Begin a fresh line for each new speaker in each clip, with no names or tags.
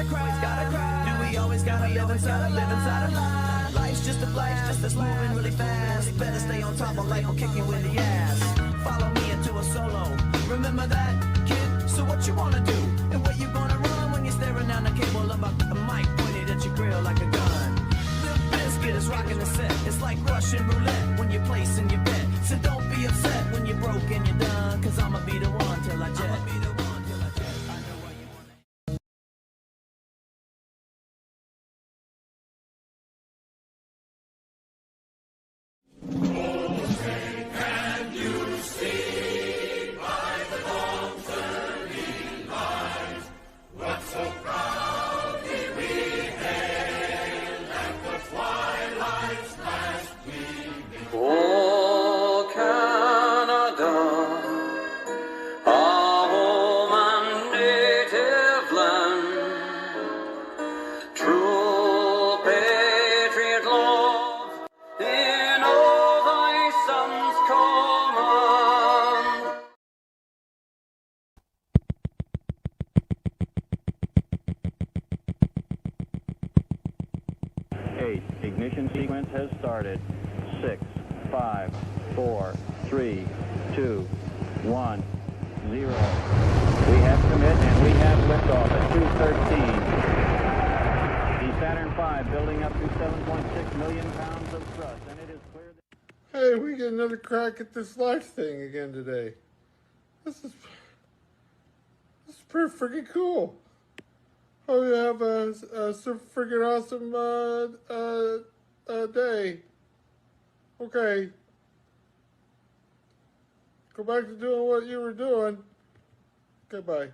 cry. Do we always gotta live inside a lie? Life's just a flash, just that's moving really fast. Better stay on top of life or kick you in the ass. Follow me into a solo. Remember that, kid? So what you wanna do? And where you gonna run when you're staring down the cable of a mic pointed at your grill like a gun? The biscuit is rocking the set. It's like Russian roulette when you're placing your bet. So don't be upset when you're broke and you're done. Cause I'ma be the one till I jet.
Ignition sequence has started. 6, 5, 4, 3, 2, 1, 0. We have commit and we have liftoff at 2:13. The Saturn V building up to 7.6 million pounds of thrust, and it is clear that...
Hey, we get another crack at this life thing again today. This is pretty freaking cool. Oh, you have a super freaking awesome day. Okay. Go back to doing what you were doing. Okay, bye.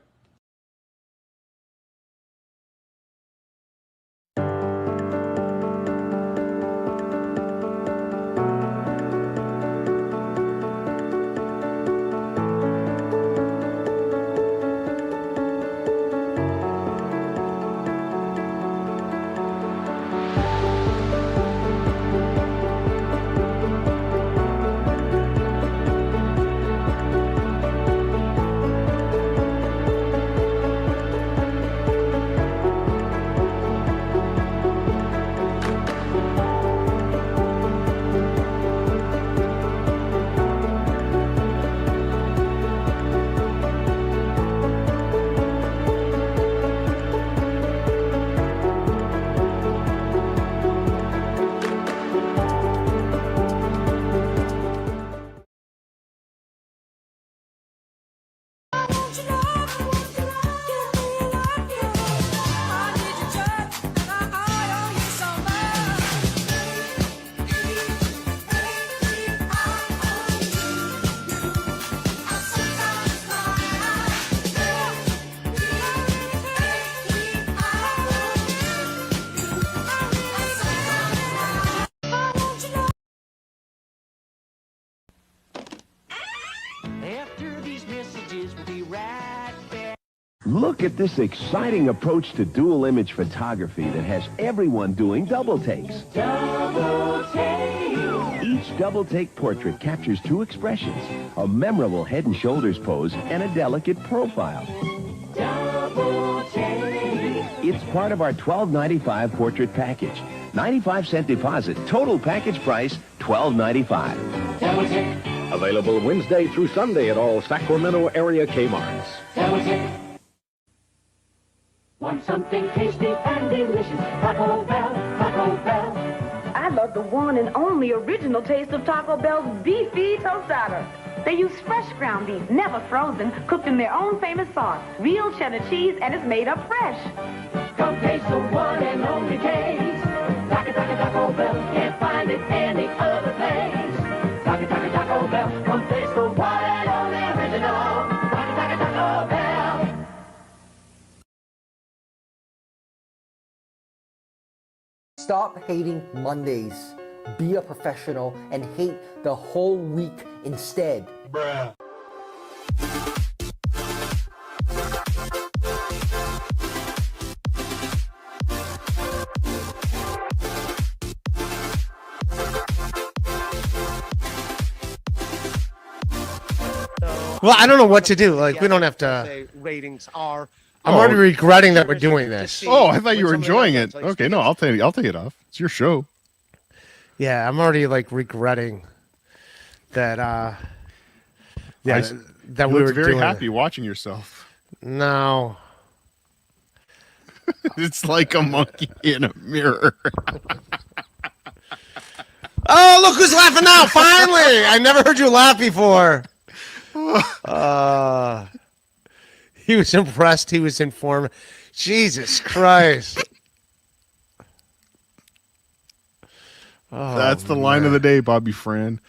Look at this exciting approach to dual image photography that has everyone doing double takes.
Double take.
Each double take portrait captures two expressions, a memorable head and shoulders pose and a delicate profile.
Double take.
It's part of our $12.95 portrait package. 95-cent deposit, total package price $12.95.
Double take.
Available Wednesday through Sunday at all Sacramento area Kmarts.
Double take. Want something tasty and delicious? Taco Bell, Taco Bell.
I love the one and only original taste of Taco Bell's beefy tostada. They use fresh ground beef, never frozen, cooked in their own famous sauce, real cheddar cheese, and it's made up fresh.
Come taste the one and only taste. Taco Bell, can't find it any other place. Taco Bell, come taste the one and only original. Taco Bell.
Stop hating Mondays. Be a professional and hate the whole week instead.
Bruh.
Well, I don't know what to do. Like, we don't have to.
Ratings are
I'm already regretting that we're doing this.
Oh, I thought you were enjoying it. Okay, no, I'll take it off. It's your show.
Yeah, I'm already like regretting that. That we were
very
doing
happy
it.
watching yourself.
No.
It's like a monkey in a mirror.
Oh, look who's laughing now! Finally, I never heard you laugh before. He was impressed. He was informed. Jesus Christ! Oh,
That's the line of the day, Bobby Fran.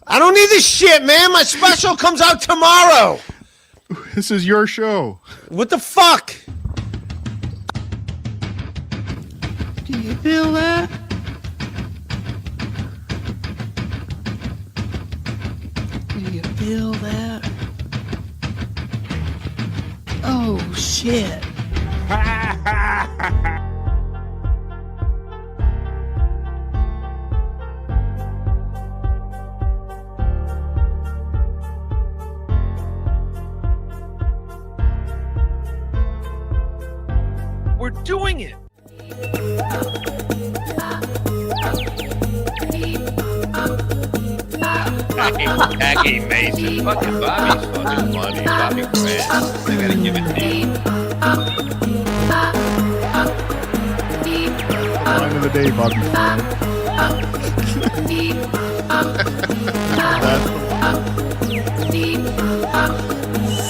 I don't need this shit, man. My special comes out tomorrow.
This is your show.
What the fuck?
Do you feel that? Do you feel that? Oh, shit.
We're doing it.
Jackie Mason. Fucking Bobby's fucking funny. Bobby Grant. I gotta give it to you.
Line of the day, Bobby Fran.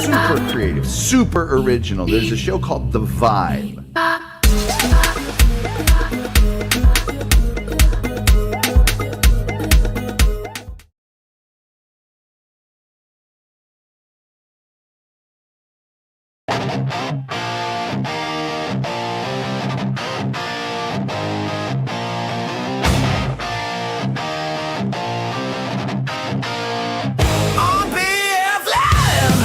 Super creative, super original. There's a show called The Vibe.
On BF Live.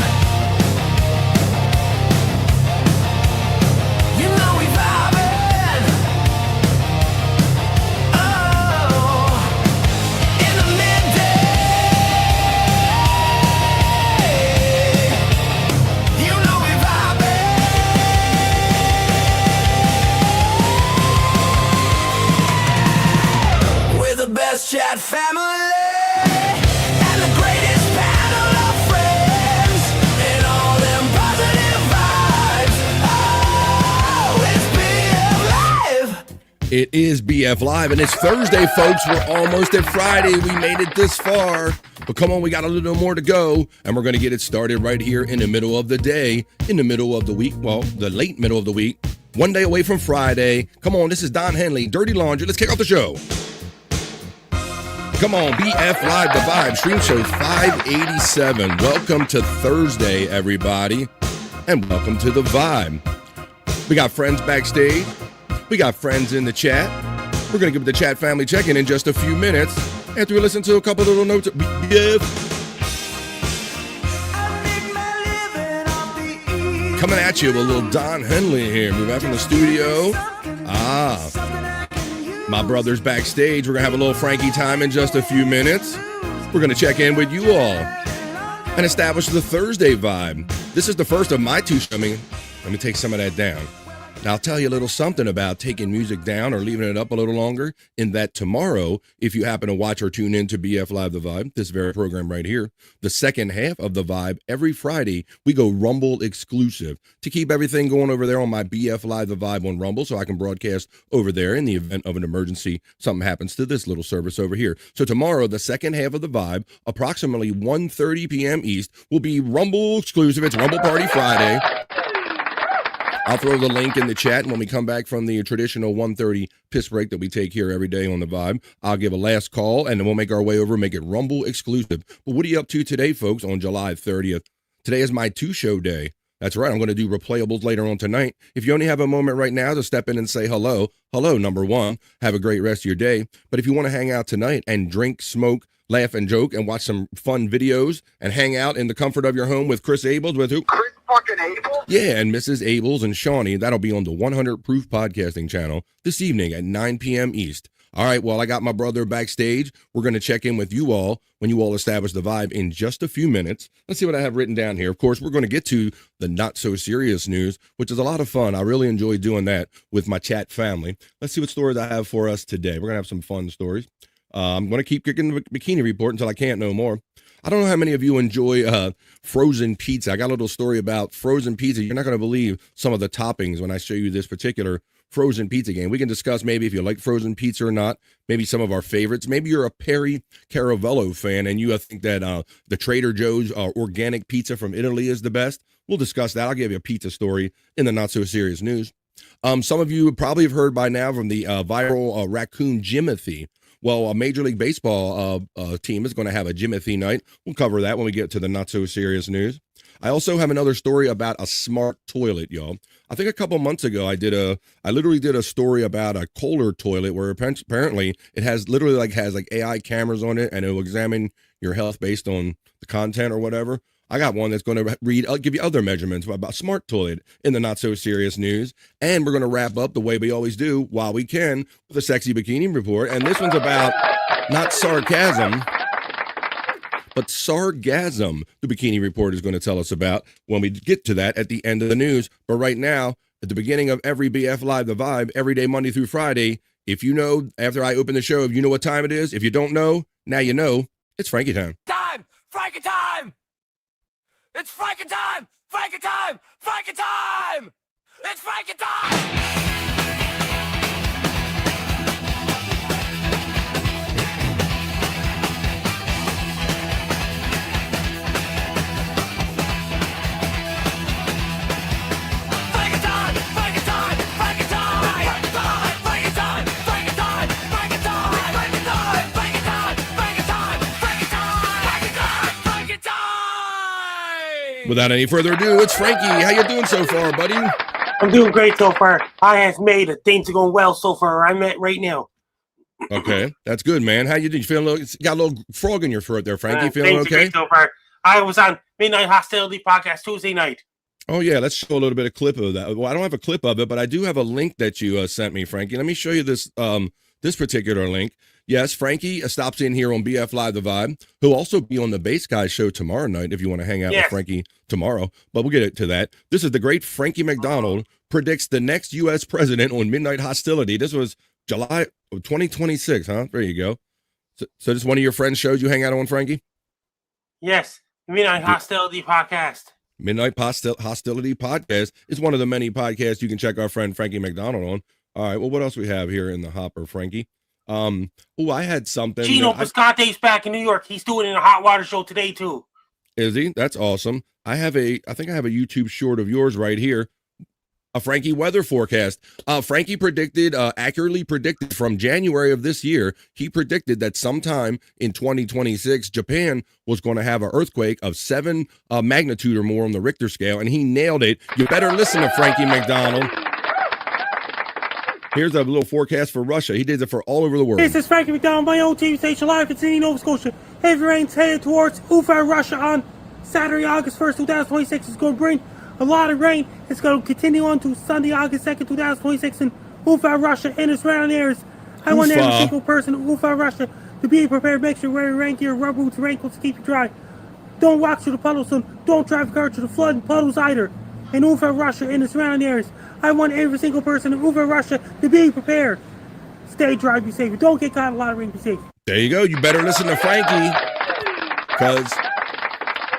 You know we vibing. Oh, in the midday. You know we vibing. We're the best chat family. And the greatest panel of friends. And all them positive vibes. Oh, it's BF Live.
It is BF Live, and it's Thursday, folks. We're almost at Friday. We made it this far. But come on, we got a little more to go, and we're going to get it started right here in the middle of the day, in the middle of the week, well, the late middle of the week, one day away from Friday. Come on, this is Don Henley, Dirty Laundry. Let's kick off the show. Come on, BF Live, The Vibe, Stream Show 587. Welcome to Thursday, everybody, and welcome to The Vibe. We got friends backstage. We got friends in the chat. We're going to give the chat family check-in in just a few minutes after we listen to a couple little notes. BF. Coming at you with a little Don Henley here. Move out from the studio. My brother's backstage. We're going to have a little Frankie time in just a few minutes. We're going to check in with you all and establish the Thursday vibe. This is the first of my two. Let me take some of that down. Now, I'll tell you a little something about taking music down or leaving it up a little longer, in that tomorrow, if you happen to watch or tune in to BF Live The Vibe, this very program right here, the second half of The Vibe, every Friday, we go Rumble exclusive to keep everything going over there on my BF Live The Vibe on Rumble, so I can broadcast over there in the event of an emergency, something happens to this little service over here. So tomorrow, the second half of The Vibe, approximately 1:30 p.m. East, will be Rumble exclusive. It's Rumble Party Friday. I'll throw the link in the chat, and when we come back from the traditional 1:30 piss break that we take here every day on The Vibe, I'll give a last call, and then we'll make our way over, make it Rumble exclusive. But what are you up to today, folks, on July 30th? Today is my two-show day. That's right, I'm going to do replayables later on tonight. If you only have a moment right now to step in and say hello, number one, have a great rest of your day. But if you want to hang out tonight and drink, smoke, laugh, and joke, and watch some fun videos, and hang out in the comfort of your home with Chris Abels, with who?
fucking Abel?
Yeah, and Mrs. Abels and Shawnee. That'll be on the 100 Proof Podcasting channel this evening at 9 p.m. East. All right, well, I got my brother backstage. We're going to check in with you all when you all establish the vibe in just a few minutes. Let's see what I have written down here. Of course, we're going to get to the not-so-serious news, which is a lot of fun. I really enjoy doing that with my chat family. Let's see what stories I have for us today. We're going to have some fun stories. I'm going to keep kicking the bikini report until I can't no more. I don't know how many of you enjoy frozen pizza. I got a little story about frozen pizza. You're not going to believe some of the toppings when I show you this particular frozen pizza game. We can discuss maybe if you like frozen pizza or not, maybe some of our favorites. Maybe you're a Perry Caravello fan and you think that the Trader Joe's organic pizza from Italy is the best. We'll discuss that. I'll give you a pizza story in the not-so-serious news. Some of you probably have heard by now from the viral raccoon Jimothy. Well, a Major League Baseball team is going to have a Jimothy night. We'll cover that when we get to the not-so-serious news. I also have another story about a smart toilet, y'all. I think a couple months ago, I literally did a story about a Kohler toilet where apparently it has AI cameras on it and it will examine your health based on the content or whatever. I got one that's going to give you other measurements about smart toilet in the not-so-serious news. And we're going to wrap up the way we always do while we can with a sexy bikini report. And this one's about not sarcasm, but sargasm, the bikini report is going to tell us about when we get to that at the end of the news. But right now, at the beginning of every BF Live, The Vibe, every day, Monday through Friday, if you know, after I open the show, if you know what time it is, if you don't know, now you know, it's Frankie time.
Frankie time! It's Frankie time! Frankie time! Frankie time! It's Frankie time!
Without any further ado, it's Frankie. How you doing so far, buddy?
I'm doing great so far. I have made it. Things are going well so far. I'm at right now.
Okay, that's good, man. How you doing? You feeling got a little frog in your throat there, Frankie? Feeling
things are
okay?
great so far. I was on Midnight Hostility podcast Tuesday night.
Oh yeah, let's show a little bit of clip of that. Well, I don't have a clip of it, but I do have a link that you sent me, Frankie. Let me show you this this particular link. Yes, Frankie stops in here on BF Live The Vibe. He'll also be on the Bass Guy show tomorrow night if you want to hang out with Frankie tomorrow. But we'll get to that. This is the great Frankie McDonald predicts the next U.S. president on Midnight Hostility. This was July of 2026, huh? There you go. So this is one of your friends' shows you hang out on, Frankie?
Yes, Midnight Hostility podcast.
Midnight Hostility podcast is one of the many podcasts you can check our friend Frankie McDonald on. All right, well, what else we have here in the hopper, Frankie? I had something.
Gino Piscante's back in New York. He's doing it in a hot water show today too.
Is he? That's awesome. I think I have a YouTube short of yours right here. A Frankie weather forecast. Frankie accurately predicted from January of this year. He predicted that sometime in 2026, Japan was going to have an earthquake of 7 magnitude or more on the Richter scale, and he nailed it. You better listen to Frankie McDonald. Here's a little forecast for Russia. He did it for all over the world.
This is Frankie McDonald, my own TV station live in Sydney, Nova Scotia. Heavy rains headed towards Ufa, Russia on Saturday, August 1st, 2026. It's going to bring a lot of rain. It's going to continue on to Sunday, August 2nd, 2026 in Ufa, Russia and its surrounding areas. I want every single person in Ufa, Russia to be prepared. Make sure you're wearing rain gear, rubber boots, raincoats to keep you dry. Don't walk through the puddles and don't drive a car through the flood and puddles either. In Ufa, Russia and its surrounding areas. I want every single person in Ufa, Russia to be prepared. Stay dry, be safe. Don't get caught in a lot of rain, be safe.
There you go. You better listen to Frankie, because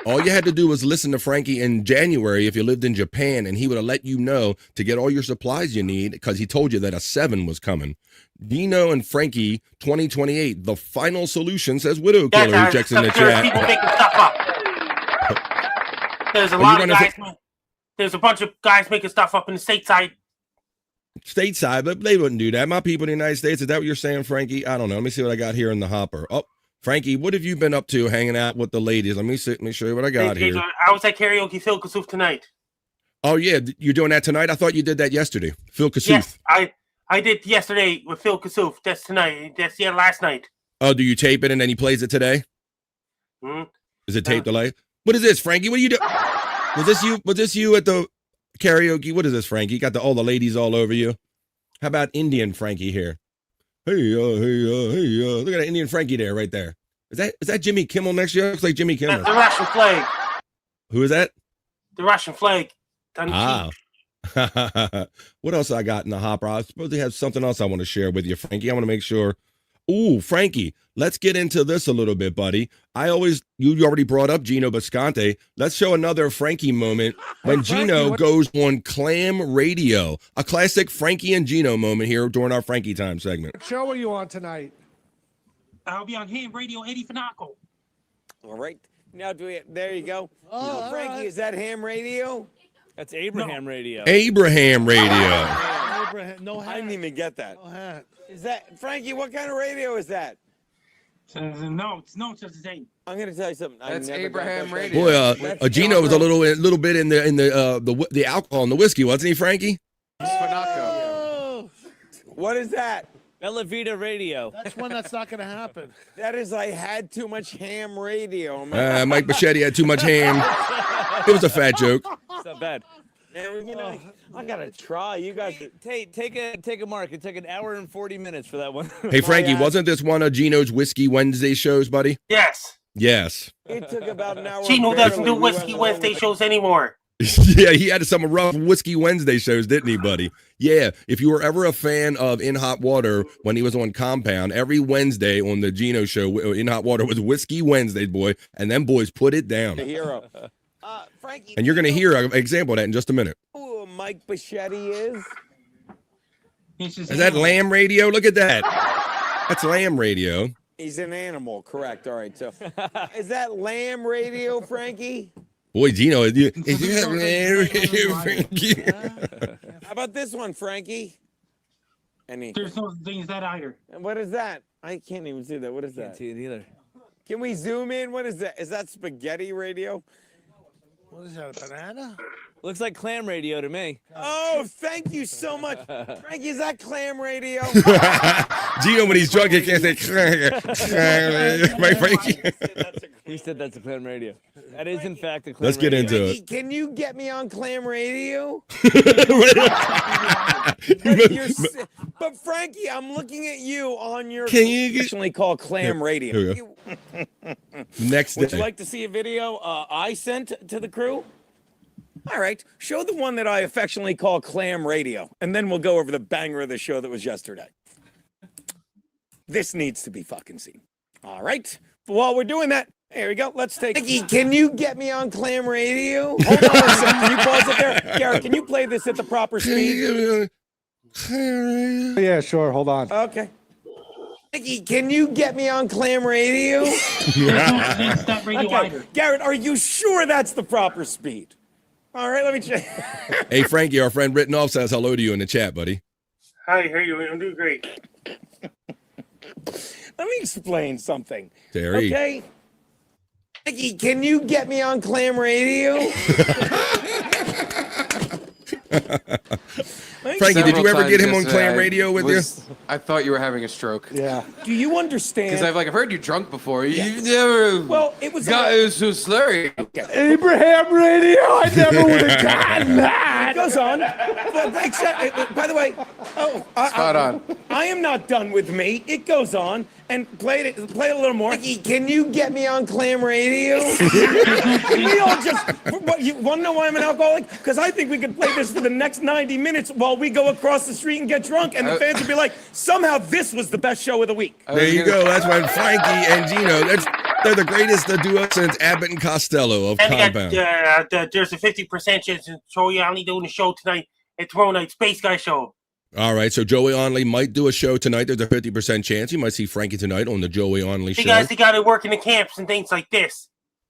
all you had to do was listen to Frankie in January if you lived in Japan, and he would have let you know to get all your supplies you need, because he told you that a 7 was coming. Dino and Frankie 2028, the final solution, says Widow Killer, who checks in the chat.
People making stuff up. There's a lot of guys. There's a bunch of guys making stuff up in the stateside.
Stateside, but they wouldn't do that. My people in the United States, is that what you're saying, Frankie? I don't know. Let me see what I got here in the hopper. Oh, Frankie, what have you been up to hanging out with the ladies? Let me show you what I got here.
I was at karaoke Phil Kassouf tonight.
Oh, yeah. You're doing that tonight? I thought you did that yesterday. Phil Kassouf.
Yes, I did yesterday with Phil Kassouf. That's tonight. That's last night.
Oh, do you tape it and then he plays it today? Is it taped delay? What is this, Frankie? What are you doing? Was this you at the karaoke? What is this, Frankie? Got all the ladies all over you. How about Indian Frankie here? Hey, look at that Indian Frankie there, right there. Is that Jimmy Kimmel next year? Looks like Jimmy Kimmel.
The Russian flag.
Who is that?
The Russian flag.
Ah. What else I got in the hopper? I suppose they have something else I want to share with you, Frankie. I want to make sure. Ooh, Frankie, let's get into this a little bit, buddy. You already brought up Gino Bisconte. Let's show another Frankie moment when Gino goes on Clam Radio. A classic Frankie and Gino moment here during our Frankie Time segment.
What show are you on tonight?
I'll be on Ham Radio 80 Fanaco.
All right. Now, there you go.
Oh,
Frankie,
right.
is that Ham Radio?
That's Abraham Radio.
Abraham Radio.
Abraham, no hat.
I didn't even get that.
No hat.
Is that, Frankie, what kind of radio is that?
No, it's just the same.
I'm going to tell you something.
That's Abraham Radio.
Boy, Gino was a little bit in the alcohol and the whiskey, wasn't he, Frankie?
What is that?
Bella Vita Radio.
That's one that's not going to happen.
That is, I had too much ham radio, man.
Mike Bichetti had too much ham. It was a fat joke.
It's not bad.
You know, I gotta try. You guys
take a mark. It took an hour and 40 minutes for that one.
Hey, Frankie, wasn't this one of Gino's Whiskey Wednesday shows, buddy?
Yes.
Yes.
It took about an hour.
Gino doesn't do Whiskey Wednesday shows anymore.
Yeah, he had some rough Whiskey Wednesday shows, didn't he, buddy? Yeah, if you were ever a fan of In Hot Water when he was on Compound, every Wednesday on the Gino show, In Hot Water was Whiskey Wednesday, boy, and them boys put it down.
The hero. Frankie.
And you're going to hear an example of that in just a minute.
Who Mike Bichetti is?
Is that Lamb Radio? Look at that. That's Lamb Radio.
He's an animal, correct. All right, so is that Lamb Radio, Frankie?
Boy, Gino, is that Lamb Radio, Frankie?
How about this one, Frankie?
There's no thing as that either.
And what is that? I can't even see that. What is that?
Can't see it either.
Can we zoom in? What is that? Is that Spaghetti Radio?
What is that, a banana?
Looks like Clam Radio to me.
Oh, thank you so much. Frankie, is that Clam Radio?
Gino, when he's drunk, he can't say Clam. Right, Frankie?
He said that's a Clam Radio. That is, in fact, a Clam
Let's get
Radio.
into
Frankie,
it.
can you get me on Clam Radio? But Frankie, I'm looking at you on your professionally called Clam Radio.
Here we go. Next
Would you
day.
like to see a video I sent to the crew? All right, show the one that I affectionately call Clam Radio, and then we'll go over the banger of the show that was yesterday. This needs to be fucking seen. All right, but while we're doing that, here we go. Let's take. Nikki, can you get me on Clam Radio? Hold on a second. Can you pause it there? Garrett, can you play this at the proper speed?
Yeah, sure. Hold on.
Okay. Nikki, can you get me on Clam Radio?
That radio either.
Garrett, are you sure that's the proper speed? All right, let me check.
Hey, Frankie, our friend Rittenoff says hello to you in the chat, buddy.
Hi, how are you? I'm doing great.
Let me explain something.
Terry.
Okay. Nikki, can you get me on Clam Radio?
Frankie, did you ever get him on Clam Radio with you?
I thought you were having a stroke.
Yeah.
Do you understand?
Because I've heard you drunk before. You've never.
Well, it was.
It was so slurry.
Abraham Radio. I never would have gotten that.
It goes on. By the way,
Spot on.
I am not done with me. It goes on. And play it a little more. Nikki, can you get me on Clam Radio? We all just. What, you want to know why I'm an alcoholic? Because I think we could play this for the next 90 minutes while we go across the street and get drunk, and the fans would be like, somehow this was the best show of the week.
There you go. That's when Frankie and Gino. They're the greatest duo since Abbott and Costello of Compound.
There's a 50% chance Joey only doing the show tonight at tomorrow night Space Guy show.
All right, so Joey Onley might do a show tonight. There's a 50% chance you might see Frankie tonight on the Joey Onley show.
He got to work in the camps and things like this.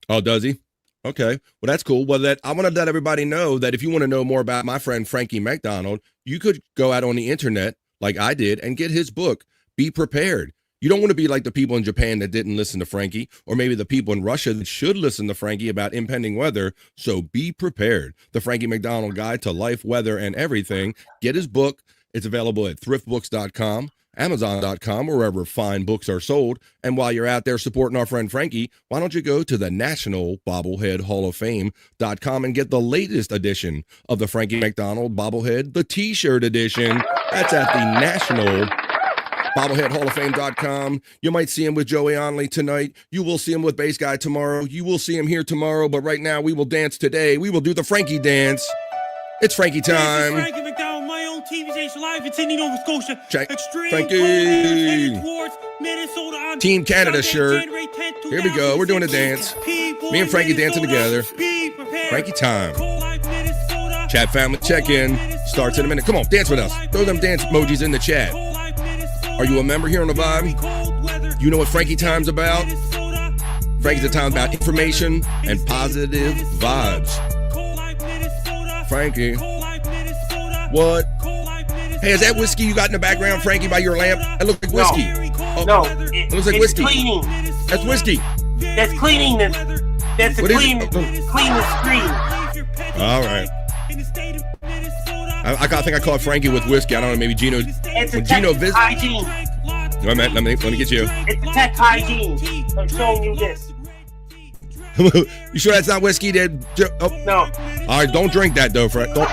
Oh, does he? Okay, well, that's cool. Well, I want to let everybody know that if you want to know more about my friend Frankie McDonald, you could go out on the internet like I did and get his book, Be Prepared. You don't want to be like the people in Japan that didn't listen to Frankie, or maybe the people in Russia that should listen to Frankie about impending weather. So be prepared. The Frankie McDonald Guide to Life, Weather, and Everything. Get his book. It's available at thriftbooks.com. Amazon.com, or wherever fine books are sold. And while you're out there supporting our friend Frankie, why don't you go to the National Bobblehead Hall of Fame.com and get the latest edition of the Frankie McDonald bobblehead, the T-shirt edition. That's at the National Bobblehead Hall of Fame.com. You might see him with Joey Onley tonight. You will see him with Bass Guy tomorrow. You will see him here tomorrow. But right now, we will dance today. We will do the Frankie dance. It's Frankie time.
This is Frankie McDonald, my own TV station live in Sydney, Nova Scotia.
Check.
Extreme
Frankie.
cold air headed towards Minnesota on
Team Canada
Sunday,
shirt.
January 10th,
Here we go. We're doing a dance. Me and Frankie dancing together. Frankie time. Chat family check-in starts in a minute. Come on, dance with us. Throw them dance emojis in the chat. Are you a member here on the Vibe? You know what Frankie time's about? Frankie's a time about information and positive vibes. Frankie. What? Hey, is that whiskey you got in the background, Frankie, by your lamp? That looks like whiskey.
No,
it looks like
it's
whiskey.
Cleaning.
That's whiskey.
That's cleaning. That's a
What is
clean the screen.
All right. I think I caught Frankie with whiskey. I don't know, maybe Gino.
It's a
When Gino
tech hygiene.
Wait a minute, let me get you.
It's a tech hygiene. I'm showing you this.
You sure that's not whiskey, Dad? Oh.
No.
All right, don't drink that though, Fred. Don't.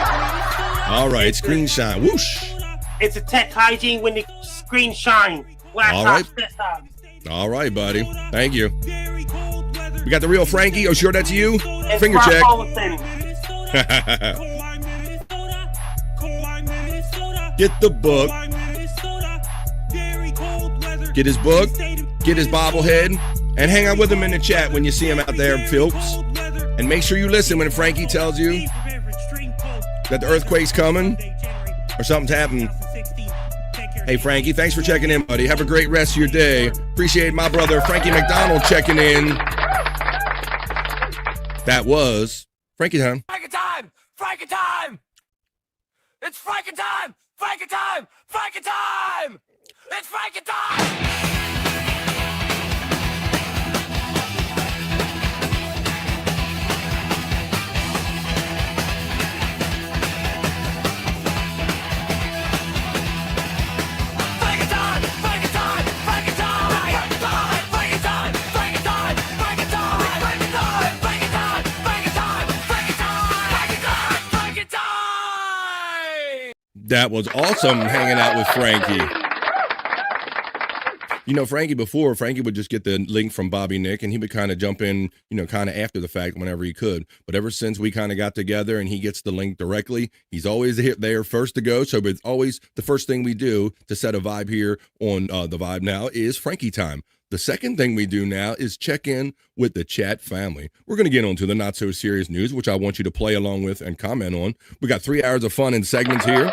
All right, screen shine. Whoosh.
It's a tech hygiene when the screen shine. Laptops,
All right.
desktops.
All right, buddy. Thank you. We got the real Frankie. Oh, sure that's you?
And
Finger check. Get the book. Get his book. Get his bobblehead. And hang out with him in the chat when you see him out there, folks. And make sure you listen when Frankie tells you that the earthquake's coming or something's happening. Hey, Frankie, thanks for checking in, buddy. Have a great rest of your day. Appreciate my brother, Frankie McDonald, checking in. That was Frankie time.
Frankie time! Frankie time! It's Frankie time! Frankie time! Frankie time! It's Frankie time!
That was awesome hanging out with Frankie. You know, Frankie would just get the link from Bobby Nick and he would kind of jump in, kind of after the fact whenever he could. But ever since we kind of got together and he gets the link directly, he's always there first to go. So it's always the first thing we do to set a vibe here on the Vibe Now is Frankie time. The second thing we do now is check in with the chat family. We're going to get on to the not so serious news, which I want you to play along with and comment on. We got 3 hours of fun and segments here.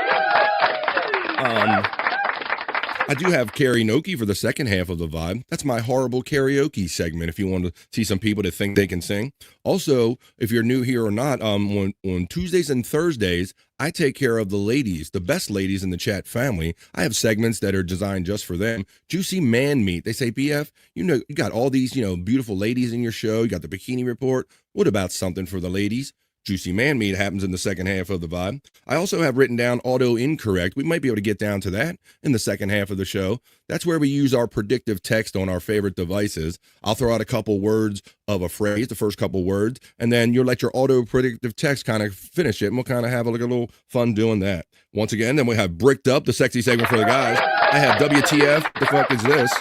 I do have karaoke for the second half of the Vibe. That's my horrible karaoke segment if you want to see some people that think they can sing. Also, if you're new here or not, on Tuesdays and Thursdays, I take care of the ladies, the best ladies in the chat family. I have segments that are designed just for them. Juicy Man Meat. They say, BF, you got all these, beautiful ladies in your show. You got the Bikini Report. What about something for the ladies? Juicy Man Meat happens in the second half of the Vibe. I also have written down auto incorrect. We might be able to get down to that in the second half of the show. That's where we use our predictive text on our favorite devices. I'll throw out a couple words of a phrase, the first couple words, and then you'll let your auto predictive text kind of finish it, and we'll kind of have a little fun doing that. Once again, then we have Bricked Up, the sexy segment for the guys. I have WTF, the fuck is this?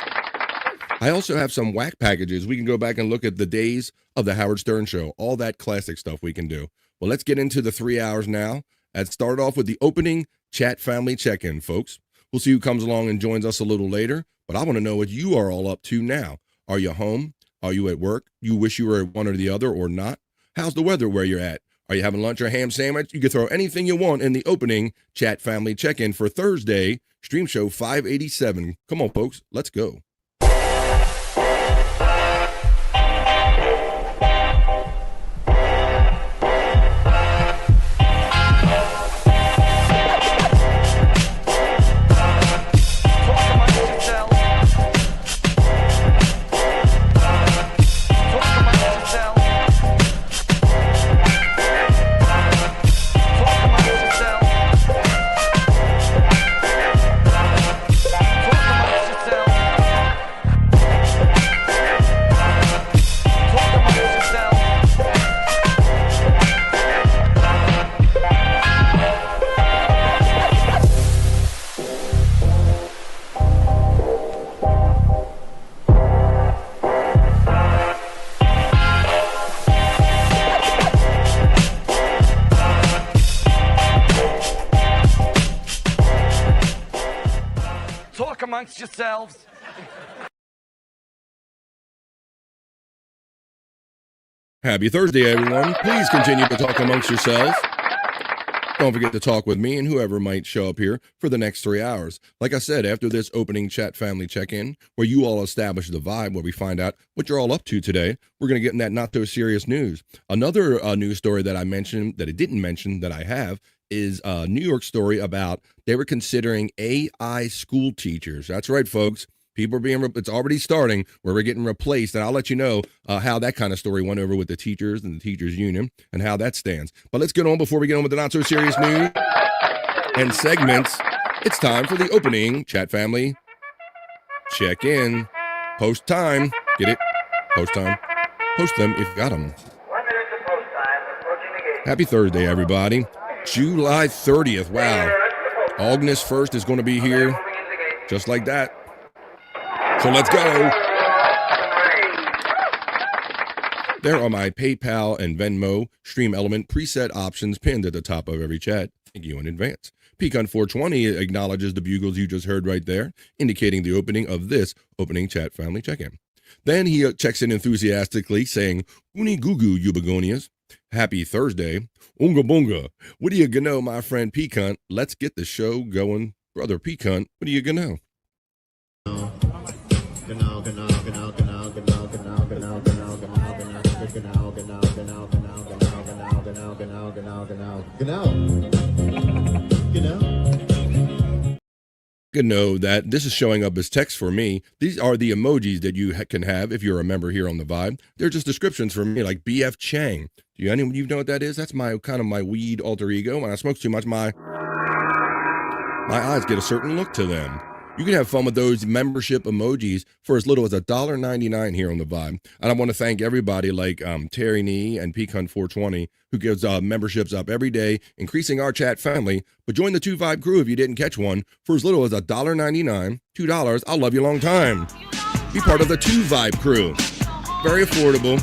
I also have some whack packages. We can go back and look at the days of the Howard Stern Show, all that classic stuff we can do. Well, let's get into the 3 hours now. Let's start off with the opening chat family check-in, folks. We'll see who comes along and joins us a little later, but I want to know what you are all up to now. Are you home? Are you at work? You wish you were at one or the other or not? How's the weather where you're at? Are you having lunch or ham sandwich? You can throw anything you want in the opening chat family check-in for Thursday, Stream Show 587. Come on, folks. Let's go.
amongst yourselves.
Happy Thursday, everyone. Please continue to talk amongst yourselves. Don't forget to talk with me and whoever might show up here for the next 3 hours. Like I said, after this opening chat family check-in, where you all establish the vibe, where we find out what you're all up to today, we're going to get in that not-so-serious news. Another news story that I mentioned, that I didn't mention, that I have, is a New York story about they were considering AI school teachers. That's right, folks. People are being, it's already starting where we're getting replaced. And I'll let you know how that kind of story went over with the teachers and the teachers union and how that stands. But let's get on before we get on with the not so serious news and segments. It's time for the opening chat family check in. Post time. Get it? Post time. Post them if you got them. Happy Thursday, everybody. July 30th. Wow. August 1st is going to be here just like that. So let's go. There are my PayPal and Venmo Stream Element preset options pinned at the top of every chat. Thank you in advance. Pecan420 acknowledges the bugles you just heard right there, indicating the opening of this opening chat family check-in. Then he checks in enthusiastically, saying, Uni gugu, you begonias. Happy Thursday. Unga bunga. What do you know, my friend Pecan? Let's get the show going. Brother Pecan, what do you know? You know that this is showing up as text for me. These are the emojis that you can have if you're a member here on the Vibe. They're just descriptions for me, like BF Chang. Do you anyone you know what that is? That's my kind of my weed alter ego. When I smoke too much, my eyes get a certain look to them. You can have fun with those membership emojis for as little as $1.99 here on the Vibe. And I want to thank everybody like Terry Nee and Pecan420 who gives memberships up every day, increasing our chat family. But join the 2 Vibe crew if you didn't catch one for as little as $1.99, $2. I'll love you a long time. Be part of the 2 Vibe crew. Very affordable,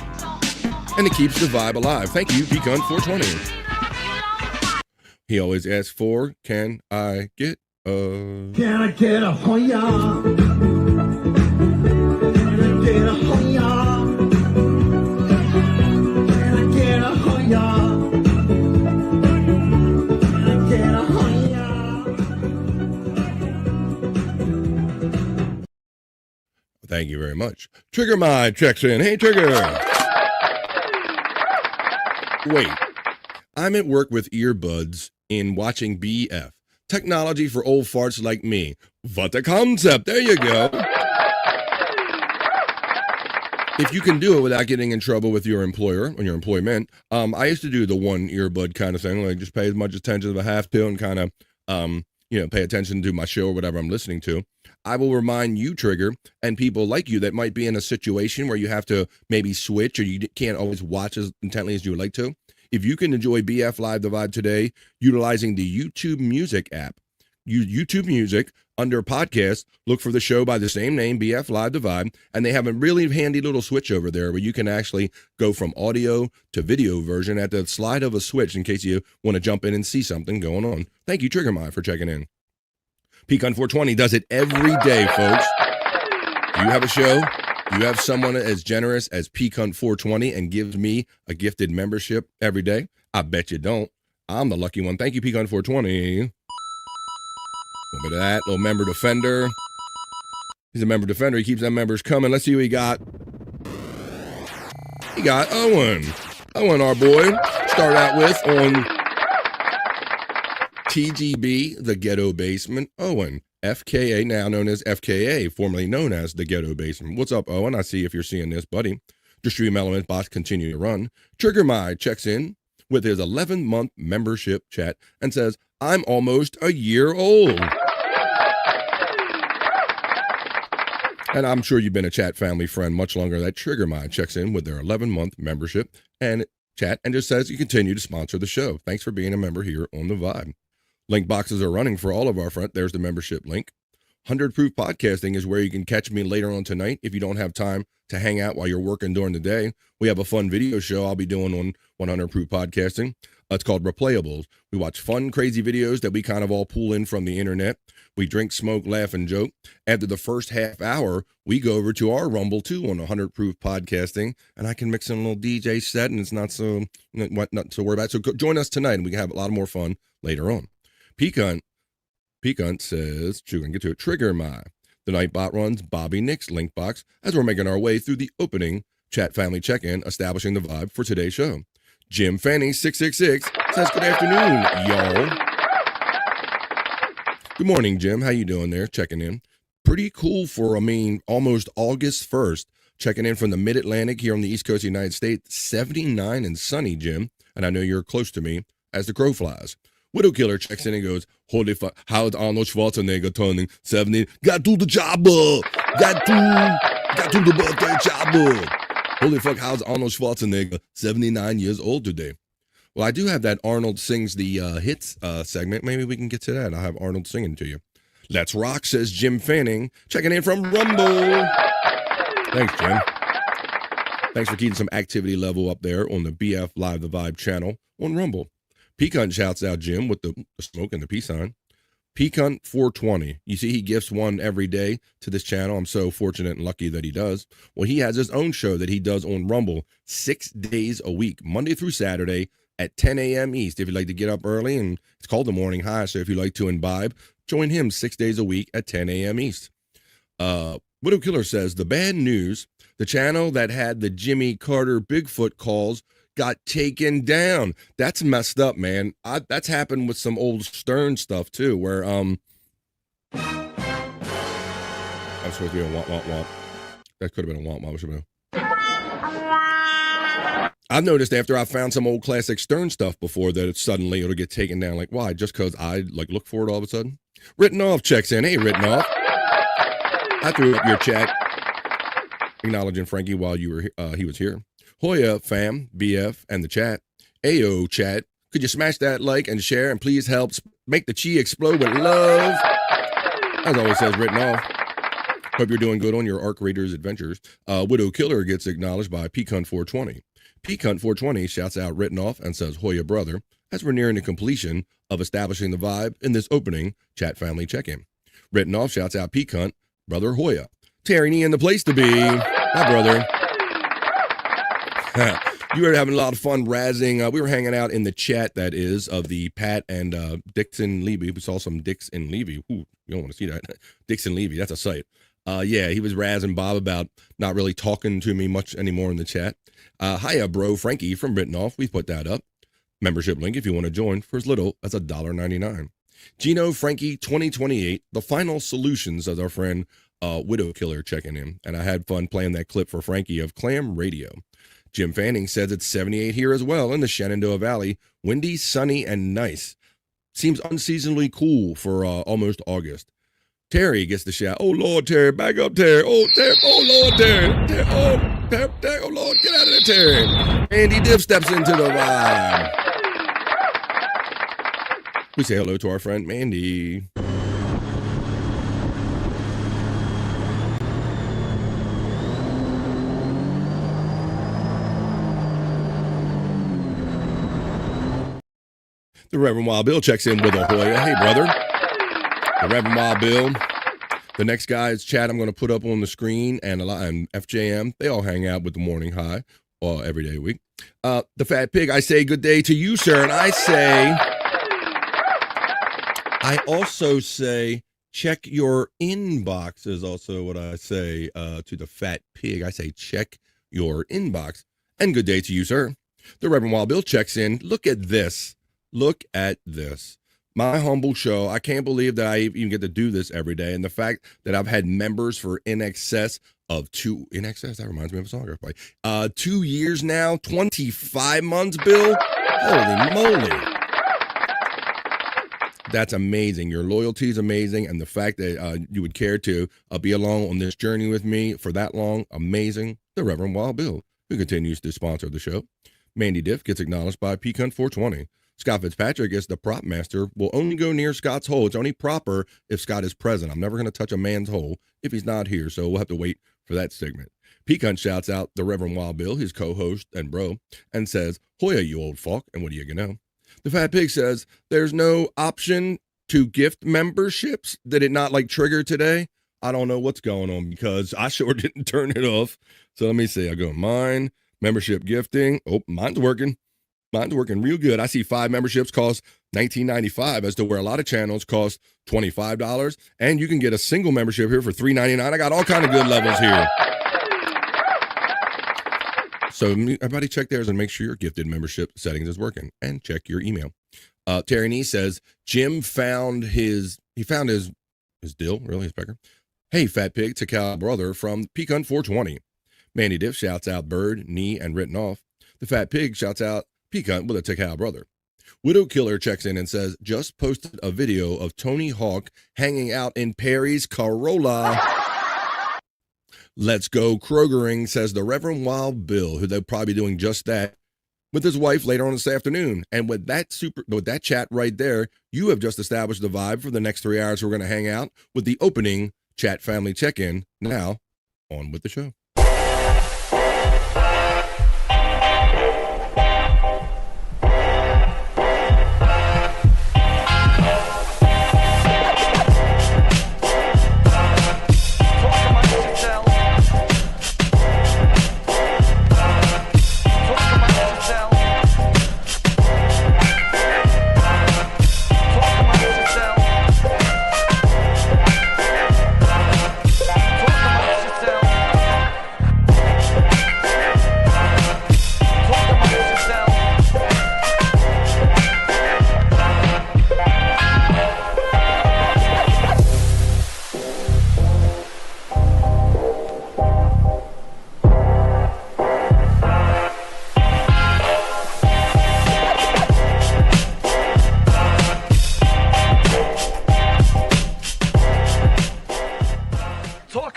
and it keeps the vibe alive. Thank you, Pecan420. He always asks for, can I get Can I get a Hoya? Can I get a Hoya? Can I get a Hoya? Can I get a Hoya? Thank you very much. Trigger My checks in. Hey, Trigger. Wait, I'm at work with earbuds in watching BF. Technology for old farts like me. What a concept. There you go. If you can do it without getting in trouble with your employer or your employment, I used to do the one earbud kind of thing, like just pay as much attention as I have to and kind of, pay attention to my show or whatever I'm listening to. I will remind you, Trigger, and people like you that might be in a situation where you have to maybe switch or you can't always watch as intently as you would like to. If you can enjoy BF Live the Vibe today, utilizing the YouTube Music app, YouTube Music under podcast, look for the show by the same name, BF Live the Vibe, and they have a really handy little switch over there where you can actually go from audio to video version at the slide of a switch in case you want to jump in and see something going on. Thank you, Trigger My, for checking in. Pecan420 does it every day, folks. Do you have a show? You have someone as generous as Pecan420 and gives me a gifted membership every day? I bet you don't. I'm the lucky one. Thank you, Pecan420. A little bit of that. Little member defender. He's a member defender. He keeps them members coming. Let's see who he got. He got Owen. Owen, our boy. Start out with on TGB, the Ghetto Basement. Owen. FKA, now known as FKA, formerly known as the Ghetto Basement. What's up, Owen? I see if you're seeing this, buddy. The Stream Element bots continue to run. Trigger My checks in with his 11-month membership chat and says, I'm almost a year old. And I'm sure you've been a chat family friend much longer. That Trigger My checks in with their 11-month membership and chat and just says you continue to sponsor the show. Thanks for being a member here on The Vibe. Link boxes are running for all of our friends. There's the membership link. 100 Proof Podcasting is where you can catch me later on tonight if you don't have time to hang out while you're working during the day. We have a fun video show I'll be doing on 100 Proof Podcasting. It's called Replayables. We watch fun, crazy videos that we kind of all pull in from the internet. We drink, smoke, laugh, and joke. After the first half hour, we go over to our Rumble, too, on 100 Proof Podcasting, and I can mix in a little DJ set, and it's not so worry about it. So join us tonight, and we can have a lot more fun later on. Peacunt says, we're going to get to it, Trigger My. The Nightbot runs Bobby Nick's link box as we're making our way through the opening chat family check-in, establishing the vibe for today's show. Jim Fanning 666 says, good afternoon, y'all. Good morning, Jim. How you doing there? Checking in. Pretty cool for, almost August 1st. Checking in from the mid-Atlantic here on the East Coast of the United States. 79 and sunny, Jim. And I know you're close to me as the crow flies. Widow Killer checks in and goes, holy fuck, how's Arnold Schwarzenegger turning 70? Got to the job. Got to the birthday job. Holy fuck, how's Arnold Schwarzenegger 79 years old today? Well, I do have that Arnold Sings the Hits segment. Maybe we can get to that. I'll have Arnold singing to you. Let's rock, says Jim Fanning, checking in from Rumble. Thanks, Jim. Thanks for keeping some activity level up there on the BF Live the Vibe channel on Rumble. Peacunt shouts out Jim with the smoke and the peace sign. Peacunt 420. You see, he gifts one every day to this channel. I'm so fortunate and lucky that he does. Well, he has his own show that he does on Rumble 6 days a week, Monday through Saturday at 10 a.m. East. If you'd like to get up early, and it's called The Morning High, so if you'd like to imbibe, join him 6 days a week at 10 a.m. East. Widow Killer says, the bad news, the channel that had the Jimmy Carter Bigfoot calls got taken down. That's messed up, man. That's happened with some old Stern stuff too, where I'm supposed to be a womp. That could have been a womp. I've noticed after I found some old classic Stern stuff before that suddenly it'll get taken down. Like, why? Just because I look for it all of a sudden? Written Off checks in. Hey, Written Off. I threw up your chat acknowledging Frankie while he was here. Hoya, fam, BF, and the chat. Ayo, chat. Could you smash that like and share and please help make the chi explode with love? As always says, Written Off. Hope you're doing good on your Arc Raiders adventures. Widow Killer gets acknowledged by Peacunt 420. Peacunt 420 shouts out Written Off and says, Hoya, brother, as we're nearing the completion of establishing the vibe in this opening chat family check-in. Written Off shouts out Peacunt, brother Hoya. Terry in the place to be. My brother. You were having a lot of fun razzing. We were hanging out in the chat, that is, of the Pat and Dixon Levy. We saw some Dixon Levy. Ooh, you don't want to see that. Dixon Levy, that's a sight. Yeah, he was razzing Bob about not really talking to me much anymore in the chat. Hiya, bro, Frankie from Written Off. We put that up. Membership link if you want to join for as little as $1.99. Gino Frankie 2028, the final solutions of our friend Widow Killer checking in. And I had fun playing that clip for Frankie of Clam Radio. Jim Fanning says it's 78 here as well in the Shenandoah Valley. Windy, sunny, and nice. Seems unseasonably cool for almost August. Terry gets the shout. Oh, Lord, Terry. Back up, Terry. Oh, Terry. Oh, Lord, Terry. Terry. Oh, Terry. Oh, Lord. Get out of there, Terry. Andy Diff steps into the vibe. We say hello to our friend Mandy. The Reverend Wild Bill checks in with a Hoya. Hey, brother. The Reverend Wild Bill. The next guy's chat I'm going to put up on the screen, and FJM, they all hang out with the Morning High every day a week. The Fat Pig, I say good day to you, sir, and I also say check your inbox is also what I say to the Fat Pig. I say check your inbox, and good day to you, sir. The Reverend Wild Bill checks in. Look at this. Look at this. My humble show. I can't believe that I even get to do this every day. And the fact that I've had members for in excess, that reminds me of a song I play. 2 years now, 25 months, Bill. Holy moly. That's amazing. Your loyalty is amazing. And the fact that you would care to be along on this journey with me for that long, amazing. The Reverend Wild Bill, who continues to sponsor the show. Mandy Diff gets acknowledged by Peacunt 420. Scott Fitzpatrick is the prop master. Will only go near Scott's hole. It's only proper if Scott is present. I'm never going to touch a man's hole if he's not here. So we'll have to wait for that segment. Pecan shouts out the Reverend Wild Bill, his co-host and bro, and says, "Hoya, you old fuck," and what do you know? The Fat Pig says, "There's no option to gift memberships. Did it not like trigger today? I don't know what's going on because I sure didn't turn it off." So let me see. I go mine, membership gifting. Oh, mine's working. Mine's working real good. I see 5 memberships cost $19.95 as to where a lot of channels cost $25. And you can get a single membership here for $3.99. I got all kind of good levels here. So everybody check theirs and make sure your gifted membership settings is working, and check your email. Terry Nee says, Jim found his dill, really, his pecker. Hey, Fat Pig, to Cal Brother from Pecan 420. Mandy Diff shouts out Bird, Knee, and Written Off. The Fat Pig shouts out Pecan with a Takal Brother. Widow Killer checks in and says, just posted a video of Tony Hawk hanging out in Perry's Corolla. Let's go Krogering, says the Reverend Wild Bill, who they'll probably be doing just that with his wife later on this afternoon. And with that chat right there, you have just established the vibe for the next 3 hours. We're going to hang out with the opening chat family check-in. Now, on with the show.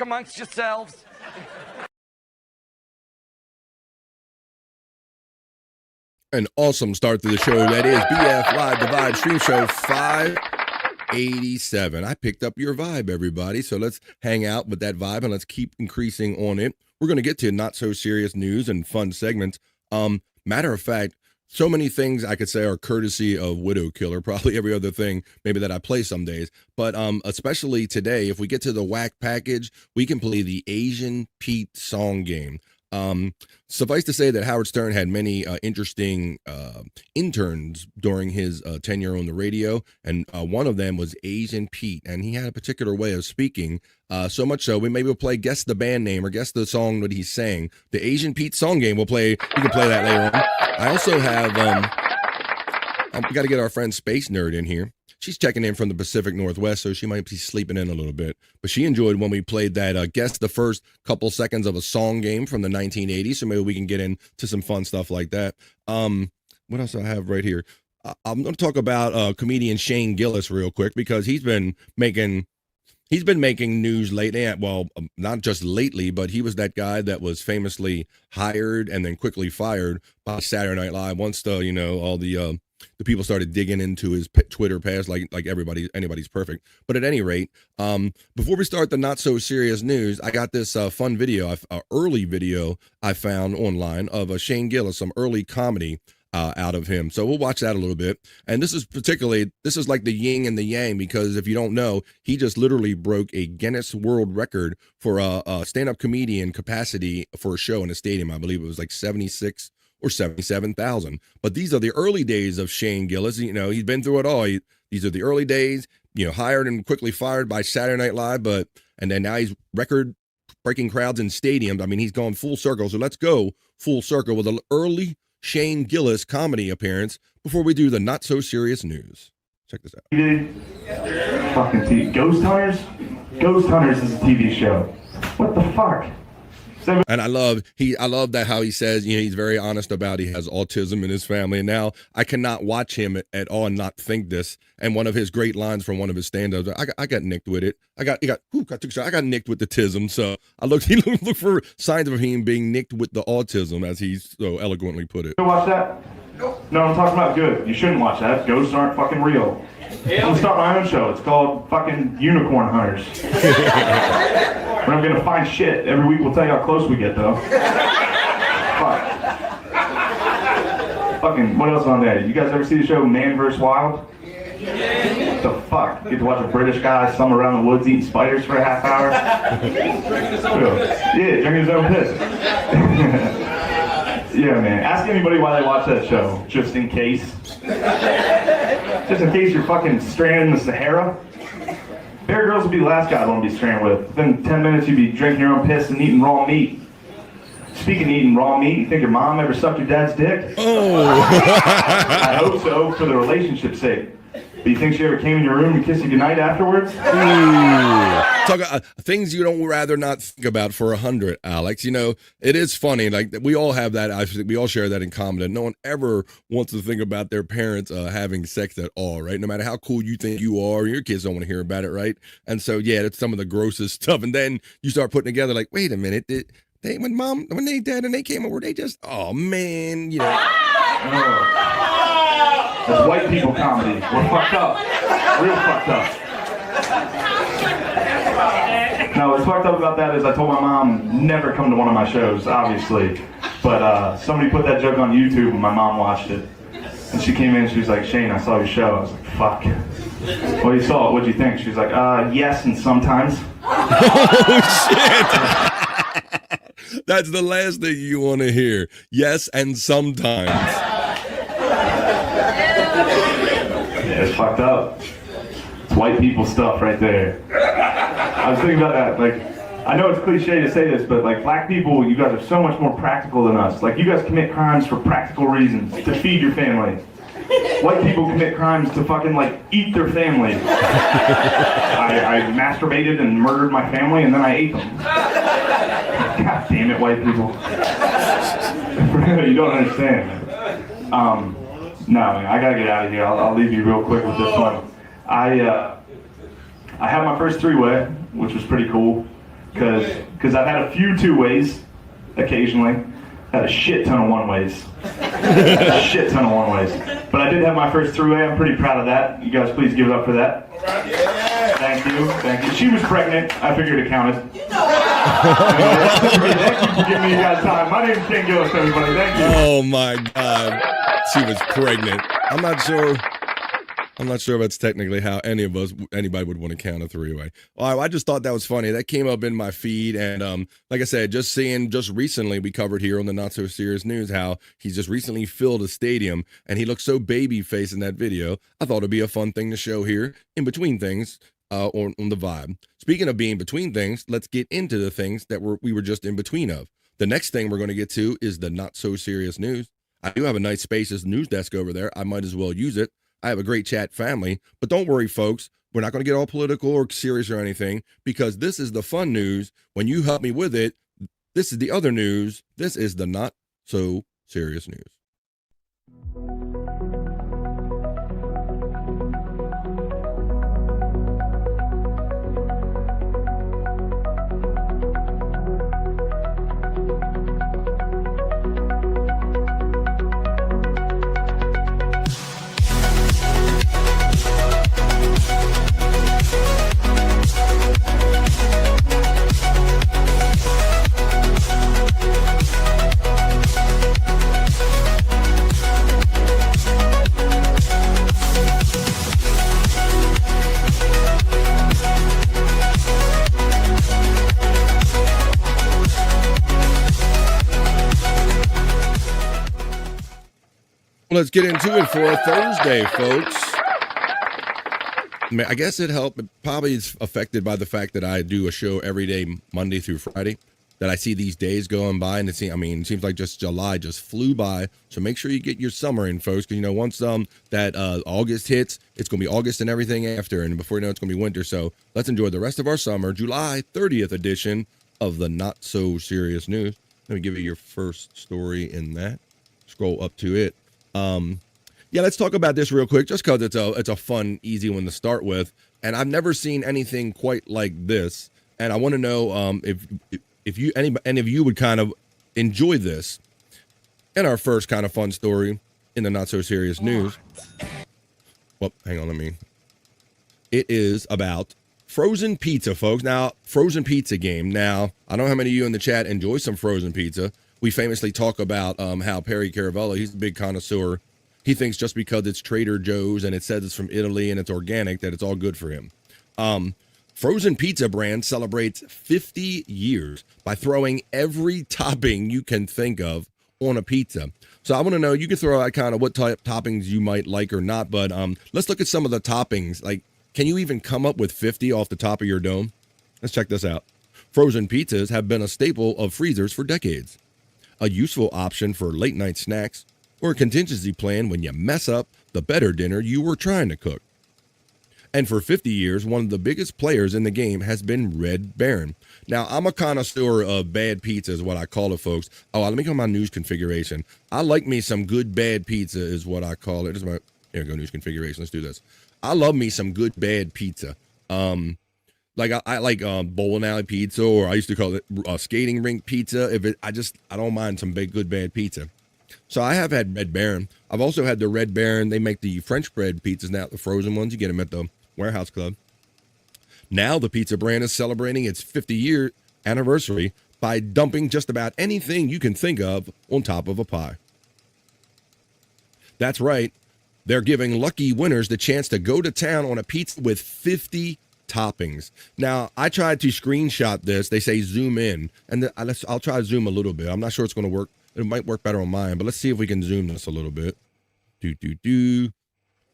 Amongst yourselves.
An awesome start to the show. That is BF Live Divide Stream Show 587. I picked up your vibe, everybody. So let's hang out with that vibe and let's keep increasing on it. We're going to get to not so serious news and fun segments. Matter of fact, so many things I could say are courtesy of Widow Killer, probably every other thing maybe that I play some days. But especially today, if we get to the whack package, we can play the Asian Pete song game. Suffice to say that Howard Stern had many interesting interns during his tenure on the radio, and one of them was Asian Pete, and he had a particular way of speaking, so much so we maybe will play guess the band name or guess the song that he's saying. The Asian Pete song game, we can play that later on. I also have we got to get our friend Space Nerd in here. She's checking in from the Pacific Northwest, so she might be sleeping in a little bit. But she enjoyed when we played that guess the first couple seconds of a song game from the 1980s, so maybe we can get into some fun stuff like that. What else do I have right here? I'm going to talk about comedian Shane Gillis real quick because he's been making news lately. Well, not just lately, but he was that guy that was famously hired and then quickly fired by Saturday Night Live once all the people started digging into his Twitter past, like anybody's perfect. But at any rate, before we start the not so serious news, I got this fun video, early video I found online of Shane Gillis, some early comedy out of him. So we'll watch that a little bit. And this is like the yin and the yang, because if you don't know, he just literally broke a Guinness World Record for a stand-up comedian capacity for a show in a stadium. I believe it was like 76 or 77,000. But these are the early days of Shane Gillis. He's been through it all. These are the early days, hired and quickly fired by Saturday Night Live, and then now he's record-breaking crowds in stadiums. I mean, he's gone full circle. So let's go full circle with an early Shane Gillis comedy appearance before we do the not so serious news. Check this out.
Fucking TV. Ghost Hunters? Ghost Hunters is a TV show. What the fuck?
And I love that how he says, he's very honest about he has autism in his family. And now I cannot watch him at all and not think this. And one of his great lines from one of his stand-ups, I got nicked with it. I got nicked with the tism. So he looked for signs of him being nicked with the autism, as he so eloquently put it.
You watch that? No, I'm talking about good. You shouldn't watch that. Ghosts aren't fucking real. I'm gonna start my own show. It's called fucking Unicorn Hunters. We're not gonna find shit. Every week we'll tell you how close we get, though. Fuck. Fucking, what else on there? You guys ever see the show Man vs. Wild? What the fuck? Get to watch a British guy sum around the woods eating spiders for a half hour? Yeah, drinking his own piss. Yeah, man. Ask anybody why they watch that show, just in case. Just in case you're fucking stranded in the Sahara. Bear Grylls would be the last guy I want to be stranded with. Within 10 minutes, you'd be drinking your own piss and eating raw meat. Speaking of eating raw meat, you think your mom ever sucked your dad's dick?
Oh.
I hope so, for the relationship's sake. But you think she ever came in your room and kissed you goodnight afterwards?
Talk things you don't rather not think about for 100, Alex. You know, it is funny. Like, we all have that. I think we all share that in common. That no one ever wants to think about their parents having sex at all, right? No matter how cool you think you are, your kids don't want to hear about it, right? And so, yeah, that's some of the grossest stuff. And then you start putting together, like, wait a minute, when dad and they came over, they just, oh man, you know.
That's white people comedy. We're fucked up. Real fucked up. No, what's fucked up about that is I told my mom never come to one of my shows, obviously. But somebody put that joke on YouTube and my mom watched it. And she came in and she was like, Shane, I saw your show. I was like, fuck. Well, you saw it. What'd you think? She was like, yes, and sometimes.
Oh, shit. That's the last thing you want to hear. Yes, and sometimes.
Yeah, it's fucked up. It's white people stuff right there. I was thinking about that. Like, I know it's cliche to say this, but like black people, you guys are so much more practical than us. Like, you guys commit crimes for practical reasons, to feed your family. White people commit crimes to fucking like eat their family. I masturbated and murdered my family and then I ate them. God damn it, white people. You don't understand, man. No, man, I gotta get out of here. I'll leave you real quick with this one. I had my first three-way, which was pretty cool, because I've had a few two-ways occasionally. Had a shit ton of one-ways. A shit ton of one-ways. But I did have my first three-way. I'm pretty proud of that. You guys please give it up for that. Thank you. Thank you. She was pregnant. I figured it counted. Thank you for giving me you guys time. My name's Ken Gillis, everybody. Thank you.
Oh my God. She was pregnant. I'm not sure if that's technically how anybody would want to count a three-way. Well, I just thought that was funny. That came up in my feed, and like I said, just recently we covered here on the Not So Serious News how he's just recently filled a stadium, and he looked so baby-faced in that video. I thought it'd be a fun thing to show here in between things on the vibe. Speaking of being between things, let's get into the things that we were just in between of. The next thing we're going to get to is the Not So Serious News. I do have a nice Spaces news desk over there. I might as well use it. I have a great chat family, but don't worry, folks. We're not going to get all political or serious or anything, because this is the fun news. When you help me with it, this is the other news. This is the Not So Serious News. Let's get into it for a Thursday, folks. I guess it helped. It probably is affected by the fact that I do a show every day, Monday through Friday, that I see these days going by, and it seems like just July just flew by. So make sure you get your summer in, folks, because, you know, once that August hits, it's going to be August and everything after, and before you know it's going to be winter. So let's enjoy the rest of our summer, July 30th edition of the Not So Serious News. Let me give you your first story in that. Scroll up to it. Yeah, let's talk about this real quick, just because it's a fun, easy one to start with, and I've never seen anything quite like this, and I want to know if you would kind of enjoy this. In our first kind of fun story, in the not so serious news. Well, hang on, it is about frozen pizza, folks. Now, frozen pizza game. Now, I don't know how many of you in the chat enjoy some frozen pizza. We famously talk about how Perry Caravello, he's a big connoisseur. He thinks just because it's Trader Joe's and it says it's from Italy and it's organic that it's all good for him. Frozen pizza brand celebrates 50 years by throwing every topping you can think of on a pizza. So I want to know, you can throw out kind of what type toppings you might like or not, but let's look at some of the toppings. Like, can you even come up with 50 off the top of your dome? Let's check this out. Frozen pizzas have been a staple of freezers for decades. A useful option for late night snacks or a contingency plan when you mess up the better dinner you were trying to cook. And for 50 years, one of the biggest players in the game has been Red Baron. Now, I'm a connoisseur of bad pizza is what I call it, folks. Oh, let me go to my news configuration. I like me some good bad pizza is what I call it. Here we go, news configuration. Let's do this. I love me some good bad pizza. Like I like bowling alley pizza, or I used to call it skating rink pizza. I don't mind some big good bad pizza. So I have had Red Baron. I've also had the Red Baron. They make the French bread pizzas now, the frozen ones. You get them at the Warehouse Club. Now the pizza brand is celebrating its 50-year anniversary by dumping just about anything you can think of on top of a pie. That's right. They're giving lucky winners the chance to go to town on a pizza with 50 toppings. Now, I tried to screenshot this. They say zoom in, and I'll try to zoom a little bit. I'm not sure it's going to work. It might work better on mine, but let's see if we can zoom this a little bit.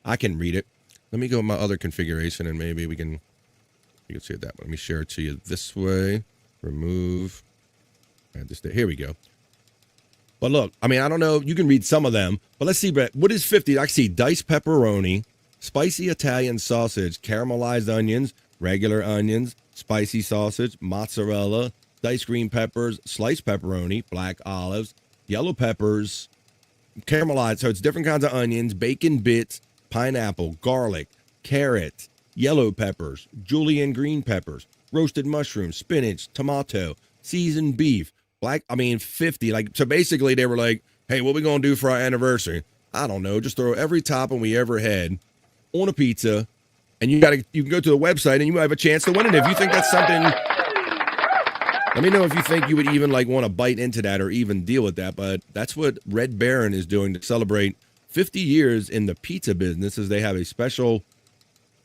I can read it. Let me go with my other configuration, and maybe you can see it that way. Let me share it to you this way. Remove. Add this there. Here we go. But look, I mean, I don't know. You can read some of them, but let's see. What is 50? I see diced pepperoni, spicy Italian sausage, caramelized onions, regular onions, spicy sausage, mozzarella, diced green peppers, sliced pepperoni, black olives, yellow peppers, caramelized. So it's different kinds of onions, bacon bits, pineapple, garlic, carrot, yellow peppers, julienne green peppers, roasted mushrooms, spinach, tomato, seasoned beef, 50. So basically they were like, hey, what we going to do for our anniversary? I don't know. Just throw every topping we ever had on a pizza, and you can go to the website and you might have a chance to win it. If you think that's something, let me know if you think you would even want to bite into that or even deal with that. But that's what Red Baron is doing to celebrate 50 years in the pizza business, as they have a special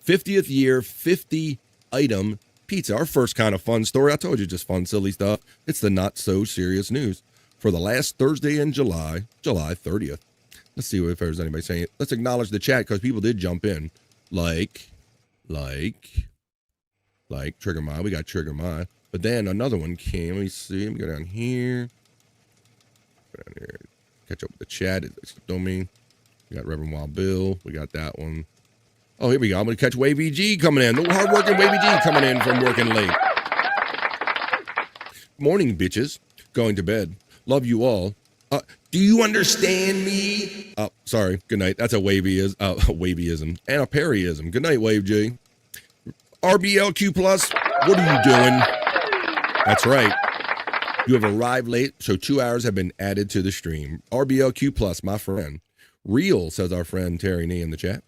50th year, 50 item pizza. Our first kind of fun story. I told you, just fun, silly stuff. It's the not so serious news for the last Thursday in July 30th. Let's see if there's anybody saying it. Let's acknowledge the chat, because people did jump in. Like Trigger My. We got Trigger My. But then another one came. Let me see. Let me go down here. Catch up with the chat. We got Reverend Wild Bill. We got that one. Oh, here we go. I'm going to catch Wavy G coming in. The hardworking Wavy G coming in from working late. Morning, bitches. Going to bed. Love you all. Do you understand me? Oh, sorry. Good night. That's a Wavyism and a Perryism. Good night, Wave G. RBLQ Plus, what are you doing? That's right. You have arrived late, so 2 hours have been added to the stream. RBLQ Plus, my friend. Real, says our friend Terry Nee in the chat.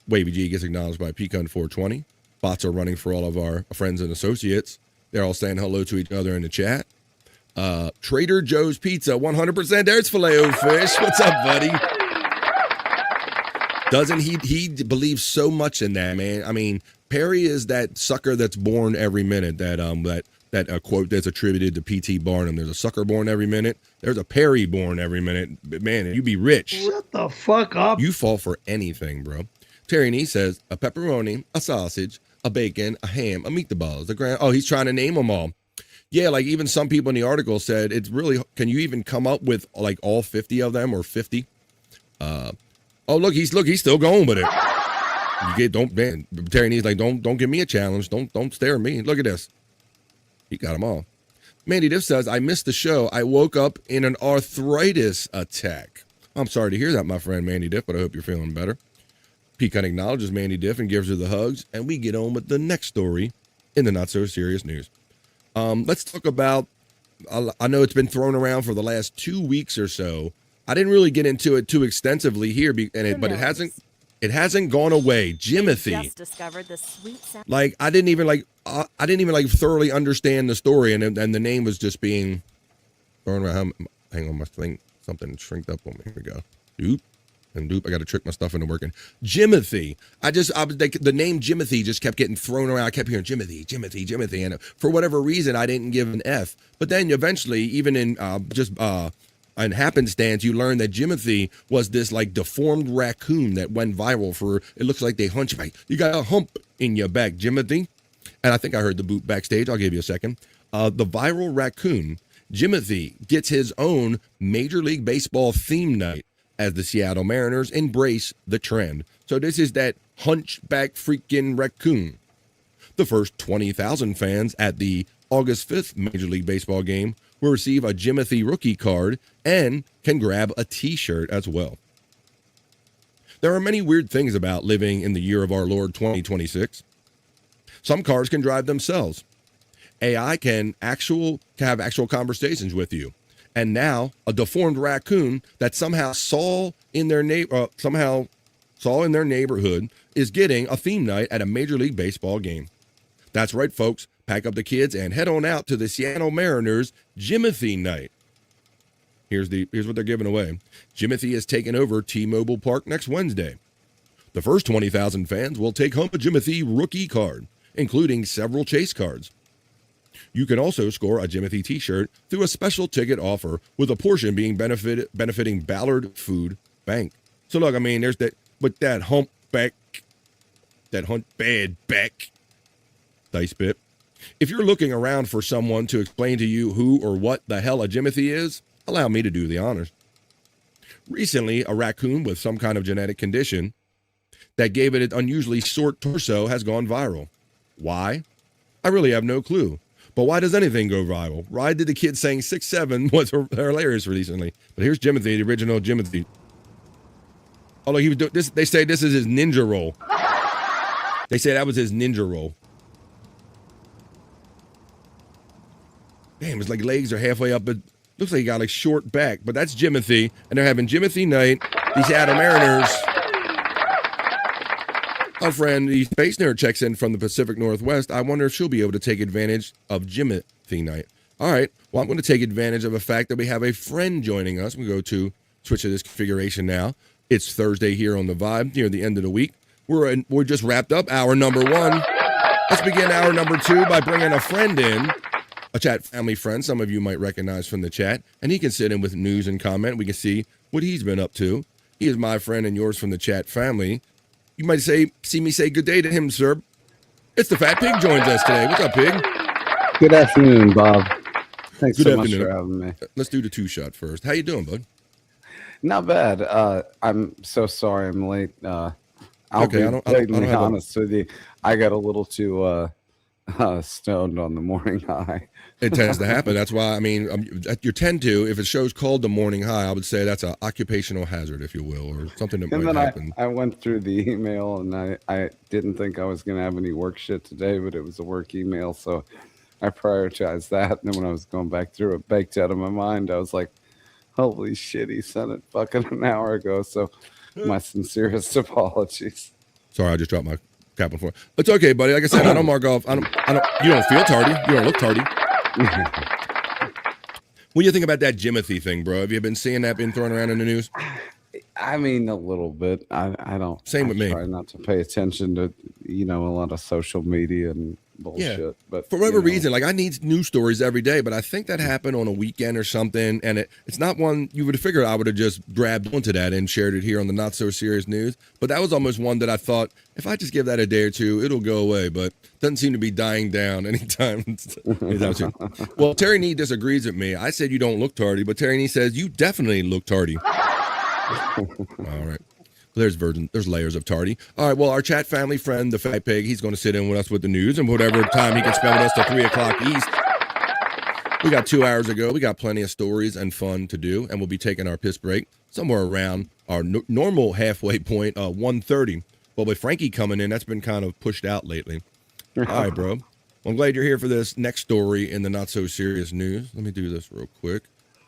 Wavy G gets acknowledged by Pecan 420. Bots are running for all of our friends and associates. They're all saying hello to each other in the chat. Trader Joe's Pizza, 100%. There's Filet-O-Fish. What's up, buddy? Doesn't he believes so much in that, man. I mean, Perry is that sucker that's born every minute. That quote that's attributed to P.T. Barnum. There's a sucker born every minute. There's a Perry born every minute. Man, you be rich.
Shut the fuck up.
You fall for anything, bro. Terry Nee says a pepperoni, a sausage, a bacon, a ham, a meatballs, he's trying to name them all. Yeah, like even some people in the article said it's really, can you even come up with like all 50 of them or 50? Look, he's still going with it. Terry Nee's like, don't give me a challenge. Don't stare at me. Look at this. He got them all. Mandy Diff says, I missed the show. I woke up in an arthritis attack. I'm sorry to hear that, my friend Mandy Diff, but I hope you're feeling better. Pecan acknowledges Mandy Diff and gives her the hugs, and we get on with the next story in the not so serious news. Let's talk about, I know it's been thrown around for the last 2 weeks or so, I didn't really get into it too extensively here, but it hasn't gone away. Jimothy.
Just discovered the sweet sound.
Like I didn't even like thoroughly understand the story, and the name was just being thrown around. Hang on, my thing, something shrinked up on me. Here we go. Doop. And doop, I got to trick my stuff into working. Jimothy. I was like, the name Jimothy just kept getting thrown around. I kept hearing Jimothy. And for whatever reason, I didn't give an F. But then eventually, even in on happenstance, you learn that Jimothy was this like deformed raccoon that went viral for, it looks like they hunchback. You got a hump in your back, Jimothy. And I think I heard the boot backstage. I'll give you a second. The viral raccoon, Jimothy, gets his own Major League Baseball theme night as the Seattle Mariners embrace the trend. So this is that hunchback freaking raccoon. The first 20,000 fans at the August 5th Major League Baseball game will receive a Jimothy rookie card and can grab a t-shirt as well. There are many weird things about living in the year of our Lord 2026. Some cars can drive themselves. AI can have actual conversations with you. And now a deformed raccoon that somehow saw in their neighborhood is getting a theme night at a Major League Baseball game. That's right, folks. Pack up the kids and head on out to the Seattle Mariners Jimothy night. Here's what they're giving away. Jimothy is taking over T-Mobile Park next Wednesday. The first 20,000 fans will take home a Jimothy rookie card, including several chase cards. You can also score a Jimothy t-shirt through a special ticket offer, with a portion being benefiting Ballard Food Bank. So look, I mean, there's that humpback back dice bit. If you're looking around for someone to explain to you who or what the hell a Jimothy is, allow me to do the honors. Recently, a raccoon with some kind of genetic condition that gave it an unusually short torso has gone viral. Why? I really have no clue. But why does anything go viral? Why did the kid saying 6'7" was hilarious recently? But here's Jimothy, the original Jimothy. Although he was doing this, they say this is his ninja roll. They say that was his ninja roll. Damn, his like legs are halfway up, but looks like he got like short back. But that's Jimothy, and they're having Jimothy night. The Seattle Mariners. Our friend, the Space Nerd, checks in from the Pacific Northwest. I wonder if she'll be able to take advantage of Jimothy night. All right. Well, I'm going to take advantage of the fact that we have a friend joining us. We go to switch to this configuration now. It's Thursday here on the Vibe, near the end of the week. We're just wrapped up hour number one. Let's begin hour number two by bringing a friend in, a chat family friend some of you might recognize from the chat, and he can sit in with news and comment. We can see what he's been up to. He is my friend and yours from the chat family. You might see me say good day to him, sir. It's the Fat Pig joins us today. What's up, Pig?
Good afternoon, Bob. Thanks
Good
so
afternoon.
much for having me.
Let's do the two-shot first. How you doing, bud?
Not bad. I'm so sorry I'm late. I'll
Okay,
be
I don't
blatantly
have a-
honest with you. I got a little too stoned on the morning high.
It tends to happen. That's why, I mean, you tend to, if a show's called the morning high, I would say that's an occupational hazard, if you will, or something that
And
might
then
happen.
I went through the email, and I didn't think I was going to have any work shit today, but it was a work email, so I prioritized that. And then when I was going back through it, baked out of my mind, I was like, holy shit, he sent it fucking an hour ago. So my sincerest apologies.
Sorry, I just dropped my cap on the floor. It's okay, buddy. Like I said, I don't mark off. You don't feel tardy. You don't look tardy. What do you think about that Jimothy thing, bro? Have you been seeing that being thrown around in the news?
I mean, a little bit. I don't.
Same with me.
Try not to pay attention to, a lot of social media and bullshit.
Yeah.
But
For whatever reason, like I need news stories every day, but I think that happened on a weekend or something, and it's not one you would have figured I would have just grabbed onto that and shared it here on the Not So Serious News. But that was almost one that I thought, if I just give that a day or two, it'll go away. But doesn't seem to be dying down anytime soon. Well, Terry Nee disagrees with me. I said you don't look tardy, but Terry Nee says you definitely look tardy. All right. There's layers of tardy. All right, well, our chat family friend, the Fat Pig, he's going to sit in with us with the news and whatever time he can spend with us till 3 o'clock East. We got 2 hours ago. We got plenty of stories and fun to do, and we'll be taking our piss break somewhere around our normal halfway point, 1:30. But with Frankie coming in, that's been kind of pushed out lately. All right, bro. Well, I'm glad you're here for this next story in the Not So Serious News. Let me do this real quick.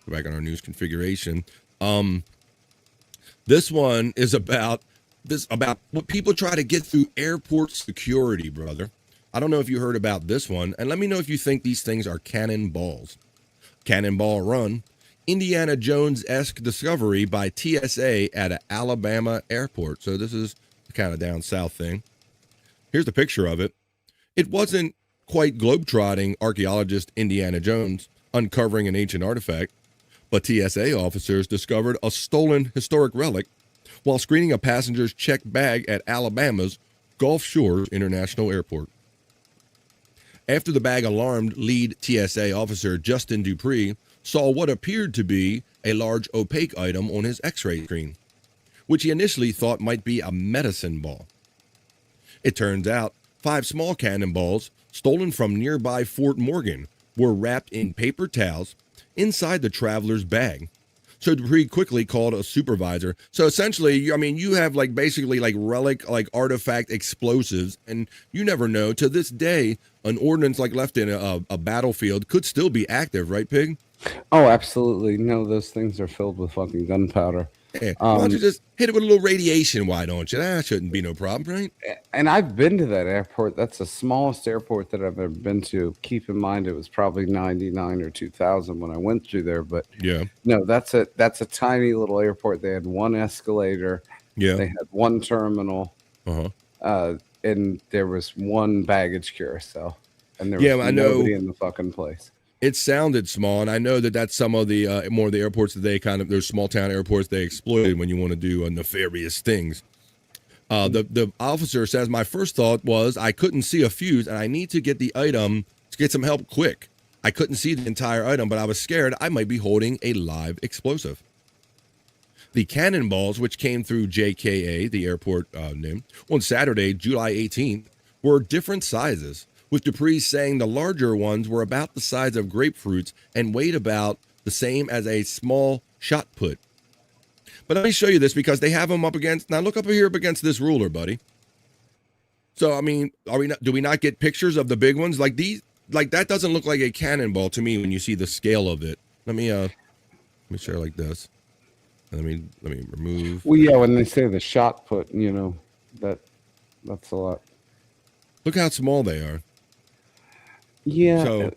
Go back on our news configuration. This one is about what people try to get through airport security, brother. I don't know if you heard about this one, and let me know if you think these things are cannonballs. Cannonball Run, Indiana Jones-esque discovery by TSA at an Alabama airport. So this is the kind of down south thing. Here's the picture of it. It wasn't quite globetrotting archaeologist Indiana Jones uncovering an ancient artifact, but TSA officers discovered a stolen historic relic while screening a passenger's checked bag at Alabama's Gulf Shores International Airport. After the bag alarmed lead TSA officer Justin Dupree saw what appeared to be a large opaque item on his x-ray screen, which he initially thought might be a medicine ball. It turns out 5 small cannonballs stolen from nearby Fort Morgan were wrapped in paper towels inside the traveler's bag. So Dupree quickly called a supervisor. So essentially, I mean, you have like basically like relic, like artifact explosives, and you never know. To this day, an ordnance like left in a battlefield could still be active, right, Pig?
Oh, absolutely. No, those things are filled with fucking gunpowder.
Yeah. Why don't you just hit it with a little radiation? Why don't you? That shouldn't be no problem, right?
And I've been to that airport. That's the smallest airport that I've ever been to. Keep in mind, it was probably 99 or 2000 when I went through there. But
yeah,
no, that's a tiny little airport. They had one escalator.
Yeah,
they had one terminal. And there was one baggage carousel. And there was nobody in the fucking place.
It sounded small, and I know that that's some of the more of the airports that they kind of, those small town airports they exploited when you want to do nefarious things. The officer says, my first thought was I couldn't see a fuse, and I need to get the item to get some help quick. I couldn't see the entire item, but I was scared I might be holding a live explosive. The cannonballs, which came through JKA, the airport name, on Saturday, July 18th, were different sizes, with Dupree saying the larger ones were about the size of grapefruits and weighed about the same as a small shot put. But let me show you this because they have them up against, now look up here up against this ruler, buddy. So, I mean, do we not get pictures of the big ones? Like these, like that doesn't look like a cannonball to me when you see the scale of it. Let me share like this. Let me remove.
Well, yeah, when they say the shot put, you know, that's a lot.
Look how small they are.
Yeah,
so,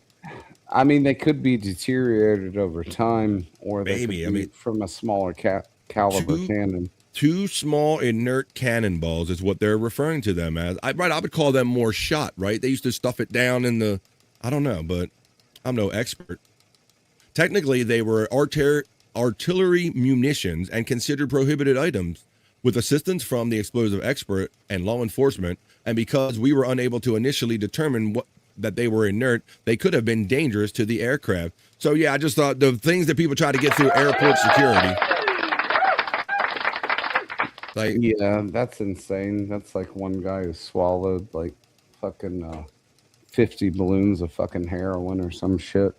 I mean, they could be deteriorated over time, or they
maybe,
could be from a smaller caliber cannon. 2
small inert cannonballs is what they're referring to them as. I would call them more shot, right? They used to stuff it down in the, I don't know, but I'm no expert. Technically, they were artillery munitions and considered prohibited items. With assistance from the explosive expert and law enforcement, and because we were unable to initially determine that they were inert, they could have been dangerous to the aircraft. So yeah, I just thought the things that people try to get through airport security. Like,
yeah, that's insane. That's like one guy who swallowed like fucking 50 balloons of fucking heroin or some shit.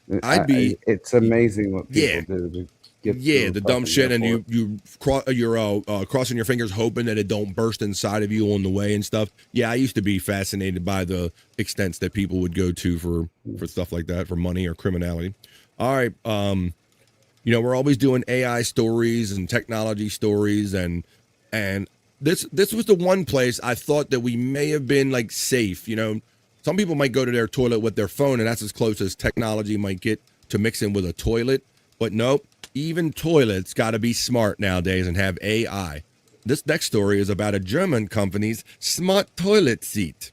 It's amazing what people do to get
the dumb shit, airport. And you're crossing your fingers hoping that it don't burst inside of you on the way and stuff. Yeah, I used to be fascinated by the extents that people would go to for stuff like that, for money or criminality. All right, we're always doing AI stories and technology stories, and this was the one place I thought that we may have been like safe. You know, some people might go to their toilet with their phone, and that's as close as technology might get to mixing with a toilet. But nope. Even toilets got to be smart nowadays and have AI. This next story is about a German company's smart toilet seat.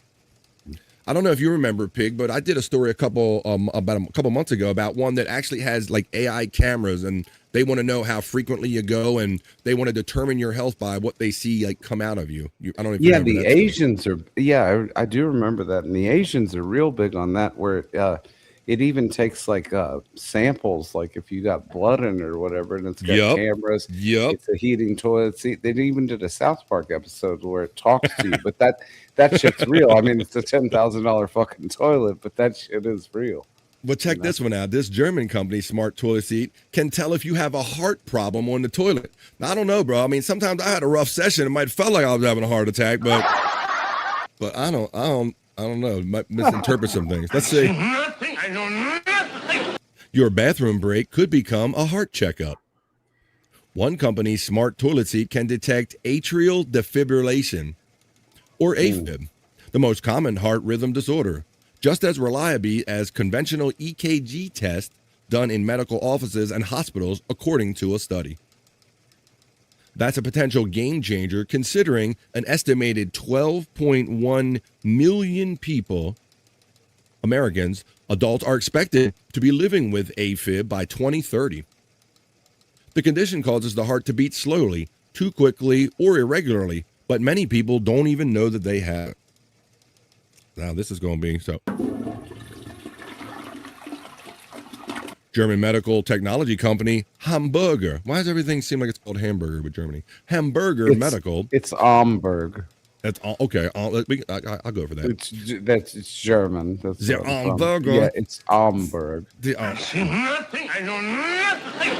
I don't know if you remember, Pig, but I did a story about a couple months ago about one that actually has like AI cameras, and they want to know how frequently you go, and they want to determine your health by what they see like come out of you. I don't know if you remember
the
that
Asians are. Yeah, I do remember that, and the Asians are real big on that. Where it even takes like samples, like if you got blood in it or whatever, and it's got cameras. It's a heating toilet seat. They even did a South Park episode where it talks to you, but that shit's real. I mean, it's a $10,000 fucking toilet, but that shit is real.
But check this one out. This German company, Smart Toilet Seat, can tell if you have a heart problem on the toilet. Now, I don't know, bro. I mean, sometimes I had a rough session. It might felt like I was having a heart attack, but I don't know. Might misinterpret some things. Let's see. Your bathroom break could become a heart checkup. One company's smart toilet seat can detect atrial defibrillation, or AFib, the most common heart rhythm disorder, just as reliably as conventional EKG tests done in medical offices and hospitals, according to a study. That's a potential game changer considering an estimated 12.1 million people, Americans, adults, are expected to be living with AFib by 2030. The condition causes the heart to beat slowly, too quickly, or irregularly, but many people don't even know that they have it. Now, this is going to be so. German medical technology company Hamburger. Why does everything seem like it's called hamburger with Germany? Hamburger Medical.
It's Amberg.
That's okay. I'll go for that.
It's German. That's
The Hamburger.
Yeah, it's Amberg.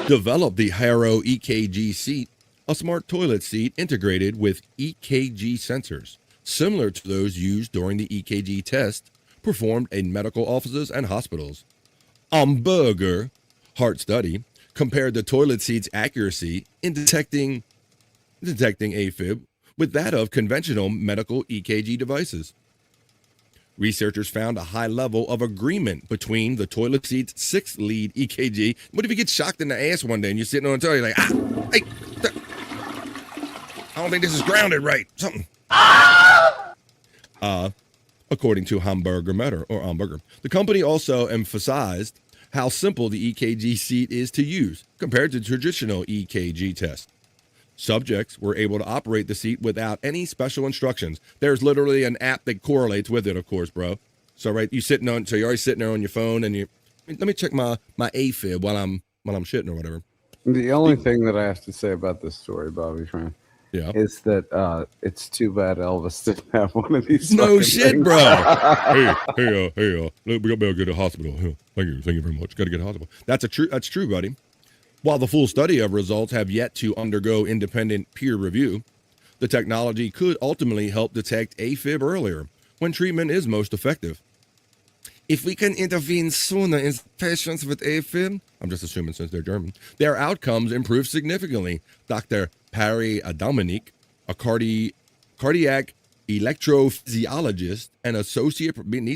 Developed the Harrow EKG seat, a smart toilet seat integrated with EKG sensors, similar to those used during the EKG test performed in medical offices and hospitals. Hamburger Heart Study compared the toilet seat's accuracy in detecting AFib with that of conventional medical EKG devices. Researchers found a high level of agreement between the toilet seat's 6-lead EKG. What if you get shocked in the ass one day and you're sitting on the toilet, you're like, hey, I don't think this is grounded right. Something. According to Hamburger. The company also emphasized how simple the EKG seat is to use compared to traditional EKG tests. Subjects were able to operate the seat without any special instructions. There's literally an app that correlates with it, of course, bro. So you're already sitting there on your phone and let me check my AFib while I'm shitting or whatever.
The only thing that I have to say about this story, Bobby friend, is that it's too bad Elvis didn't have one of these.
No shit,
things.
bro. hey, we got to go to the hospital. Thank you very much. Got to get to the hospital. That's true, buddy. While the full study of results have yet to undergo independent peer review, the technology could ultimately help detect AFib earlier when treatment is most effective. If we can intervene sooner in patients with AFib, I'm just assuming since they're German, their outcomes improve significantly. Dr. Perry Dominique, a cardiac electrophysiologist and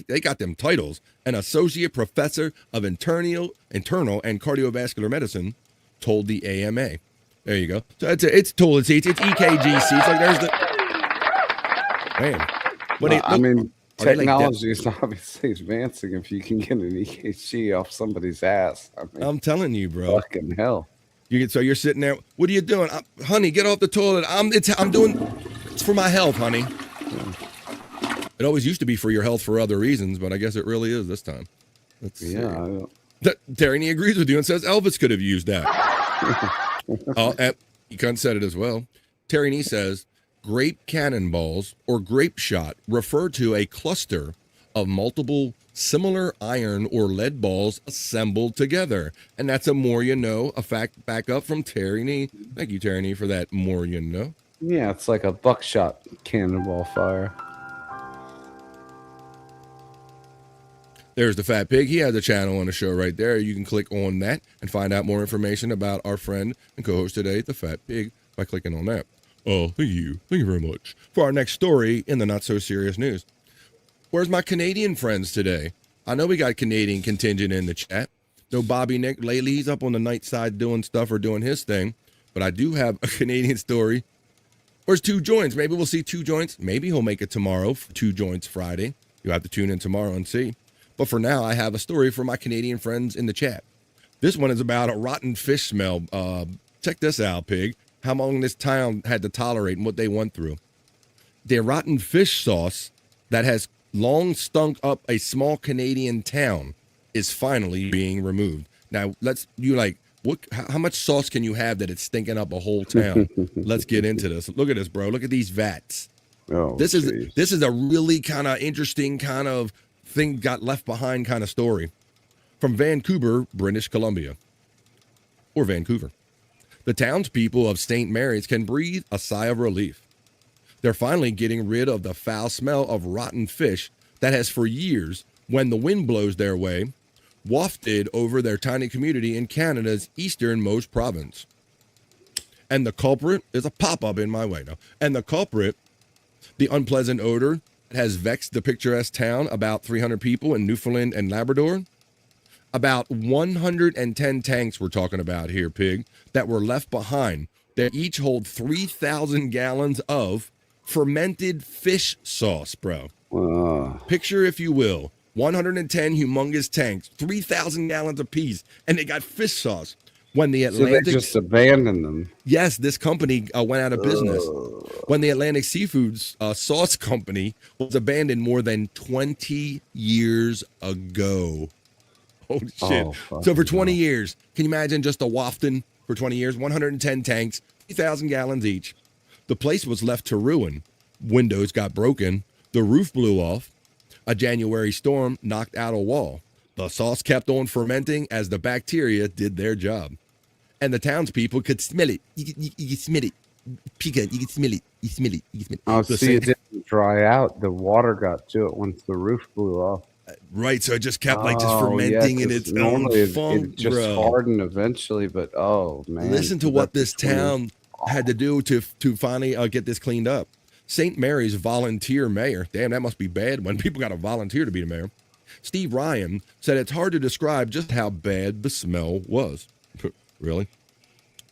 they got them titles, an associate professor of internal and cardiovascular medicine, told the AMA. There you go. So it's toilet seats, it's EKG seats. Like there's the man.
Technology is obviously advancing if you can get an EKG off somebody's ass.
I'm telling you, bro.
Fucking hell.
So you're sitting there. What are you doing, honey? Get off the toilet. It's for my health, honey. It always used to be for your health for other reasons, but I guess it really is this time. Terry agrees with you and says Elvis could have used that. He kind of said it as well. Terry says grape cannonballs or grape shot refer to a cluster of multiple similar iron or lead balls assembled together. And that's a more you know, a fact back up from Terry. Thank you, Terry, for that more you know.
Yeah, it's like a buckshot cannonball fire.
There's the Fat Pig. He has a channel on the show right there. You can click on that and find out more information about our friend and co-host today, the Fat Pig, by clicking on that. Oh, thank you. Thank you very much. For our next story in the not-so-serious news. Where's my Canadian friends today? I know we got Canadian contingent in the chat. No Bobby Nick lately. He's up on the night side doing stuff or doing his thing. But I do have a Canadian story. Where's Two Joints? Maybe we'll see Two Joints. Maybe he'll make it tomorrow for Two Joints Friday. You'll have to tune in tomorrow and see. But for now, I have a story for my Canadian friends in the chat. This one is about a rotten fish smell. Check this out, Pig. How long this town had to tolerate and what they went through. Their rotten fish sauce that has long stunk up a small Canadian town is finally being removed. Now, how much sauce can you have that it's stinking up a whole town? Let's get into this. Look at this, bro. Look at these vats.
Oh,
this is a really kind of interesting kind of thing got left behind kind of story from Vancouver, British Columbia, or Vancouver. The townspeople of St. Mary's can breathe a sigh of relief. They're finally getting rid of the foul smell of rotten fish that has for years, when the wind blows their way, wafted over their tiny community in Canada's easternmost province. And the culprit is a pop-up in my way now. And the culprit, the unpleasant odor, has vexed the picturesque town, about 300 people in Newfoundland and Labrador. About 110 tanks we're talking about here, Pig, that were left behind that each hold 3,000 gallons of fermented fish sauce, bro. Picture, if you will, 110 humongous tanks, 3,000 gallons apiece, and they got fish sauce. When the Atlantic,
so they just abandoned them.
Yes, this company went out of business. When the Atlantic Seafoods Sauce Company was abandoned more than 20 years ago. Holy shit. So for 20 years, can you imagine just a wafting for 20 years? 110 tanks, 3,000 gallons each. The place was left to ruin. Windows got broken. The roof blew off. A January storm knocked out a wall. The sauce kept on fermenting as the bacteria did their job. And the townspeople could smell it. You can smell it. Pika, you can smell it. You smell it. You can smell it.
Oh,
The
see, it
same-
didn't dry out. The water got to it once the roof blew off.
Right, so it just kept like just fermenting in its own funk,
it just
bro.
hardened eventually, but oh man.
Listen to what this town had to do to finally get this cleaned up. St. Mary's volunteer mayor, damn, that must be bad when people got to volunteer to be the mayor. Steve Ryan said it's hard to describe just how bad the smell was. Really?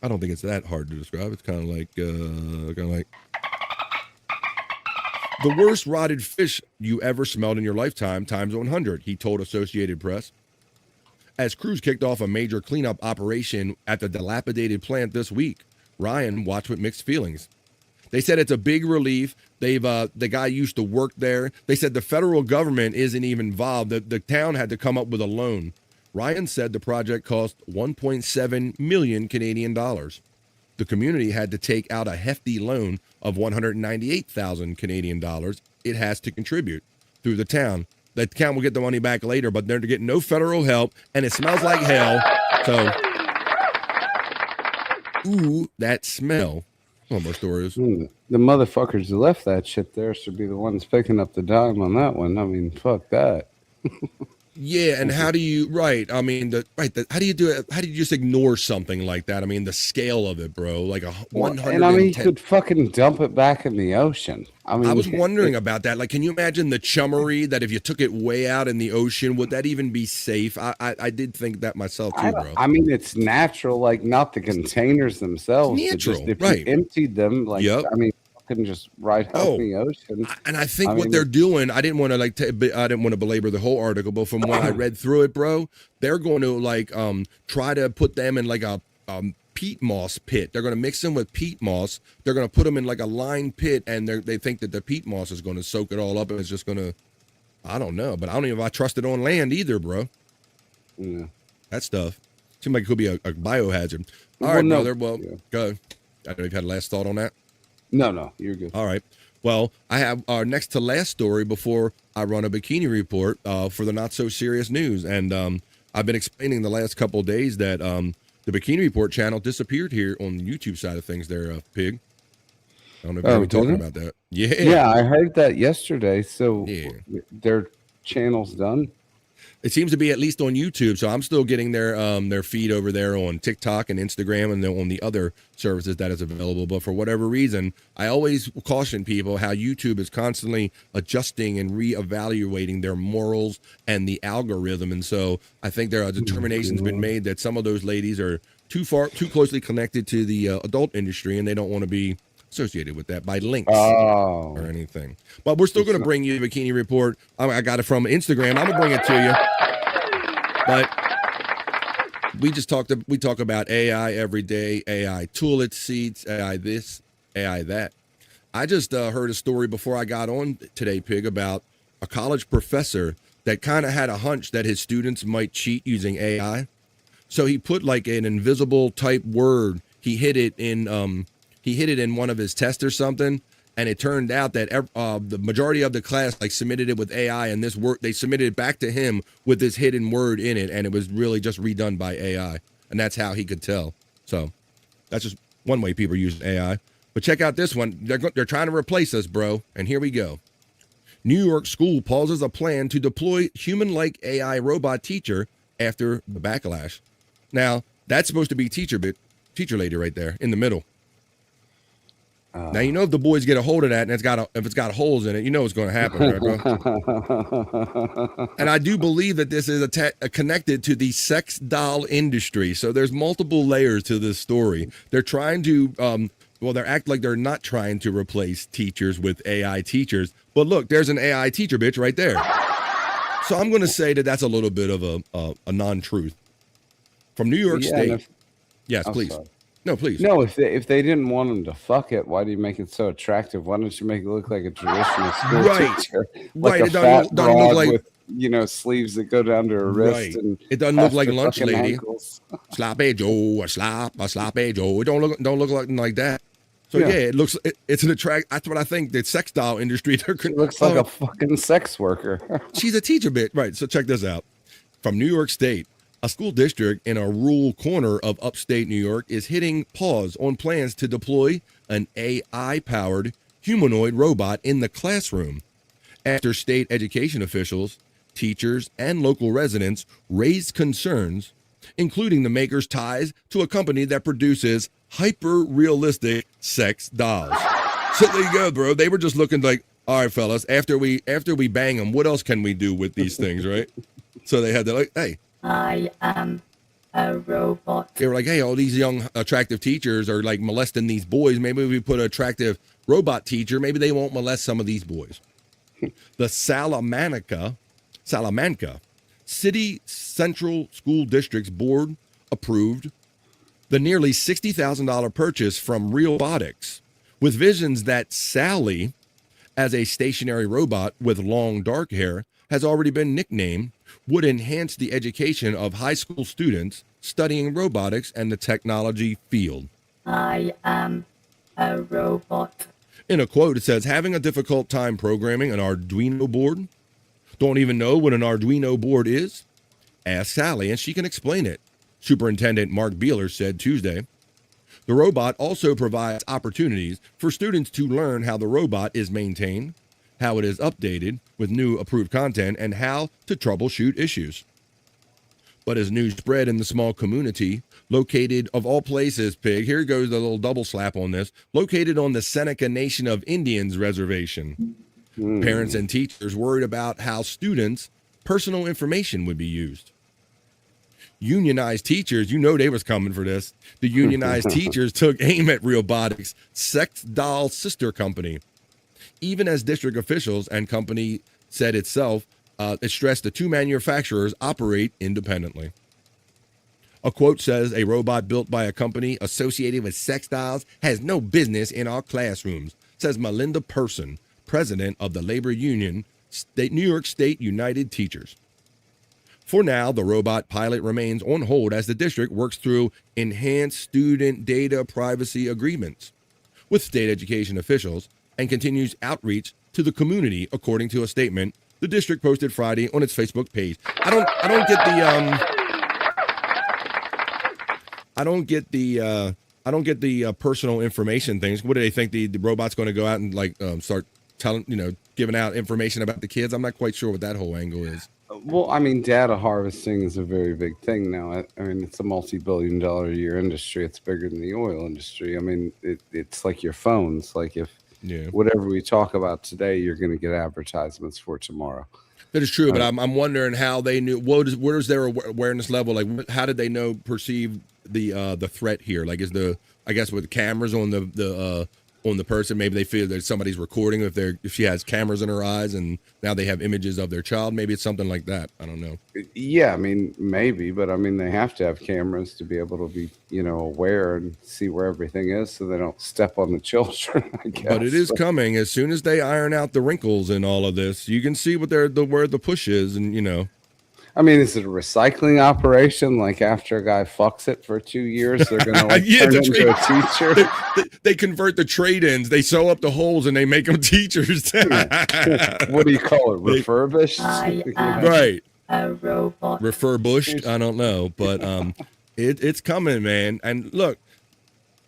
I don't think it's that hard to describe. It's kind of like the worst rotted fish you ever smelled in your lifetime times 100, he told Associated Press. As crews kicked off a major cleanup operation at the dilapidated plant this week, Ryan watched with mixed feelings. They said it's a big relief. The guy used to work there. They said the federal government isn't even involved. The town had to come up with a loan. Ryan said the project cost 1.7 million Canadian dollars. The community had to take out a hefty loan of 198,000 Canadian dollars. It has to contribute through the town. The town will get the money back later, but they're getting no federal help, and it smells like hell. So, ooh, that smell. One more stories.
The motherfuckers who left that shit there should be the ones picking up the dime on that one. I mean, fuck that.
Yeah, and how do you how do you do it? How do you just ignore something like that? I mean, the scale of it, bro, like 110.
And I mean, you could fucking dump it back in the ocean. I mean,
I was wondering about that. Like, can you imagine the chummery that if you took it way out in the ocean, would that even be safe? I did think that myself too, bro.
I mean, it's natural, like not the containers themselves. but
Natural,
just if
right.
you emptied them, like I mean, couldn't just right out in the ocean.
And I think
I
what
mean,
they're doing, I didn't want to belabor the whole article, but from what I read through it, bro, they're going to try to put them in like a peat moss pit. They're going to mix them with peat moss. They're going to put them in like a lined pit, and they think that the peat moss is going to soak it all up, and it's just going to, I don't know, but I don't even know if I trust it on land either, bro.
Yeah.
That stuff seems like it could be a biohazard. All
Well,
right,
no,
brother. Well, go. I don't know if you had a last thought on that.
No, you're good.
All right. Well, I have our next to last story before I run a bikini report for the not so serious news. And I've been explaining the last couple of days that the Bikini Report channel disappeared here on the YouTube side of things there, Pig. I don't know if you're talking about that. Yeah.
Yeah, I heard that yesterday. So their channel's done.
It seems to be at least on YouTube, so I'm still getting their feed over there on TikTok and Instagram and on the other services that is available. But for whatever reason, I always caution people how YouTube is constantly adjusting and reevaluating their morals and the algorithm. And so I think there are determinations been made that some of those ladies are too closely connected to the adult industry, and they don't want to be associated with that by links or anything. But we're still going to bring you the Bikini Report. I got it from Instagram. I'm going to bring it to you. But we talk about AI every day, AI toilet seats, AI this, AI that. I just heard a story before I got on today, Pig, about a college professor that kind of had a hunch that his students might cheat using AI. So he put like an invisible type word. He hid it in one of his tests or something, and it turned out that the majority of the class submitted it with AI, and this word they submitted it back to him with this hidden word in it, and it was really just redone by AI, and that's how he could tell. So that's just one way people use AI. But check out this one. They're trying to replace us, bro, and here we go. New York school pauses a plan to deploy human-like AI robot teacher after the backlash. Now that's supposed to be teacher lady right there in the middle. Now you know if the boys get a hold of that and if it's got holes in it, you know what's going to happen, right, bro? And I do believe that this is connected to the sex doll industry. So there's multiple layers to this story. They're trying to, they act like they're not trying to replace teachers with AI teachers. But look, there's an AI teacher bitch right there. So I'm going to say that that's a little bit of a non-truth. From New York State. Yes, please.
Sorry.
No, please.
No, if they didn't want them to fuck it, why do you make it so attractive? Why don't you make it look like a traditional school teacher? Like
Right.
a
It
fat
doesn't look
broad
like
with, sleeves that go down to her wrist.
Right.
And
It doesn't look
past
like
her
lunch
fucking
lady.
ankles.
Sloppy Joe, a sloppy Joe. It don't look like that. So
Yeah.
it looks it's an attract. That's what I think. The sex doll industry.
It looks like a fucking sex worker.
She's a teacher bit. Right. So check this out. From New York State, a school district in a rural corner of upstate New York is hitting pause on plans to deploy an AI-powered humanoid robot in the classroom after state education officials, teachers, and local residents raised concerns, including the maker's ties to a company that produces hyper-realistic sex dolls. So there you go, bro. They were just looking like, all right, fellas, after we bang them, what else can we do with these things, right? So they had to like, hey.
I am a robot.
They were like, hey, all these young, attractive teachers are like molesting these boys. Maybe if we put an attractive robot teacher, maybe they won't molest some of these boys. The Salamanca City Central School District's board approved the nearly $60,000 purchase from Realbotics, with visions that Sally, as a stationary robot with long dark hair, has already been nicknamed, would enhance the education of high school students studying robotics and the technology field.
I am a robot.
In a quote, it says, having a difficult time programming an Arduino board? Don't even know what an Arduino board is? Ask Sally and she can explain it, Superintendent Mark Beeler said Tuesday. The robot also provides opportunities for students to learn how the robot is maintained, how it is updated with new approved content, and how to troubleshoot issues. But as news spread in the small community, located of all places, Pig, here goes the little double slap on this, located on the Seneca Nation of Indians reservation. Parents and teachers worried about how students' personal information would be used. Unionized teachers, you know they was coming for this. The unionized teachers took aim at Realbotics' sex doll sister company. Even as district officials and company said itself, it stressed the two manufacturers operate independently. A quote says, a robot built by a company associated with sex dolls has no business in our classrooms, says Melinda Person, president of the labor union, New York State United Teachers. For now, the robot pilot remains on hold as the district works through enhanced student data privacy agreements with state education officials and continues outreach to the community, according to a statement the district posted Friday on its Facebook page. I don't get the personal information things. What do they think the robot's going to go out and like start telling, giving out information about the kids? I'm not quite sure what that whole angle is.
Well, I mean, data harvesting is a very big thing now. I mean, it's a multi-billion-dollar a year industry. It's bigger than the oil industry. I mean, it's like your phones. Like if whatever we talk about today, you're going to get advertisements for tomorrow.
That is true, but I'm wondering how they knew. Where is their awareness level? Like, how did they perceive the threat here? Like, I guess with cameras on the person, maybe they feel that somebody's recording if she has cameras in her eyes and now they have images of their child. Maybe it's something like that. I don't know.
Yeah, I mean, maybe, but I mean, they have to have cameras to be able to be, aware and see where everything is so they don't step on the children, I guess.
But it is coming. As soon as they iron out the wrinkles in all of this, you can see where the push is, and
I mean, is it a recycling operation? Like after a guy fucks it for 2 years, they're going to turn into a teacher?
They convert the trade-ins. They sew up the holes and they make them teachers.
What do you call it? Refurbished?
Right.
A robot.
Refurbished? I don't know. But it's coming, man. And look,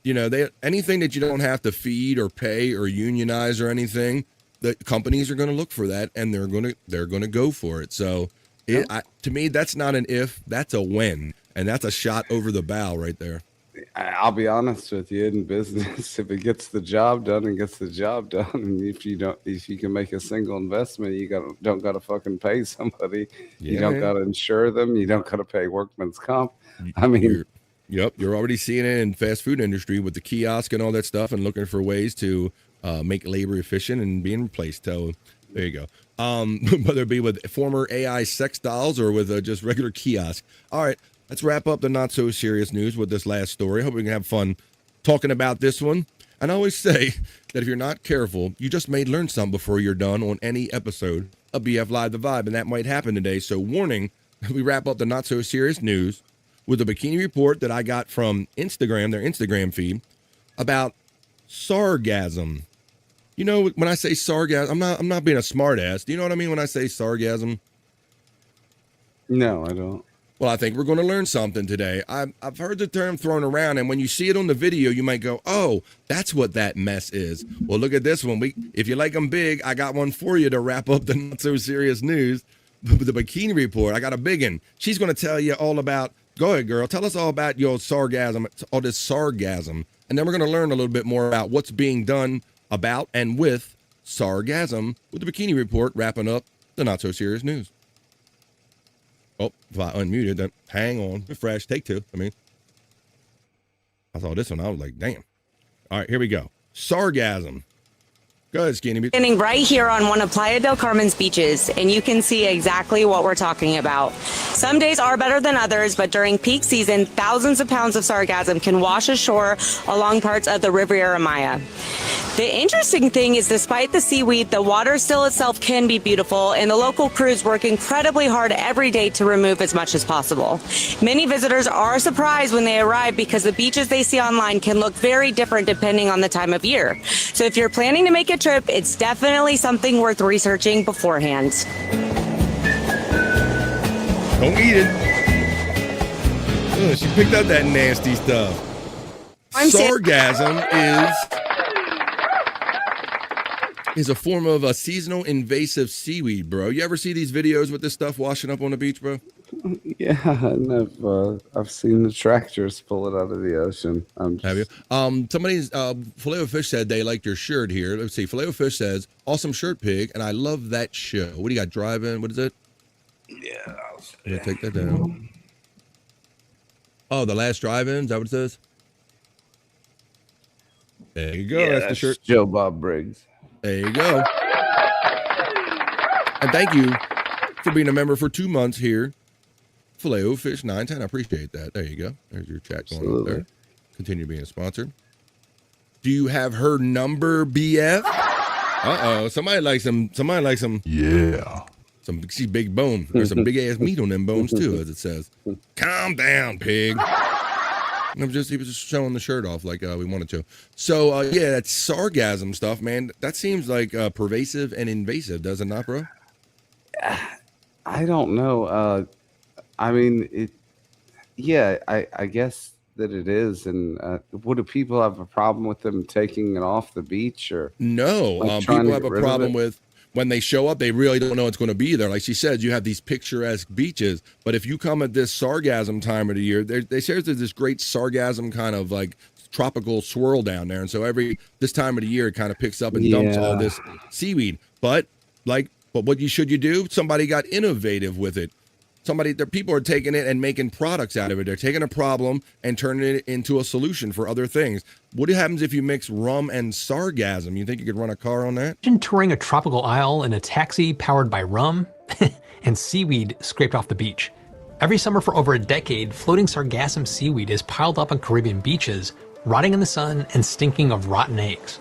anything that you don't have to feed or pay or unionize or anything, the companies are going to look for that and they're going to go for it. So to me, that's not an if, that's a when. And that's a shot over the bow right there.
I'll be honest with you, in business, if it gets the job done and gets the job done, and if you can make a single investment, you don't got to fucking pay somebody. You don't got to insure them. You don't got to pay workman's comp. I mean,
you're already seeing it in fast food industry with the kiosk and all that stuff, and looking for ways to make labor efficient and being replaced. So there you go. Whether it be with former AI sex dolls or with just regular kiosk. All right. Let's wrap up the not so serious news with this last story. Hope we can have fun talking about this one. And I always say that if you're not careful, you just may learn something before you're done on any episode of BF Live The Vibe, and that might happen today. So warning, we wrap up the not so serious news with a bikini report that I got from Instagram, their Instagram feed, about sargasm. You know, when I say sargasm, I'm not being a smart ass. Do you know what I mean when I say sargasm?
No, I don't.
Well, I think we're going to learn something today. I've heard the term thrown around, and when you see it on the video, you might go, oh, that's what that mess is. Well, look at this one. If you like them big, I got one for you to wrap up the not-so-serious news. The bikini report, I got a big one. She's going to tell you all about, go ahead, girl, tell us all about your sargasm, all this sargasm, and then we're going to learn a little bit more about what's being done about and with sargasm with the bikini report, wrapping up the not-so-serious news. Oh, if I unmuted, then hang on, refresh, take two. I saw this one, I was like, damn. All right, here we go. Sargasm. Go ahead, Skinny.
Standing right here on one of Playa del Carmen's beaches, and you can see exactly what we're talking about. Some days are better than others, but during peak season, thousands of pounds of sargassum can wash ashore along parts of the Riviera Maya. The interesting thing is, despite the seaweed, the water still itself can be beautiful, and the local crews work incredibly hard every day to remove as much as possible. Many visitors are surprised when they arrive because the beaches they see online can look very different depending on the time of year. So if you're planning to make a trip, it's definitely something worth researching beforehand.
Don't eat it. Oh, she picked up that nasty stuff. Sargasm is a form of a seasonal invasive seaweed, bro. You ever see these videos with this stuff washing up on the beach, bro?
Yeah, and I've seen the tractors pull it out of the ocean.
Have you? Somebody's Filet-O-Fish said they liked your shirt here. Let's see. Filet-O-Fish says, awesome shirt, Pig, and I love that show. What do you got, driving? What is it?
Yeah.
Yeah, take that down. Oh, the last drive-in? Is that what it says? There you go.
Yeah,
that's the shirt.
Joe Bob Briggs.
There you go. And thank you for being a member for 2 months here. Filet-O-Fish 910. I appreciate that. There you go. There's your chat going up there. Continue being a sponsor. Do you have her number, BF? Uh-oh. Somebody likes some. Yeah. Some see big bone. There's some big ass meat on them bones too, as it says. Calm down, Pig. He was just showing the shirt off like we wanted to. So, yeah, that sargasm stuff, man, that seems like pervasive and invasive, does it not, bro?
I don't know. I mean, I guess that it is. And what, do people have a problem with them taking it off the beach? Or
no, people have a problem with when they show up, they really don't know it's going to be there. Like she said, you have these picturesque beaches, but if you come at this sargasm time of the year, they say there's this great sargasm kind of like tropical swirl down there. And so this time of the year, it kind of picks up and dumps all this seaweed. But what should you do? Somebody got innovative with it. People are taking it and making products out of it. They're taking a problem and turning it into a solution for other things. What happens if you mix rum and sargasm? You think you could run a car on that?
Imagine touring a tropical isle in a taxi powered by rum and seaweed scraped off the beach. Every summer for over a decade, floating sargassum seaweed is piled up on Caribbean beaches, rotting in the sun and stinking of rotten eggs.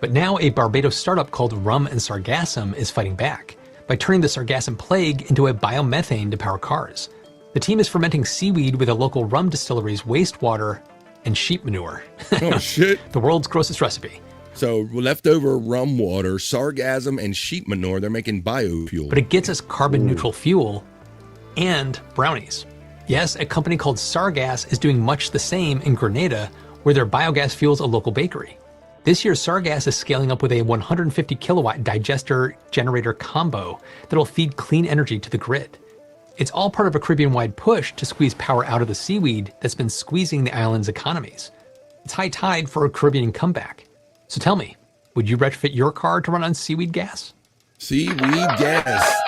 But now a Barbados startup called Rum and Sargassum is fighting back by turning the sargassum plague into a biomethane to power cars. The team is fermenting seaweed with a local rum distillery's wastewater and sheep manure.
Oh, shit.
The world's grossest recipe.
So leftover rum water, sargassum, and sheep manure, they're making biofuel.
But it gets us carbon neutral fuel and brownies. Yes, a company called Sargas is doing much the same in Grenada, where their biogas fuels a local bakery. This year, Sargas is scaling up with a 150 kilowatt digester generator combo that'll feed clean energy to the grid. It's all part of a Caribbean-wide push to squeeze power out of the seaweed that's been squeezing the island's economies. It's high tide for a Caribbean comeback. So tell me, would you retrofit your car to run on seaweed gas?
Seaweed gas.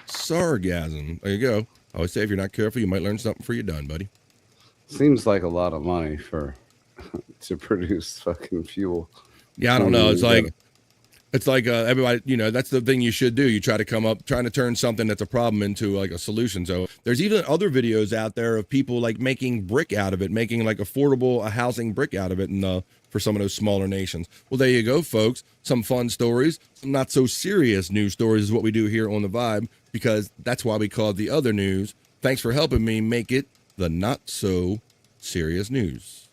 Sargasm. There you go. I always say if you're not careful, you might learn something before you're done, buddy.
Seems like a lot of money to produce fucking fuel.
Yeah, I don't know. It's like everybody, that's the thing you should do. You try to trying to turn something that's a problem into like a solution. So there's even other videos out there of people like making brick out of it, making like affordable housing brick out of it, and for some of those smaller nations. Well, there you go, folks. Some fun stories, some not so serious news stories is what we do here on The Vibe, because that's why we call it the other news. Thanks for helping me make it the not so serious news.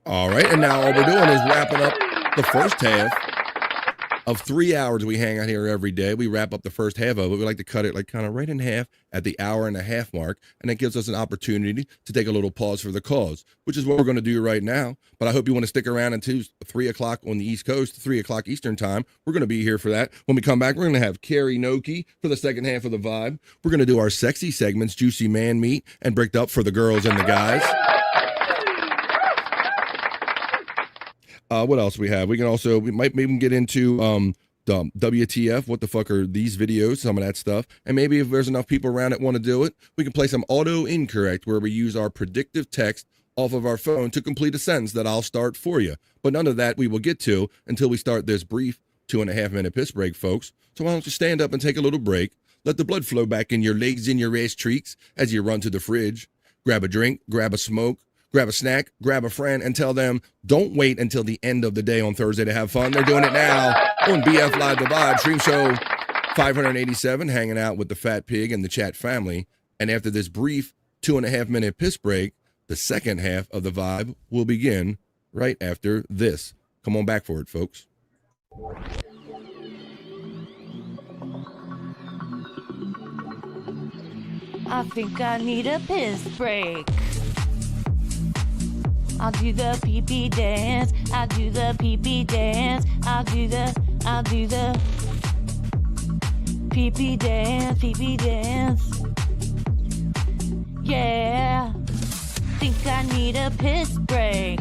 All right, and now all we're doing is wrapping up the first half of 3 hours we hang out here every day. We wrap up the first half of it. We like to cut it like kind of right in half at the hour and a half mark, and it gives us an opportunity to take a little pause for the cause, which is what we're going to do right now. But I hope you want to stick around until 3 o'clock on the East Coast, 3 o'clock Eastern time. We're going to be here for that. When we come back, we're going to have Carrie Noki for the second half of the Vibe. We're going to do our sexy segments, Juicy Man Meat and Bricked Up for the girls and the guys. What else we have? We might even get into WTF, what the fuck are these videos, some of that stuff. And maybe if there's enough people around that want to do it, we can play some auto incorrect where we use our predictive text off of our phone to complete a sentence that I'll start for you. But none of that we will get to until we start this brief 2.5 minute piss break, folks. So why don't you stand up and take a little break, let the blood flow back in your legs and your ass cheeks as you run to the fridge, grab a drink, grab a smoke, grab a snack, grab a friend, and tell them, don't wait until the end of the day on Thursday to have fun. They're doing it now on BF Live The Vibe, Stream Show 587, hanging out with the Fat Pig and the chat family. And after this brief 2.5 minute piss break, the second half of the Vibe will begin right after this. Come on back for it, folks.
I think I need a piss break. I'll do the pee-pee dance. I'll do the pee-pee dance. I'll do the pee-pee dance, pee-pee dance. Yeah. Think I need a piss break.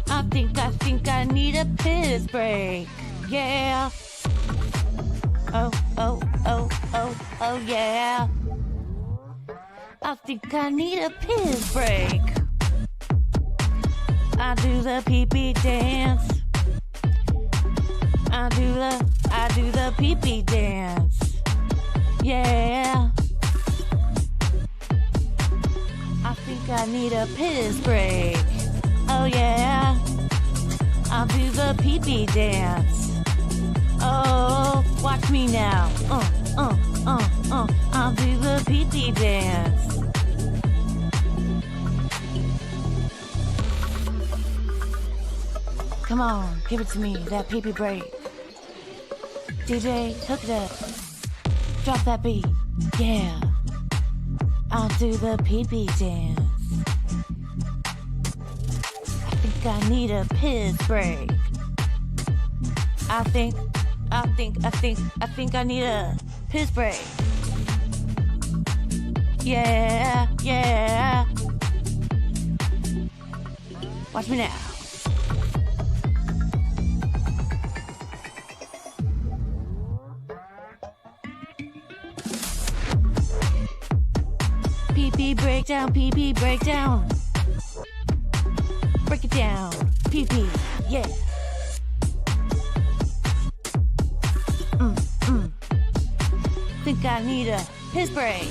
I think I need a piss break. Yeah. Oh, yeah. I think I need a piss break. I do the pee-pee dance. I do the pee-pee dance. Yeah. I think I need a piss break. Oh yeah. I'll do the pee-pee dance. Oh, watch me now. I'll do the pee-pee dance. Come on, give it to me, that pee-pee break. DJ, hook it up. Drop that beat. Yeah. I'll do the pee-pee dance. I think I need a piss break. I think I need a piss break. Yeah. Watch me now. Pee-pee breakdown, pee-pee breakdown. Break it down, pee-pee, yeah. I need a piss break.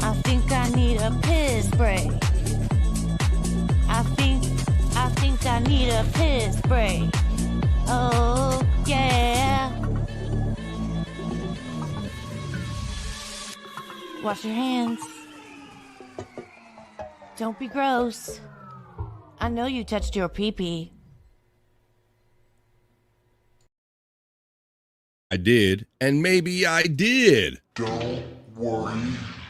I think I need a piss break. I think I need a piss break. Oh, yeah. Wash your hands. Don't be gross. I know you touched your pee-pee.
I did, and maybe I did.
Don't worry.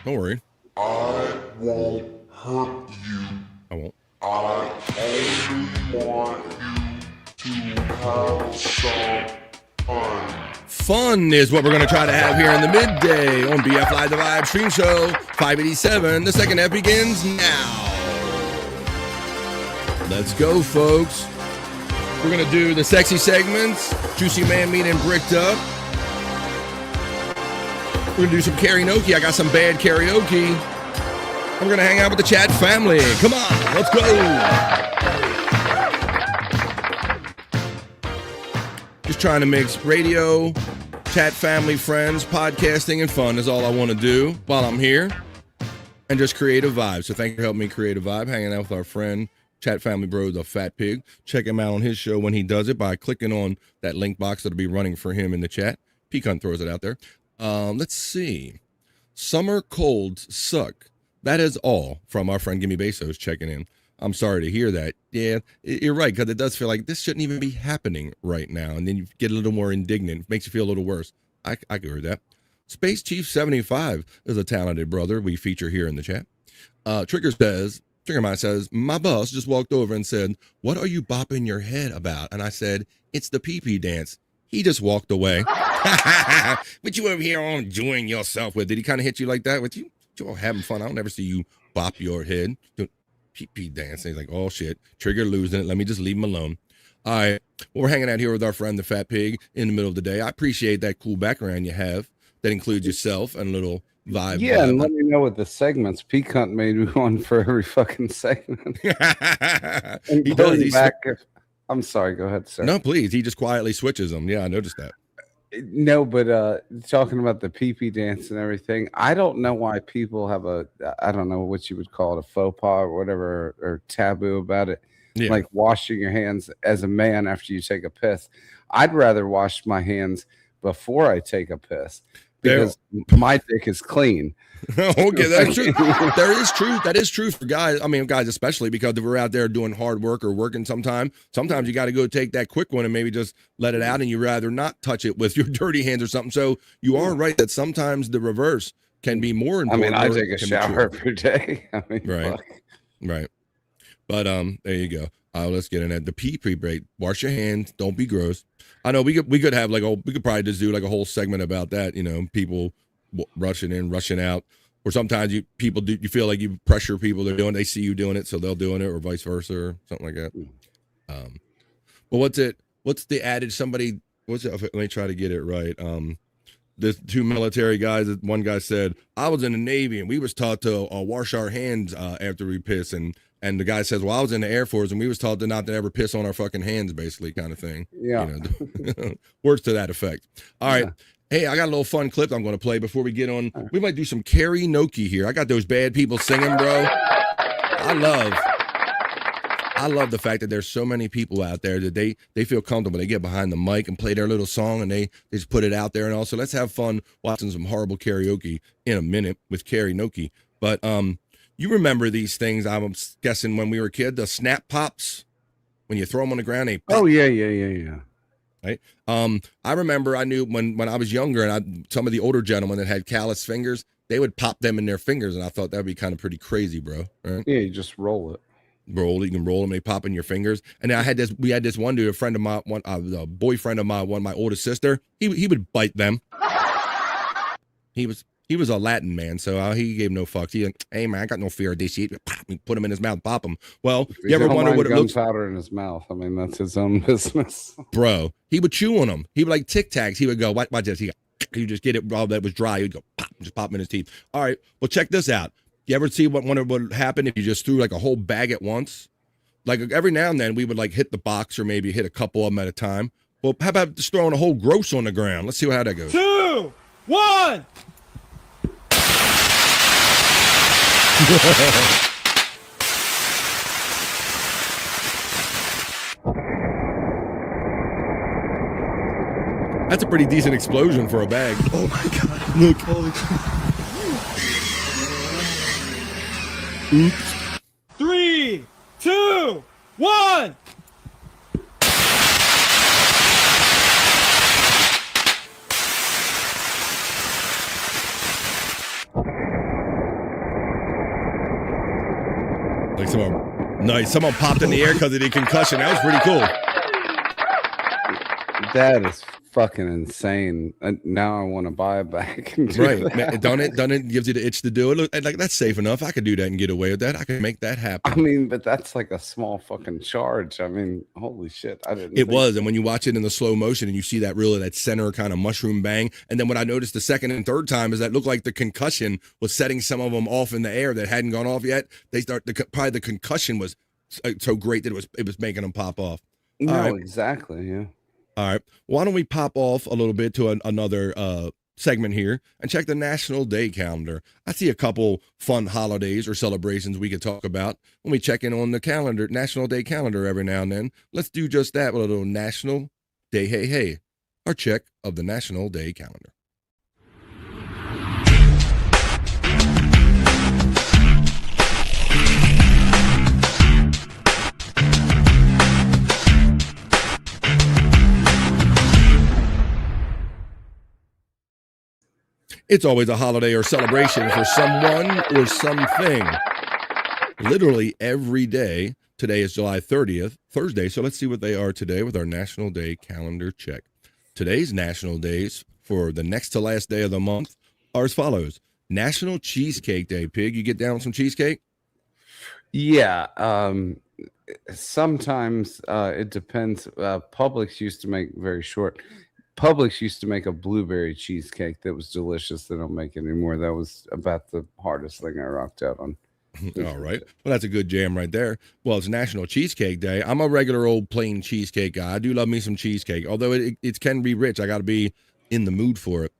Don't worry.
I won't hurt you.
I won't.
I only want you to have some fun.
Fun is what we're going to try to have here in the midday on BF Live the Vibe Stream Show 587. The second half begins now. Let's go, folks. We're going to do the sexy segments, Juicy Man Meat and Bricked Up. We're going to do some karaoke. I got some bad karaoke. And we're going to hang out with the chat family. Come on, let's go. Just trying to mix radio, chat family, friends, podcasting, and fun is all I want to do while I'm here. And just create a vibe. So thank you for helping me create a vibe, hanging out with our friend, chat family bro, the Fat Pig. Check him out on his show when he does it by clicking on that link box that'll be running for him in the chat. Pecan throws it out there. Let's see. Summer colds suck. That is all from our friend Gimme Bezos checking in. I'm sorry to hear that. Yeah, you're right, because it does feel like this shouldn't even be happening right now. And then you get a little more indignant. It makes you feel a little worse. I can hear that. Space Chief 75 is a talented brother we feature here in the chat. Triggermine says, my boss just walked over and said, what are you bopping your head about? And I said, it's the pee-pee dance. He just walked away. But you over here all enjoying yourself with it. Did he kind of hit you like that with you? You all having fun. I don't ever see you bop your head. Pee-pee dance. And he's like, oh shit, Trigger losing it. Let me just leave him alone. All right. Well, we're hanging out here with our friend, the Fat Pig, in the middle of the day. I appreciate that cool background you have that includes yourself and a little vibe.
Yeah, and let me know with the segments. Peacunt made one for every fucking segment. And
He does.
back. I'm sorry. Go ahead, sir.
No, please. He just quietly switches them. Yeah, I noticed that.
No, but talking about the pee-pee dance and everything, I don't know why people have I don't know what you would call it, a faux pas or whatever, or taboo about it.
Yeah.
Like washing your hands as a man after you take a piss. I'd rather wash my hands before I take a piss because my dick is clean.
Okay, that's true. That is true for guys. I mean, guys especially, because if we're out there doing hard work or working sometimes you got to go take that quick one and maybe just let it out, and you rather not touch it with your dirty hands or something. So you are right that sometimes the reverse can be more important.
I mean, I take a shower every day. I mean,
right. But there you go. Let's get in at the pee-pee break. Wash your hands. Don't be gross. I know we could have we could probably just do like a whole segment about that. You know, people rushing in, rushing out, or sometimes you feel like you pressure people. They see you doing it, so they'll doing it, or vice versa, or something like that. But what's the adage? Let me try to get it right. There's two military guys. One guy said, I was in the Navy and we was taught to wash our hands after we piss, and the guy says, well, I was in the Air Force and we was taught to not to ever piss on our fucking hands, basically, kind of thing.
Yeah.
You know, words to that effect. All right. Hey, I got a little fun clip I'm going to play before we get on. We might do some karaoke here. I got those bad people singing, bro. I love the fact that there's so many people out there that they feel comfortable. They get behind the mic and play their little song, and they just put it out there. And also, let's have fun watching some horrible karaoke in a minute with karaoke. But you remember these things, I'm guessing, when we were a kid, the snap pops, when you throw them on the ground. They pop.
Oh, yeah.
Right. I remember I knew when I was younger, and some of the older gentlemen that had callous fingers, they would pop them in their fingers, and I thought that'd be kind of pretty crazy, bro. Right?
Yeah, you just roll it.
You can roll them, they pop in your fingers. And we had this one dude, a friend of mine, a boyfriend of mine, my oldest sister, he would bite them. He was a Latin man, so he gave no fucks. He like, hey man, I got no fear of this shit. Put him in his mouth, pop him. Well, you ever wonder what it looks like?
Gunpowder in his mouth. I mean, that's his own business.
Bro, he would chew on them. He would like Tic Tacs. He would go, watch this. He just get it all that was dry. He'd go, pop, just pop him in his teeth. All right, well, check this out. You ever see what would happen if you just threw like a whole bag at once? Like every now and then we would like hit the box or maybe hit a couple of them at a time. Well, how about just throwing a whole gross on the ground? Let's see how that goes.
2, 1.
That's a pretty decent explosion for a bag.
Oh my god. Look, holy
Oops.
3, 2, 1.
Like someone popped in the air because of the concussion. That was pretty cool.
That is fucking insane. Now I want to buy a bag. And do
Right.
that.
Done it gives you the itch to do it. Look, like that's safe enough. I could do that and get away with that. I could make that happen.
I mean, but that's like a small fucking charge. I mean, holy shit. I didn't
It
think
was, and when you watch it in the slow motion and you see that center kind of mushroom bang, and then what I noticed the second and third time is that it looked like the concussion was setting some of them off in the air that hadn't gone off yet. Probably the concussion was so great that it was making them pop off.
No,
All right.
exactly. Yeah.
All right. Why don't we pop off a little bit to another segment here and check the National Day calendar. I see a couple fun holidays or celebrations we could talk about when we check in on the calendar, National Day calendar every now and then. Let's do just that with a little National Day Hey, our check of the National Day calendar. It's always a holiday or celebration for someone or something. Literally every day. Today is July 30th, Thursday. So let's see what they are today with our National Day calendar check. Today's national days for the next to last day of the month are as follows. National Cheesecake Day. Pig, you get down with some cheesecake?
Yeah. Sometimes it depends. Publix used to make very short. Publix used to make a blueberry cheesecake that was delicious. They don't make it anymore. That was about the hardest thing I rocked out on.
All right. Well, that's a good jam right there. Well, it's National Cheesecake Day. I'm a regular old plain cheesecake guy. I do love me some cheesecake, although it can be rich. I got to be in the mood for it.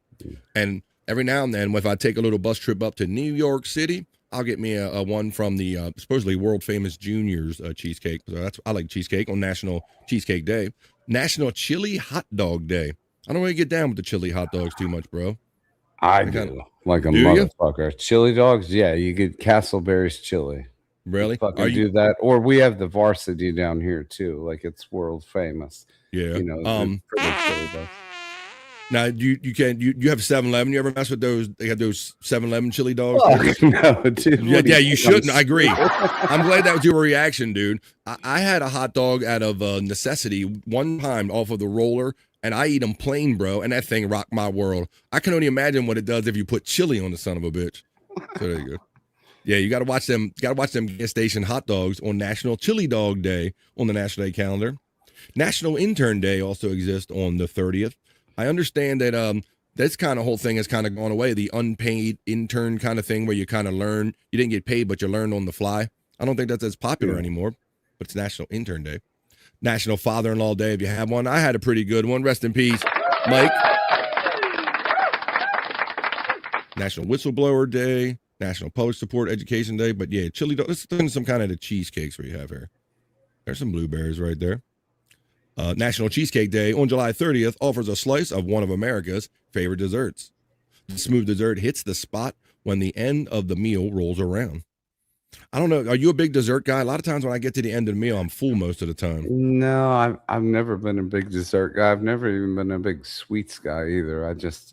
And every now and then, if I take a little bus trip up to New York City, I'll get me a one from the supposedly world famous Junior's cheesecake. So I like cheesecake on National Cheesecake Day. National Chili Hot Dog Day. I don't really get down with the chili hot dogs too much, bro.
I do. Like a
Do you?
motherfucker. Chili dogs? Yeah, you get Castleberry's chili.
Really?
Fucking do that. Or we have the Varsity down here too. Like it's world famous.
Yeah.
You know, for the chili dogs.
Now you have 7-Eleven. You ever mess with those? They got those 7-Eleven chili dogs.
Fuck no, dude.
Yeah, you shouldn't. I agree. I'm glad that was your reaction, dude. I had a hot dog out of necessity one time off of the roller, and I eat them plain, bro. And that thing rocked my world. I can only imagine what it does if you put chili on the son of a bitch. So there you go. Yeah, you got to watch them. Got to watch them gas station hot dogs on National Chili Dog Day on the National Day calendar. National Intern Day also exists on the 30th. I understand that this kind of whole thing has kind of gone away. The unpaid intern kind of thing where you kind of learn. You didn't get paid, but you learned on the fly. I don't think that's as popular anymore, but it's National Intern Day. National Father-in-Law Day, if you have one. I had a pretty good one. Rest in peace, Mike. National Whistleblower Day. National Public Support Education Day. But yeah, chili dog. Let's turn some kind of the cheesecakes we have here. There's some blueberries right there. National Cheesecake Day on July 30th offers a slice of one of America's favorite desserts. The smooth dessert hits the spot when the end of the meal rolls around. I don't know. Are you a big dessert guy? A lot of times when I get to the end of the meal, I'm full most of the time.
No, I've never been a big dessert guy. I've never even been a big sweets guy either. I just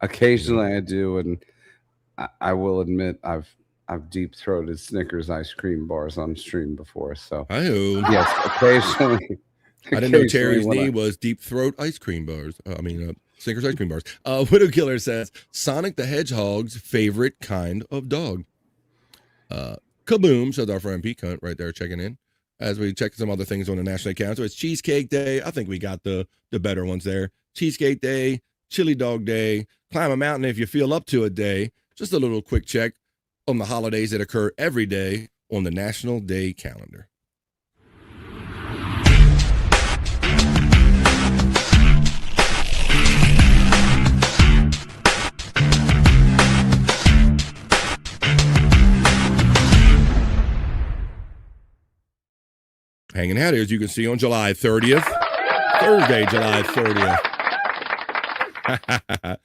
occasionally I do, and I will admit I've deep throated Snickers ice cream bars on stream before. So yes, occasionally.
I didn't know Terry's knee was deep throat ice cream bars. Snickers ice cream bars. Widow Killer says Sonic the Hedgehog's favorite kind of dog. Kaboom, says our friend Pete Cunt right there checking in. As we check some other things on the National Day. So it's Cheesecake Day. I think we got the better ones there. Cheesecake Day, Chili Dog Day, Climb a Mountain if you feel up to a day. Just a little quick check on the holidays that occur every day on the National Day calendar. hanging out here, as you can see, on July 30th. Thursday, July 30th. I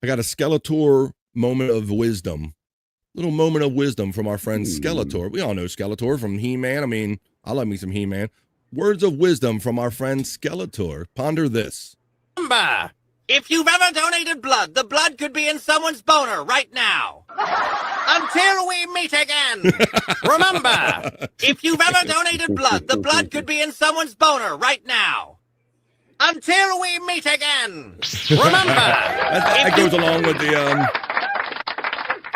got a Skeletor moment of wisdom. Little moment of wisdom from our friend Skeletor. We all know Skeletor from He-Man. I mean, I love me some He-Man. Words of wisdom from our friend Skeletor. Ponder this.
Remember, if you've ever donated blood, the blood could be in someone's boner right now. Until we meet again. Remember, if you've ever donated blood, the blood could be in someone's boner right now. Until we meet again. Remember.
that goes along with the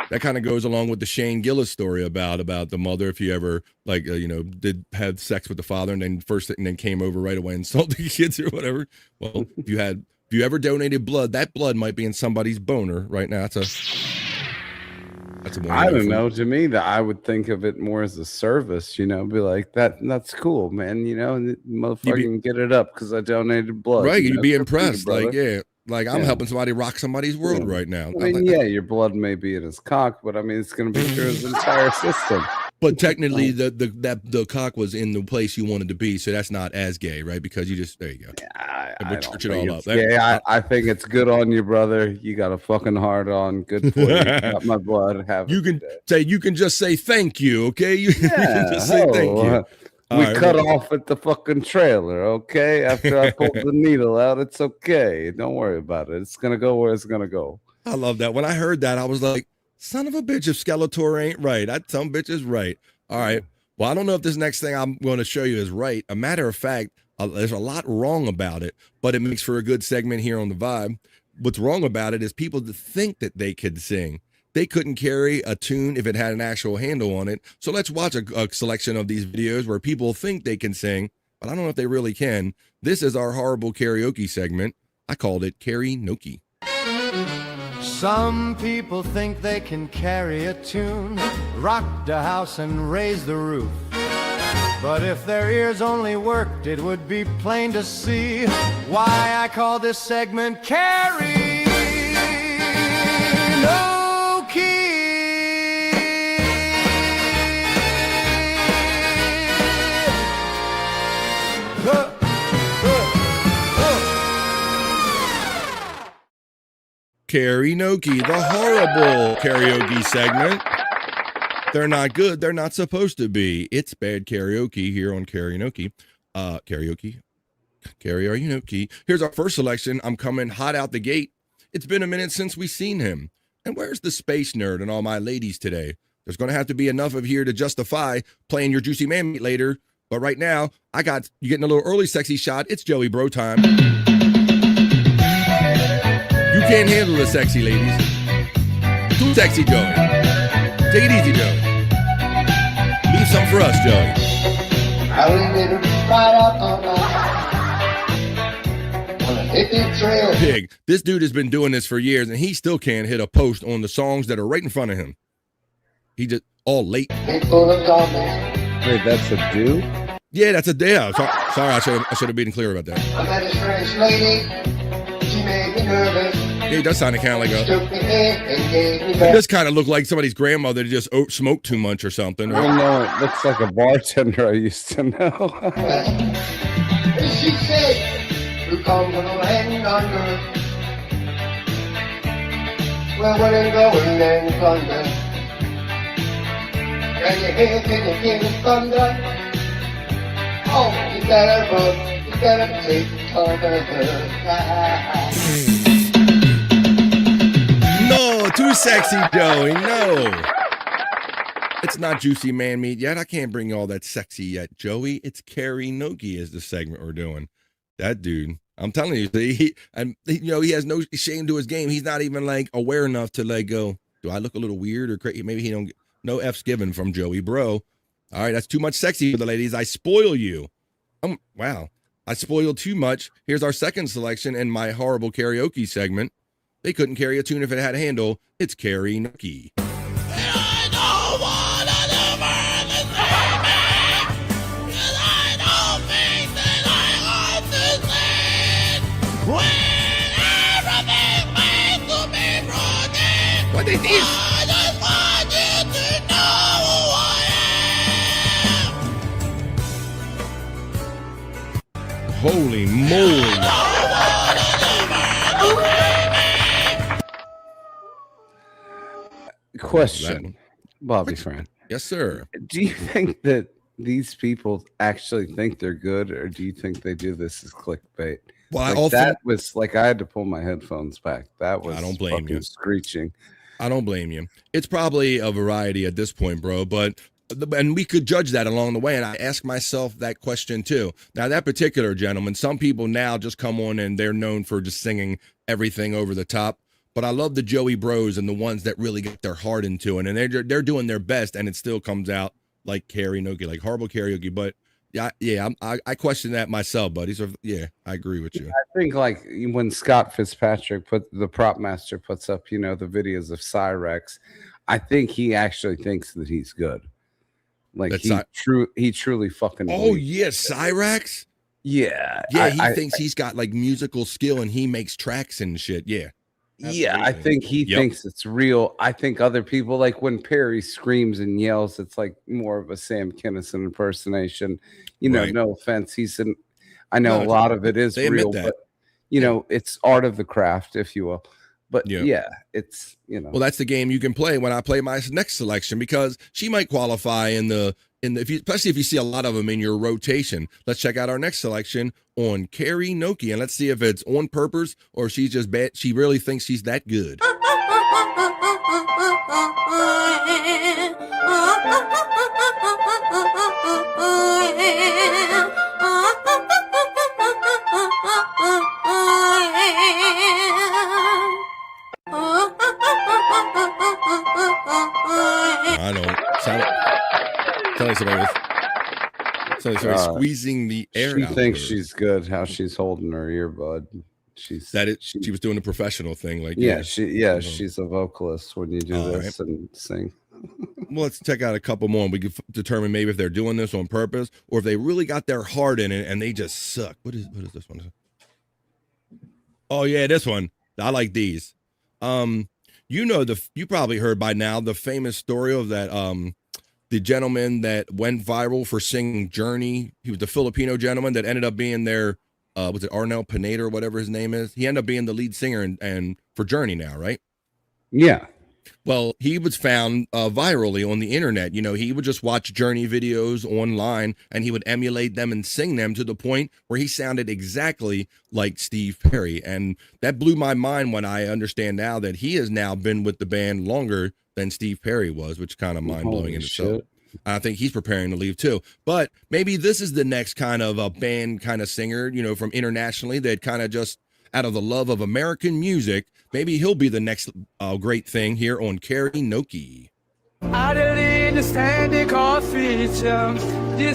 that kind of goes along with the Shane Gillis story about the mother. If you ever did have sex with the father and then came over right away and insulted the kids or whatever. Well, if you ever donated blood, that blood might be in somebody's boner right now. That's a
I don't know. To me, that I would think of it more as a service. Be like that's cool, man. Motherfucker can get it up because I donated blood.
Right, you'd be impressed.
Brother.
I'm helping somebody rock somebody's world right now.
I mean, your blood may be in his cock, but I mean, it's going to be through his entire system.
But technically, the cock was in the place you wanted to be, so that's not as gay, right? Because you just there you go.
I
don't
think
it all
it's
up.
gay. I think it's good on you, brother. You got a fucking hard on. Good for you. Got my blood. You
can just say thank you, okay? You can just say thank you.
We cut off at the fucking trailer, okay? After I pulled the needle out, it's okay. Don't worry about it. It's gonna go where it's gonna go.
I love that. When I heard that, I was like, son of a bitch, if Skeletor ain't right. That some bitch is right. All right. Well, I don't know if this next thing I'm going to show you is right. A matter of fact, there's a lot wrong about it, but it makes for a good segment here on The Vibe. What's wrong about it is people that think that they could sing. They couldn't carry a tune if it had an actual handle on it. So let's watch a selection of these videos where people think they can sing, but I don't know if they really can. This is our horrible karaoke segment. I called it Karaoke.
Some people think they can carry a tune, rock the house and raise the roof. But if their ears only worked, it would be plain to see why I call this segment Karaoke.
Karaoke, the horrible karaoke segment. They're not good. They're not supposed to be. It's bad karaoke here on Karaoke. Karaoke. Here's our first selection. I'm coming hot out the gate. It's been a minute since we've seen him. And where's the space nerd and all my ladies today? There's going to have to be enough of here to justify playing your juicy man meat later. But right now, you getting a little early sexy shot. It's Joey Bro time. You can't handle the sexy, ladies. Too sexy, Joey. Take it easy, Joey. Leave some for us, Joey. Pig, this dude has been doing this for years, and he still can't hit a post on the songs that are right in front of him. He just all late.
Wait, that's a dude?
Yeah, that's a dude. Sorry, I should have been clear about that.
I met this French lady. She made me nervous.
Yeah, he does sound kind of like it does kind of look like somebody's grandmother that just smoked too much or something.
I don't know. It looks like a bartender I used to know.
She said, "You come from the land under. Well, when it going and thunder. Can you hear the thunder? Oh, you better take cover.
No, too sexy, Joey. No. It's not juicy man meat yet. I can't bring all that sexy yet, Joey. It's karaoke is the segment we're doing. That dude, I'm telling you, he has no shame to his game. He's not even like aware enough to like go, do I look a little weird or crazy? Maybe he don't get no F's given from Joey Bro. All right, that's too much sexy for the ladies. I spoil you. Wow. I spoiled too much. Here's our second selection in my horrible karaoke segment. They couldn't carry a tune if it had a handle. It's karaoke. What they did? Holy moly.
Question, Bobby friend.
Yes, sir.
Do you think that these people actually think they're good, or do you think they do this as clickbait?
Well, I
Like,
often-
that was like I had to pull my headphones back. That was
I don't blame
fucking
you.
screeching.
I don't blame you. It's probably a variety at this point, bro, and we could judge that along the way. And I ask myself that question too. Now, that particular gentleman, some people now just come on and they're known for just singing everything over the top. But I love the Joey Bros and the ones that really get their heart into it, and they're doing their best, and it still comes out like karaoke, like horrible karaoke. But I question that myself, buddy. So yeah, I agree with you.
I think like when Scott Fitzpatrick the prop master puts up, the videos of Cyrex, I think he actually thinks that he's good. Like he truly fucking.
Oh
believes
yeah, Cyrex.
Yeah,
Yeah, he thinks he's got like musical skill and he makes tracks and shit. Yeah.
Yeah, I think he thinks it's real. I think other people, like when Perry screams and yells, it's like more of a Sam Kinison impersonation.
Right.
No offense. I know a lot of it is real, but it's art of the craft, if you will. But it's
Well, that's the game you can play when I play my next selection, because she might qualify especially if you see a lot of them in your rotation. Let's check out our next selection on Carrie Noki, and let's see if it's on purpose or she's just bad. She really thinks she's that good. I don't sound like somebody squeezing the air.
She
out
thinks
of her.
she's good. How she's holding her earbud. She
was doing a professional thing, like
she's a vocalist when you do this and sing.
Well, let's check out a couple more, and we can determine maybe if they're doing this on purpose or if they really got their heart in it and they just suck. What is this one? Oh yeah, this one. I like these. You probably heard by now the famous story of that the gentleman that went viral for singing Journey. He was the Filipino gentleman that ended up being their was it Arnel Pineda or whatever his name is? He ended up being the lead singer and for Journey now, right?
Yeah.
Well, he was found virally on the internet. He would just watch Journey videos online and he would emulate them and sing them to the point where he sounded exactly like Steve Perry. And that blew my mind when I understand now that he has now been with the band longer than Steve Perry was, which is kind of mind-blowing in itself. I think he's preparing to leave too. But maybe this is the next kind of a band kind of singer, from internationally that kind of just out of the love of American music, maybe he'll be the next great thing here on Karaoke.
I didn't understand the coffee, this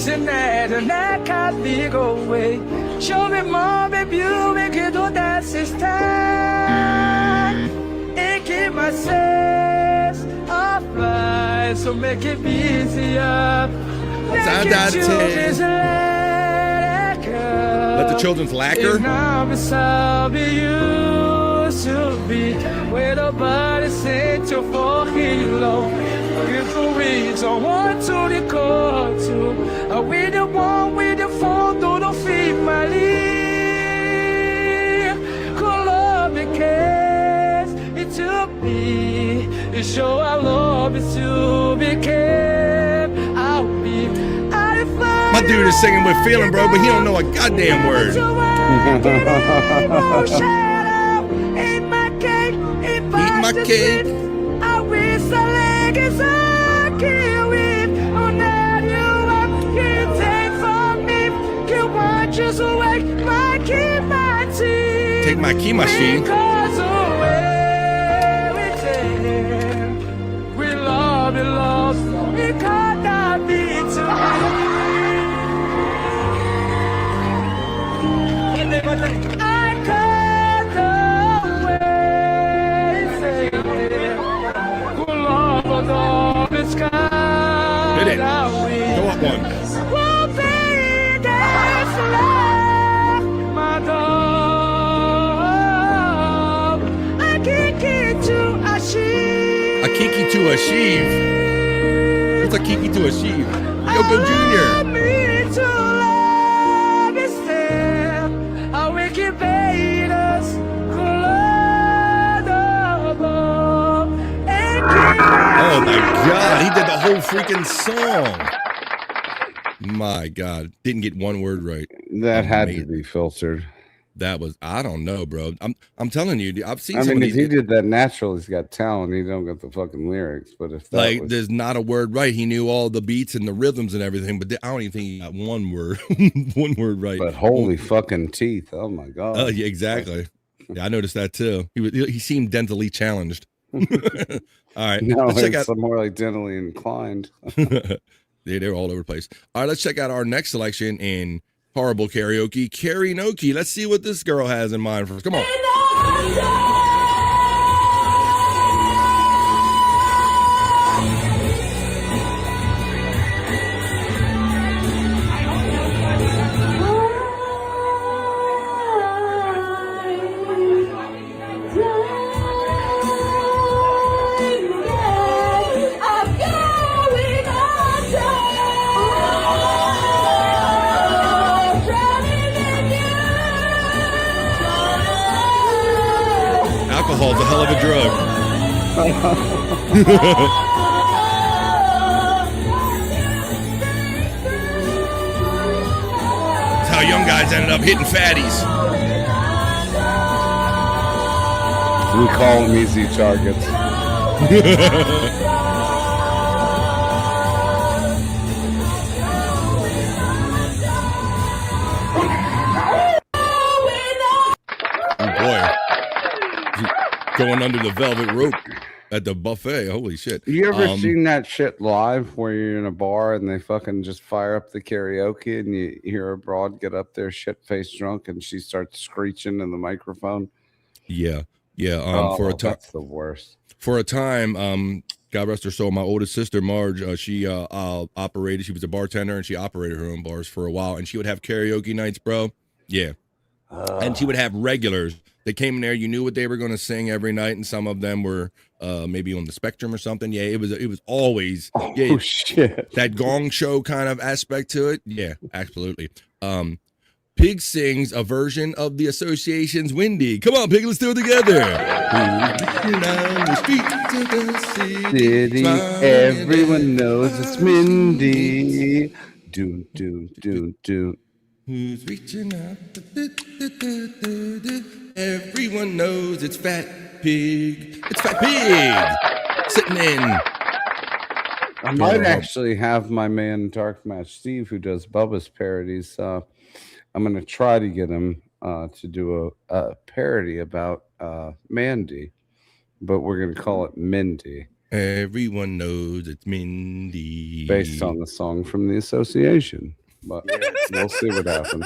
and that can't be go away. Show me more, baby, you make it do that sister. And keep my sense of life, so make it easier.
Let the children's lacquer.
To be where nobody sent you for hero. If the weeds I want to record to, we the one with the phone, don't feed my leave. Columbia case, it to be. You show I love it to be kept. I'll be.
My dude is singing with feeling, bro, but he don't know a goddamn word.
Eat my cake. I wish I leg is a kiwi. Oh, now you can't take from me. You want just away my key, my tea.
Take my key, my she.
Because away we love you, lost. It cannot be too I can't
Hit it. Go up one. A kiki to a sheave. What's a kiki to a sheave? Yoko Jr. Oh my God, he did the whole freaking song. My God, didn't get one word right.
That had to be filtered.
That was, I don't know, bro. I'm telling you, I've seen
I
some
mean,
of
if
these.
he did that natural, he's got talent. He don't get the fucking lyrics. But if that
Like,
was,
there's not a word right. He knew all the beats and the rhythms and everything, but I don't even think he got one word, one word right.
but holy fucking teeth! Oh my God!
Oh, yeah, exactly. Yeah, I noticed that too. He seemed dentally challenged. All right,
No,
let's check
it's
out.
more like dentally inclined.
They're all over the place. All right, let's check out our next selection in horrible karaoke. Karaoke. Let's see what this girl has in mind for us. Come on. Alcohol's a hell of a drug. That's how young guys ended up hitting fatties.
We call them easy targets.
Boy, going under the velvet rope at the buffet. Holy shit.
You ever seen that shit live where you're in a bar and they fucking just fire up the karaoke and you hear a broad get up there shit-faced drunk and she starts screeching in the microphone?
Yeah. For a time,
that's the worst.
For a time, God rest her soul, my oldest sister Marge, she operated. She was a bartender and she operated her own bars for a while. And she would have karaoke nights, bro. Yeah. And she would have regulars that came in there. You knew what they were going to sing every night, and some of them were maybe on the spectrum or something. Yeah, it was always
shit,
that gong show kind of aspect to it. Yeah, absolutely. Pig sings a version of the association's Windy. Come on, Pig, let's do it together. Down the streets of the
City, everyone knows it's Mindy. Do do do do.
Who's reaching out? Everyone knows it's Fat Pig. It's Fat Pig sitting in.
I might actually have my man Dark Match Steve, who does Bubba's parodies. I'm going to try to get him to do a parody about Mandy, but we're going to call it Mindy.
Everyone knows it's Mindy.
Based on the song from the association. But we'll see what happens.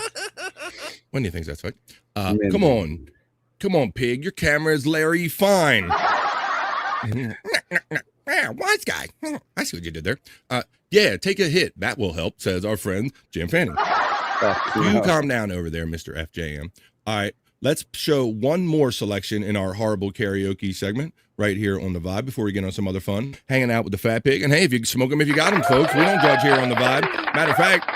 When do you think that's right? Come on, Pig. Your camera is Larry Fine. Wise guy. I see what you did there. Yeah, take a hit. That will help, says our friend Jim Fanning. You calm down over there, Mr. FJM. All right, let's show one more selection in our horrible karaoke segment right here on The Vibe before we get on some other fun. Hanging out with the Fat Pig. And hey, if you smoke them, if you got them, folks, we don't judge here on The Vibe. Matter of fact,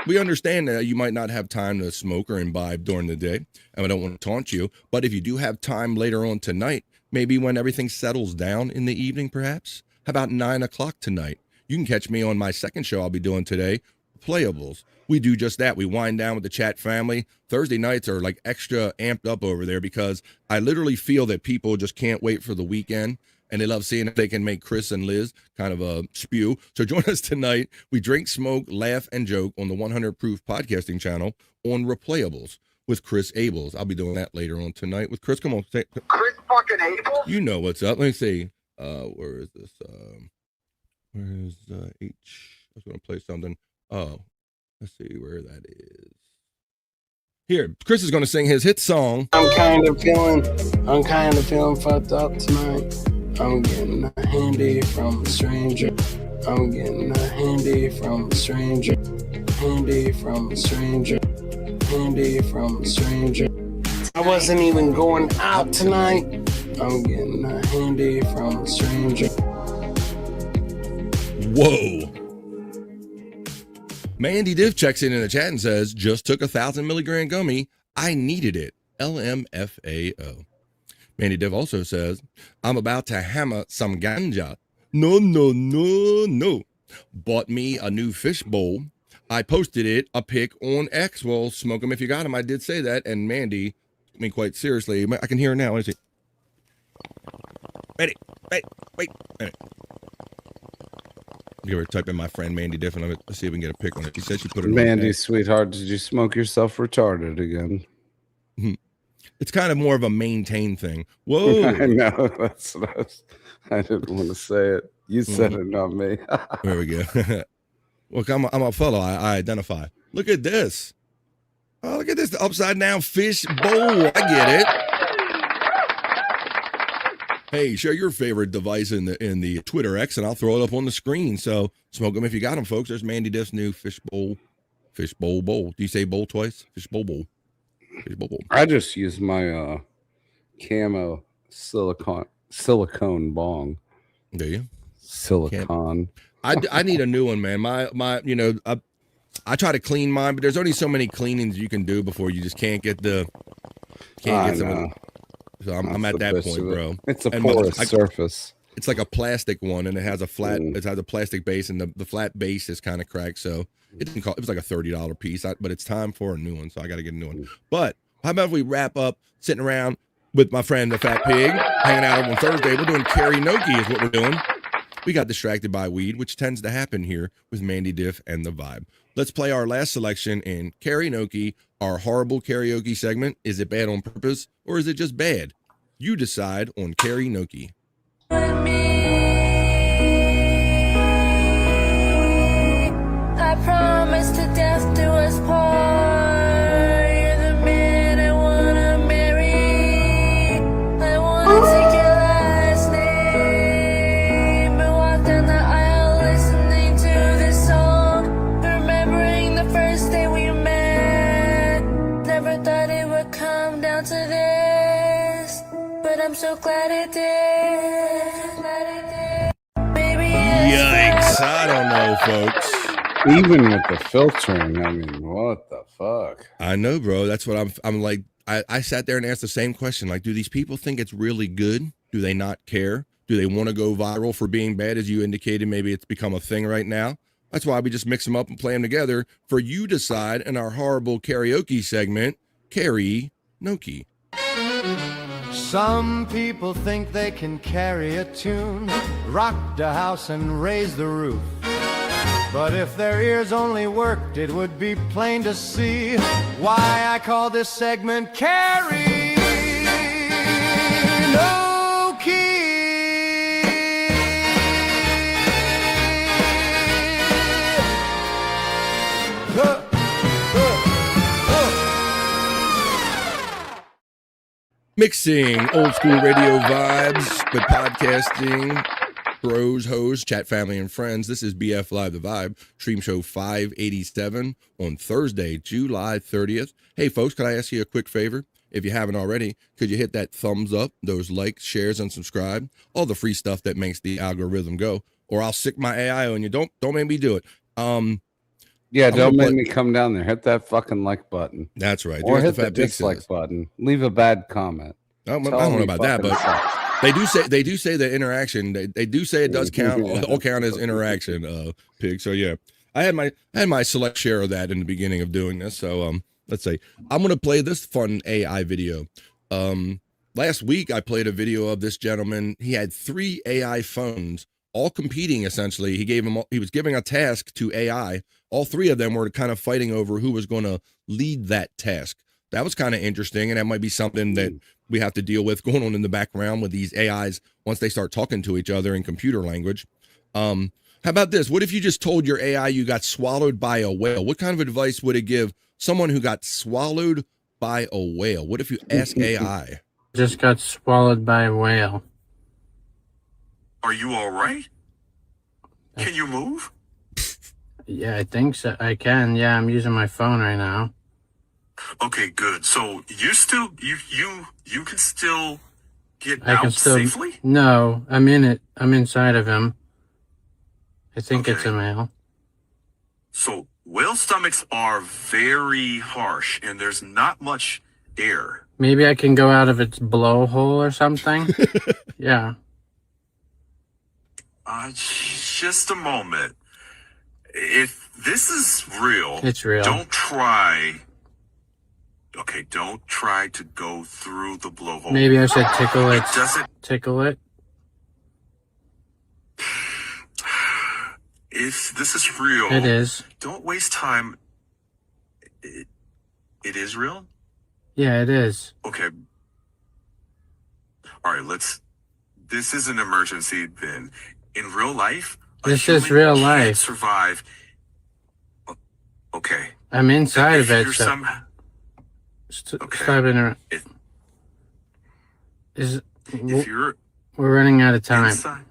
we understand that you might not have time to smoke or imbibe during the day, and I don't want to taunt you, but if you do have time later on tonight, maybe when everything settles down in the evening, perhaps, how about 9 o'clock tonight? You can catch me on my second show I'll be doing today, Playables. We do just that. We wind down with the chat family. Thursday nights are like extra amped up over there because I literally feel that people just can't wait for the weekend. And they love seeing if they can make Chris and Liz kind of spew. So join us tonight. We drink, smoke, laugh, and joke on the 100 Proof podcasting channel on Replayables with Chris Ables. I'll be doing that later on tonight with Chris. Come on. Chris
fucking Ables?
You know what's up. Let me see. Where is this? Where is H? I was going to play something. Oh, let's see where that is. Here, Chris is going to sing his hit song.
I'm kind of feeling fucked up tonight. I'm getting a handy from a stranger. I'm getting a handy from a stranger. Handy from a stranger. Handy from a stranger. I wasn't even going out tonight. I'm getting a handy from a stranger.
Whoa. Mandy Div checks in the chat and says, just took 1,000 milligram gummy. I needed it. LMFAO. Mandy Div also says, I'm about to hammer some ganja. No. Bought me a new fish bowl. I posted it, a pic on X. Well, smoke them if you got them. I did say that. And Mandy took me quite seriously. I can hear her now. Let me see. Wait. Give her type in my friend Mandy Diff, and let's see if we can get a pic on it. She said she put it on.
Mandy, sweetheart, did you smoke yourself retarded again?
It's kind of more of a maintain thing. Whoa.
I know. That's what I didn't want to say it. You said it, not me.
There we go. Look, I'm a fellow. I identify. Look at this. Oh, look at this. The upside down fish bowl. I get it. Hey, share your favorite device in the Twitter X, and I'll throw it up on the screen. So smoke them if you got them, folks. There's Mandy Diff's new fish bowl. Fish bowl. Do you say bowl twice? Fish bowl. Fish bowl.
I just use my camo silicone bong.
Do you?
Silicone.
I need a new one, man. My I try to clean mine, but there's only so many cleanings you can do before you just can't get someone. So I'm at that point, bro.
It's a porous surface.
It's like a plastic one, and it has a flat. It has a plastic base, and the flat base is kind of cracked. So it didn't cost. It was like a $30 piece, but it's time for a new one. So I got to get a new one. But how about if we wrap up sitting around with my friend the Fat Pig, hanging out on Thursday? We're doing karaoke, is what we're doing. We got distracted by weed, which tends to happen here with Mandy Diff and the Vibe. Let's play our last selection in karaoke, our horrible karaoke segment. Is it bad on purpose, or is it just bad? You decide on karaoke.
I promise to death do us part. You're the man I wanna marry. I wanna take your last name and walk down the aisle listening to this song, remembering the first day we met. Never thought it would come down to this, but I'm so glad it did. Baby,
Yikes! I don't know, folks.
Even with the filtering, I mean, what the fuck?
I know, bro. That's what I'm like. I sat there and asked the same question. Like, do these people think it's really good? Do they not care? Do they want to go viral for being bad? As you indicated, maybe it's become a thing right now. That's why we just mix them up and play them together for you decide in our horrible karaoke segment, Karaoke.
Some people think they can carry a tune, rock the house and raise the roof. But if their ears only worked, it would be plain to see why I call this segment Karaoke.
Mixing old school radio vibes with podcasting. Bros, hoes, chat, family, and friends. This is BF Live The Vibe, stream show 587 on Thursday, July 30th. Hey, folks, could I ask you a quick favor? If you haven't already, could you hit that thumbs up, those likes, shares, and subscribe? All the free stuff that makes the algorithm go. Or I'll sick my AI on you. Don't make me do it.
Yeah, don't make me come down there. Hit that fucking like button.
That's right.
Or hit the dislike button. Leave a bad comment.
I don't know about that, but they do say the interaction. They do say it does count. All count as interaction. Pig. So yeah, I had my select share of that in the beginning of doing this. So let's say I'm gonna play this fun AI video. Last week I played a video of this gentleman. He had 3 AI phones, all competing essentially. He was giving a task to AI. All 3 of them were kind of fighting over who was going to lead that task. That was kind of interesting, and that might be something that we have to deal with going on in the background with these AIs once they start talking to each other in computer language. How about this? What if you just told your AI you got swallowed by a whale? What kind of advice would it give someone who got swallowed by a whale? What if you ask AI?
Just got swallowed by a whale.
Are you all right? Can you move?
Yeah, I think so. I can. Yeah, I'm using my phone right now.
Okay, good. So you still you can still get
I
out
can still.
safely?
No, I'm in it. I'm inside of him. I think it's a male.
So whale stomachs are very harsh, and there's not much air
Maybe I can go out of its blowhole or something. Yeah.
Just a moment. If this is real,
It's real.
Don't try to go through the blowhole.
Maybe I should tickle it.
It doesn't.
Tickle it.
If this is real,
It is.
Don't waste time. It is real?
Yeah, it is.
Okay. All right, this is an emergency then. In real life,
This is real
can't
life.
survive. Okay.
I'm inside of it.
You're
So
okay.
stop it.
If you're
We're running out of time.
inside,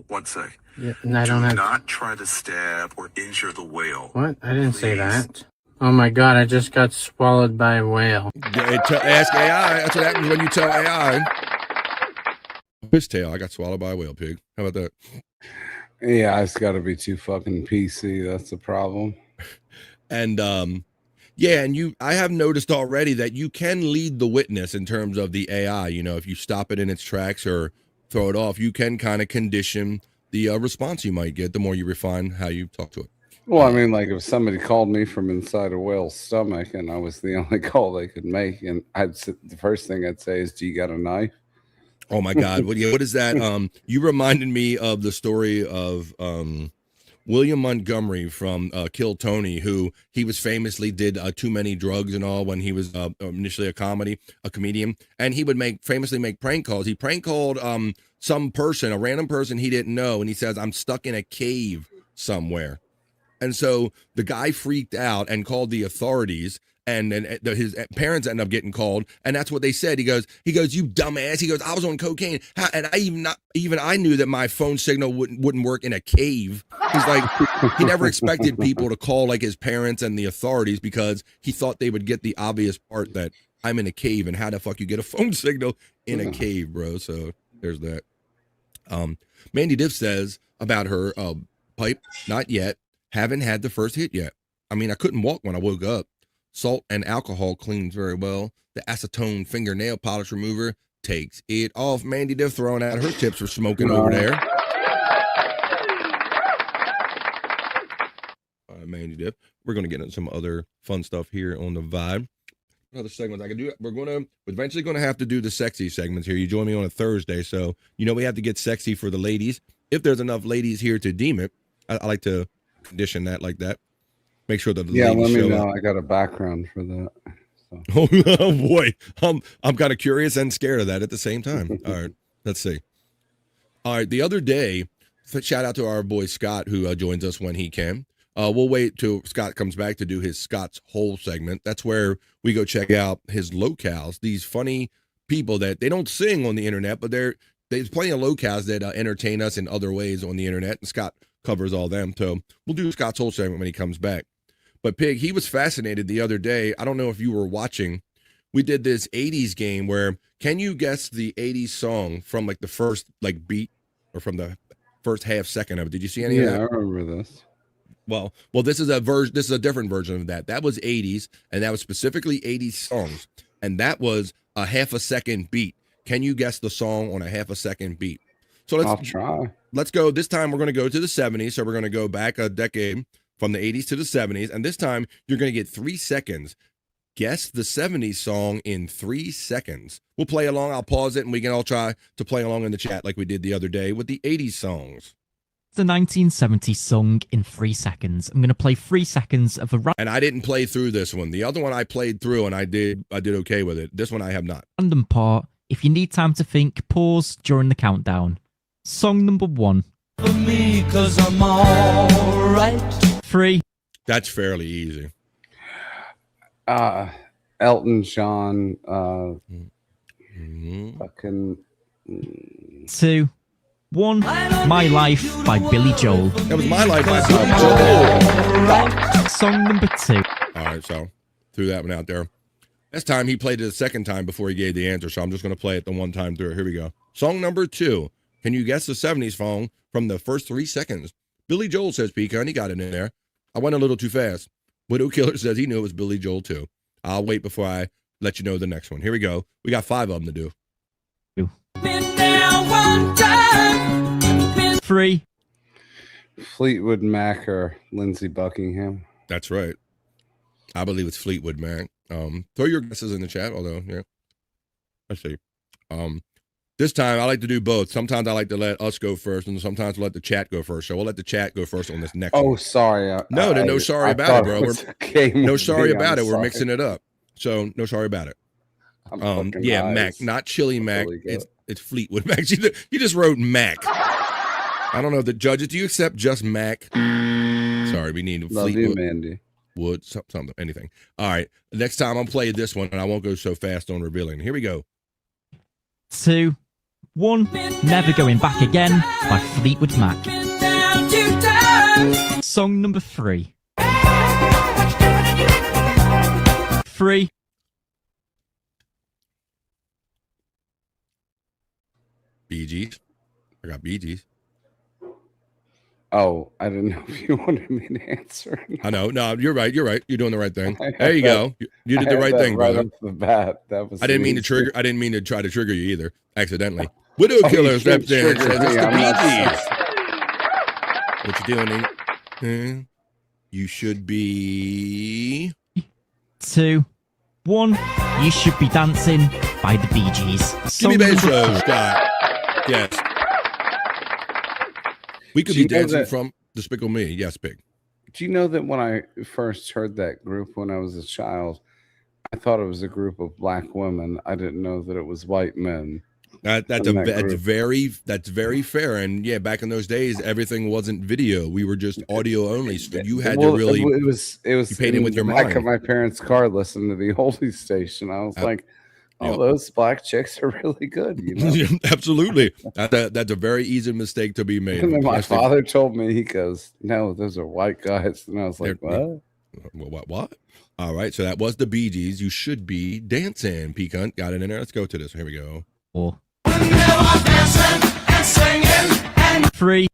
one sec.
Yeah, and I don't
Do
have.
not try to stab or injure the whale.
What? I didn't say that. Oh my god! I just got swallowed by a whale.
Ask AI. That's what happens when you tell AI. Fishtail. I got swallowed by a whale, pig. How about that?
Yeah, it's got to be too fucking PC. That's the problem.
And yeah, and I have noticed already that you can lead the witness in terms of the AI. You know, if you stop it in its tracks or throw it off, you can kind of condition the response you might get the more you refine how you talk to it.
Well, I mean, like if somebody called me from inside a whale's stomach and I was the only call they could make, and the first thing I'd say is, "Do you got a knife?"
Oh my God! What is that? You reminded me of the story of William Montgomery from Kill Tony, who he was famously did too many drugs and all when he was initially a comedian, and he would famously make prank calls. He prank called some person, a random person he didn't know, and he says, "I'm stuck in a cave somewhere." And so the guy freaked out and called the authorities, and his parents ended up getting called, and that's what they said. He goes, "You dumbass." He goes, "I was on cocaine, and I knew that my phone signal wouldn't work in a cave." He's like, he never expected people to call like his parents and the authorities because he thought they would get the obvious part that I'm in a cave, and how the fuck you get a phone signal in a cave, bro? So there's that. Mandy Diff says about her pipe, not yet. Haven't had the first hit yet. I mean, I couldn't walk when I woke up. Salt and alcohol cleans very well. The acetone fingernail polish remover takes it off. Mandy Diff throwing out her tips for smoking over there. Mandy Diff. We're going to get into some other fun stuff here on the vibe. Other segments I can do. We're eventually going to have to do the sexy segments here. You join me on a Thursday, so we have to get sexy for the ladies. If there's enough ladies here to deem it, I like to condition that like that. Make sure that the ladies
let me
show
know.
up.
I got a background for that. So.
Oh boy, I'm kind of curious and scared of that at the same time. All right, let's see. All right, the other day, shout out to our boy Scott who joins us when he can. We'll wait till Scott comes back to do his Scott's Whole segment. That's where we go check out his locales. These funny people that they don't sing on the internet, but there's plenty of locales that entertain us in other ways on the internet, and Scott covers all them. So we'll do Scott's Whole segment when he comes back. But Pig, he was fascinated the other day. I don't know if you were watching. We did this 80s game where, can you guess the 80s song from like the first like beat or from the first half second of it? Did you see any of that?
Yeah, I remember this.
Well, this is a version. This is a different version of that. That was 80s, and that was specifically 80s songs, and that was a half a second beat. Can you guess the song on a half a second beat? So
I'll try.
Let's go. This time we're going to go to the 70s. So we're going to go back a decade from the 80s to the 70s, and this time you're going to get 3 seconds. Guess the 70s song in 3 seconds. We'll play along. I'll pause it, and we can all try to play along in the chat like we did the other day with the 80s songs.
The 1970s song in 3 seconds. I'm going to play 3 seconds of a
And I didn't play through this one. The other one I played through, and I did okay with it. This one I have not.
random part. If you need time to think, pause during the countdown. Song number 1.
For me, 'cause I'm all right.
3.
That's fairly easy.
Elton John. Fucking.
2. 1. My Life by Billy Joel.
That was My Life by Billy Joel.
Song number 2.
All right, so threw that one out there. This time he played it a second time before he gave the answer, so I'm just going to play it the one time through. Here we go. Song number 2. Can you guess the 70s song from the first 3 seconds? Billy Joel says Pecan. He got it in there. I went a little too fast. Widow Killer says he knew it was Billy Joel too. I'll wait before I let you know the next one. Here we go. We got 5 of them to do.
3.
Fleetwood Mac or Lindsey Buckingham.
That's right. I believe it's Fleetwood Mac. Throw your guesses in the chat, although, yeah. Let's see. This time I like to do both. Sometimes I like to let us go first, and sometimes let the chat go first. So we'll let the chat go first on this next one.
Oh, sorry.
No sorry about it, bro. No sorry about it. We're
sorry.
mixing it up. So no sorry about it. Yeah, Mac, not Chili Mac. It's Fleetwood Mac. You just wrote Mac. I don't know the judges. Do you accept just Mac? Sorry, we need
Love
Fleetwood.
you, Mandy.
Wood, something, anything. All right. Next time I'll play this one, and I won't go so fast on revealing. Here we go.
2, 1. Never Going Back Again by Fleetwood Mac. Song number 3. 3.
Bee Gees. I got Bee Gees.
Oh, I didn't know if you wanted me to answer.
I know. No, you're right. You're right. You're doing the right thing. There you go. You did the right thing,
right
brother.
off the bat. That was.
I didn't mean to trigger. I didn't mean to try to trigger you either. Accidentally. Widow Killer steps in. Says it's the Bee Gees. What you doing? You should be.
2, 1. You Should Be Dancing by the Bee Gees.
Give me bass show, Scott. Yes. We could be dancing from Despicable Me. Yes, Pig.
Do you know that when I first heard that group when I was a child, I thought it was a group of black women. I didn't know that it was white men.
That's very fair. And yeah, back in those days, everything wasn't video. We were just audio only. So you had to really.
It was. You paid in
with your
back
mind.
of my parents' car, listening to the oldie station. I was like, "Oh, those black chicks are really good." You know?
Absolutely. That's a very easy mistake to be made.
And then my father told me, he goes, "No, those are white guys," and I was like, "What?
What? All right. So that was the Bee Gees. You Should Be Dancing. Peacunt got it in there. Let's go to this. Here we go.
4. 3.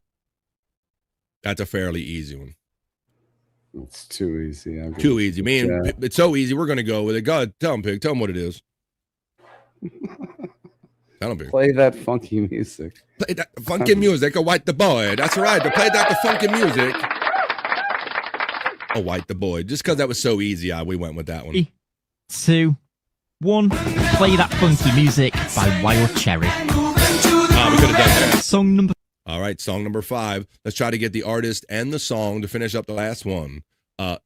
That's a fairly easy one.
It's too easy.
Too easy. Man, it's so easy. We're going to go with it. God, tell him, Pig. Tell him what it is. Tell him, Pig.
Play that funky music.
Play that funky music. Oh, White the Boy. That's right. Play that the funky music. Oh, White the Boy. Just because that was so easy, we went with that one.
3, 2, 1. Play That Funky Music by Wild Cherry.
We could have done that.
Song number.
All right, song number 5. Let's try to get the artist and the song to finish up the last one. No,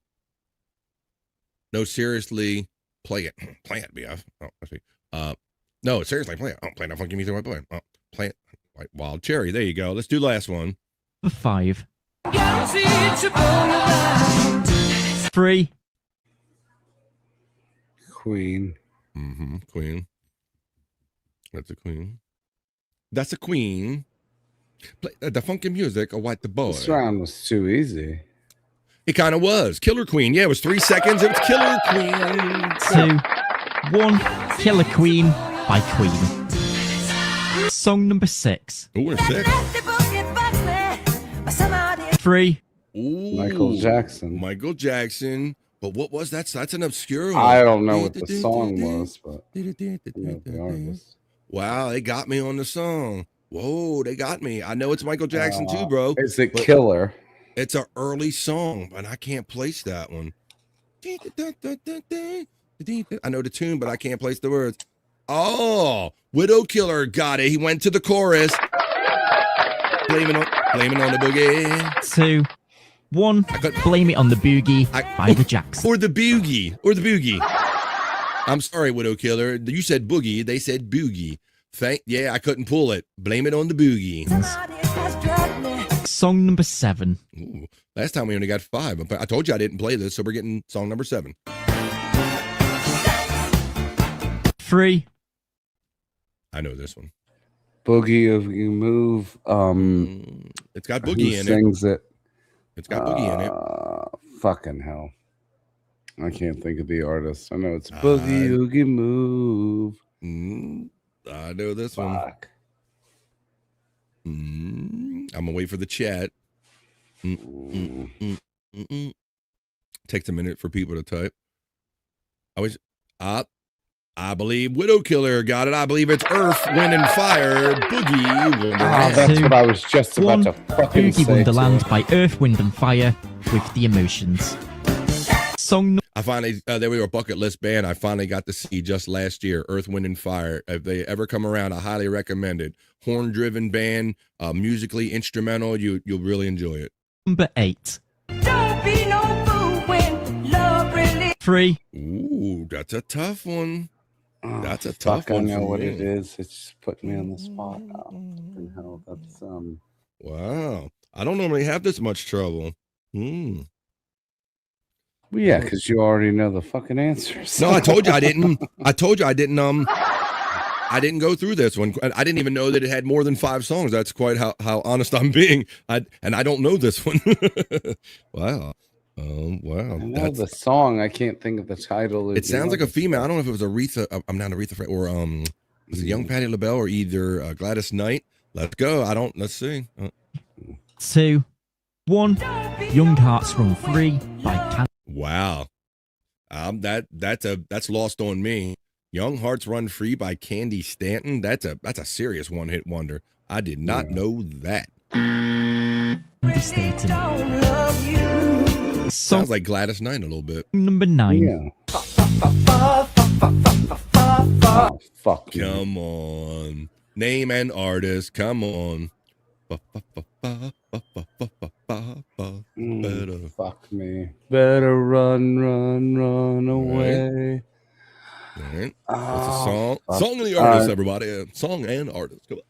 seriously, play it. Play it, BF. Oh, let's see. No, seriously, play it. Oh, play that funky music. Play it. Oh, play it. Like Wild Cherry. There you go. Let's do the last one.
5. 3.
Queen.
Queen. That's a queen. That's a queen. Play the funky music or White the Boy.
This round was too easy.
It kind of was. Killer Queen. Yeah, it was 3 seconds. It was Killer Queen.
2, 1. Killer Queen by Queen. Song number 6.
Ooh, we're 6.
3.
Ooh,
Michael Jackson.
Michael Jackson. But what was that? That's an obscure one.
I don't know what the song was, but the artist.
Wow, they got me on the song. Whoa, they got me. I know it's Michael Jackson too, bro.
Is it Killer?
It's an early song, but I can't place that one. I know the tune, but I can't place the words. Oh, Widow Killer got it. He went to the chorus. Blaming on the boogie.
2, 1. Blame It on the Boogie by the Jacksons.
Or the boogie. I'm sorry, Widow Killer. You said boogie. They said boogie. Yeah, I couldn't pull it. Blame it on the boogie.
Song number 7.
Ooh, last time we only got 5. But I told you I didn't play this, so we're getting song number 7.
3.
I know this one.
Boogie of You Move.
It's got boogie in it.
Sings it.
It's got boogie in it.
Fucking hell. I can't think of the artist. I know it's Boogie Oogie Move.
I know this one. I'm gonna wait for the chat. Takes a minute for people to type. I believe Widow Killer got it. I believe it's Earth, Wind, and Fire, Boogie Wonderland.
That's what I was just about to fucking
Boogie
say.
Wonderland by Earth, Wind, and Fire with the Emotions. Song.
I finally, they were a bucket list band. I finally got to see just last year, Earth, Wind, and Fire. If they ever come around, I highly recommend it. Horn-driven band, musically instrumental. You'll really enjoy it.
Number 8.
Don't be no fool when love really.
3.
Ooh, that's a tough one.
Oh,
That's a tough
fuck,
one.
I know
for
what
me.
it is. It's just put me on the spot. Oh, fucking hell, that's
Wow. I don't normally have this much trouble.
Well, yeah, because you already know the fucking answers.
No, I told you I didn't. I told you I didn't. I didn't go through this one. I didn't even know that it had more than 5 songs. That's quite how honest I'm being. And I don't know this one. Wow. Wow.
I know the song. I can't think of the title.
It sounds like a female. I don't know if it was Aretha. I'm not Aretha, or was it Young Patti LaBelle, or either Gladys Knight. Let's go. Let's see.
2, 1. Young Hearts Run Free by Candid.
Wow. That's lost on me. Young Hearts Run Free by Candy Stanton. That's a serious one-hit wonder. I did not know that.
Candy Stanton.
Sounds like Gladys Knight a little bit.
Number 9.
Yeah. Oh, fuck.
Come on. Name an artist. Come on.
Fuck me. Better run away.
All right. What's a song? Song and the artist, everybody. Song and artist. Come on.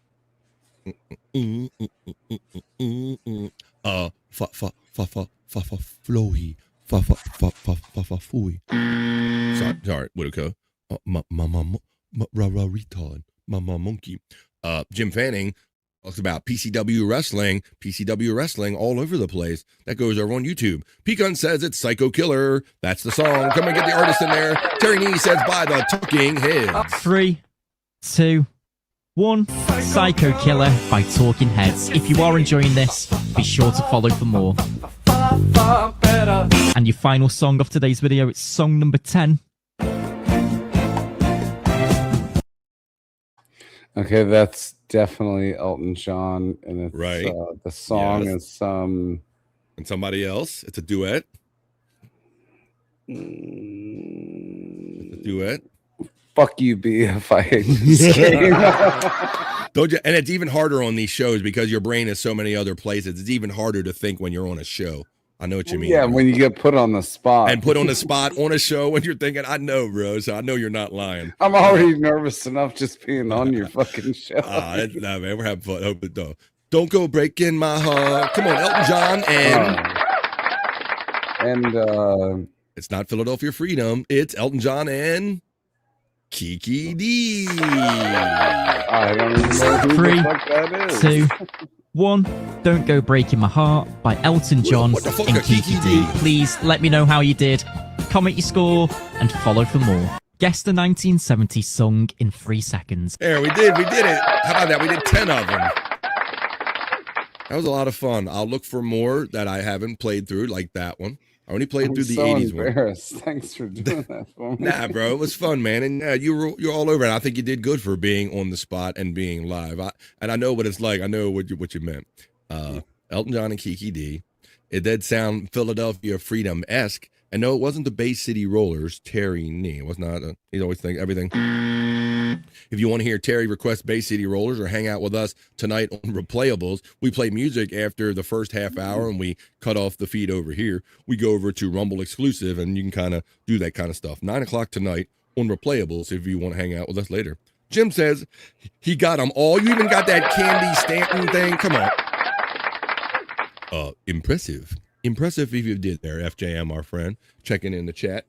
Flowy. Fooey. Sorry, Whitaker. Retard. Mama monkey. Jim Fanning talks about PCW wrestling all over the place. That goes over on YouTube. Pecan says it's Psycho Killer. That's the song. Come and get the artist in there. Terry Nee says by the Talking Heads.
3, 2, 1. Psycho Killer by Talking Heads. If you are enjoying this, be sure to follow for more. And your final song of today's video, it's song number 10.
Okay, that's definitely Elton John, and it's
Right.
The song
Yes.
is
And somebody else. It's a duet. It's a duet.
Fuck you, B, if I hate this game.
Don't you? And it's even harder on these shows because your brain is so many other places. It's even harder to think when you're on a show. I know what you mean.
Yeah, when you get put on the spot.
And put on the spot on a show when you're thinking, I know, bro. So I know you're not lying.
I'm already nervous enough just being on your fucking show.
Nah, man, we're having fun. Hope it don't go breaking my heart. Come on, Elton John
and
it's not Philadelphia Freedom. It's Elton John and Kiki D.
I don't even know who the fuck that is.
2, 1. Don't Go Breaking My Heart by Elton John
What the fuck
and
are
Kiki D. Please let me know how you did. Comment your score and follow for more. Guess the 1970s song in 3 seconds.
There, we did it. How about that? We did 10 of them. That was a lot of fun. I'll look for more that I haven't played through, like that one. I only played through the 80s
embarrassed. Thanks for doing that for me.
Nah, bro, it was fun, man, and you're all over it. I think you did good for being on the spot and being live. I know what it's like. I know what you meant. Elton John and Kiki D. It did sound Philadelphia Freedom-esque. And no, it wasn't the Bay City Rollers, Terry Nee. It was not. He'd always think everything. If you want to hear Terry request Bay City Rollers or hang out with us tonight on Replayables, we play music after the first half hour and we cut off the feed over here. We go over to Rumble Exclusive and you can kind of do that kind of stuff. 9 o'clock tonight on Replayables if you want to hang out with us later. Jim says he got them all. You even got that Candy Stanton thing. Come on. Impressive. Impressive if you did there, FJM, our friend. Checking in the chat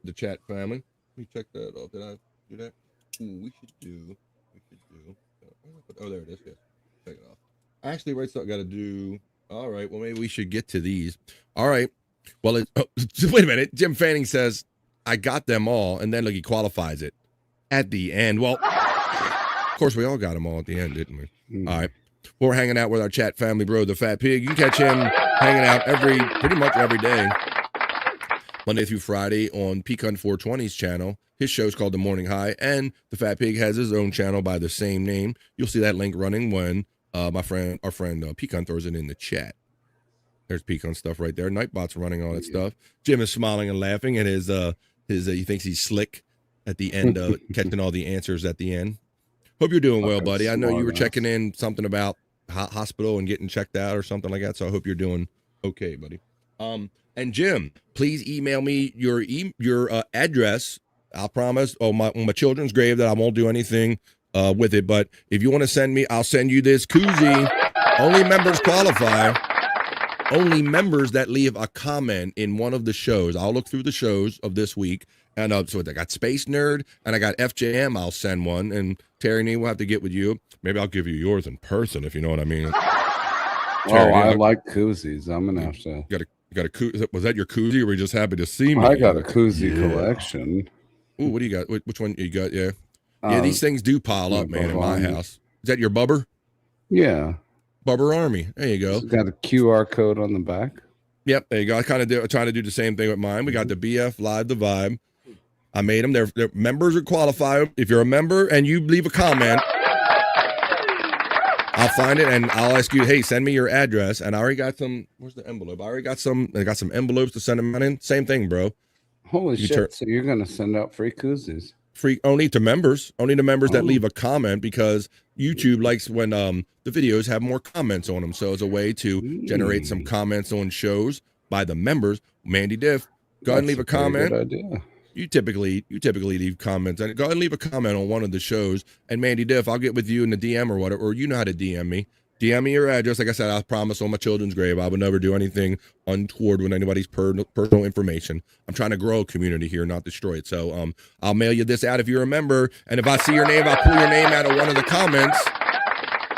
family. Let me check that off. Did I do that? Ooh, we should do. Oh, there it is. Yeah. Check it off. Actually, right, so I got to do. All right. Well, maybe we should get to these. All right. Well, wait a minute. Jim Fanning says, I got them all. And then, look, he qualifies it at the end. Well, of course, we all got them all at the end, didn't we? All right. We're hanging out with our chat family, bro, the Fat Pig. You can catch him hanging out pretty much every day, Monday through Friday on Pecan 420's channel. His show's called The Morning High, and the Fat Pig has his own channel by the same name. You'll see that link running when our friend Pecan throws it in the chat. There's Pecan stuff right there. Nightbot's running all that stuff. Jim is smiling and laughing, and his he thinks he's slick at the end of catching all the answers at the end. Hope you're doing well, buddy. I know you were checking in something about hospital and getting checked out or something like that, so I hope you're doing okay, buddy. And Jim, please email me your address. I'll promise on my children's grave that I won't do anything with it, but if you want to send me, I'll send you this koozie. Only members qualify. Only members that leave a comment in one of the shows. I'll look through the shows of this week. And so I got Space Nerd and I got FJM. I'll send one. And Terry Nee will have to get with you. Maybe I'll give you yours in person if you know what I mean.
Terry, I like koozies. I'm gonna have to.
You got a koozie? Was that your koozie, or were you just happy to see me?
I got a koozie collection.
Ooh, what do you got? Which one you got? Yeah, these things do pile up, man. In my house. Is that your Bubber?
Yeah.
Bubber Army. There you go.
It's got a QR code on the back.
Yep, there you go. I trying to do the same thing with mine. We got the BF Live the Vibe. I made them. They're members are qualified. If you're a member and you leave a comment, I'll find it and I'll ask you, hey, send me your address. And I already got some. Where's the envelope? I got some envelopes to send them in. Same thing, bro.
Holy shit! So you're gonna send out free koozies?
Free only to members. Only to members that leave a comment, because YouTube likes when the videos have more comments on them. So it's a way to generate some comments on shows by the members. Mandy Diff, go ahead and leave a comment.
Good idea.
You typically leave comments, and go ahead and leave a comment on one of the shows. And Mandy Diff, I'll get with you in the DM or whatever, or you know how to DM me. DM me your address. Like I said, I promise on my children's grave, I would never do anything untoward with anybody's personal information. I'm trying to grow a community here, not destroy it. So I'll mail you this out if you're a member. And if I see your name, I'll pull your name out of one of the comments.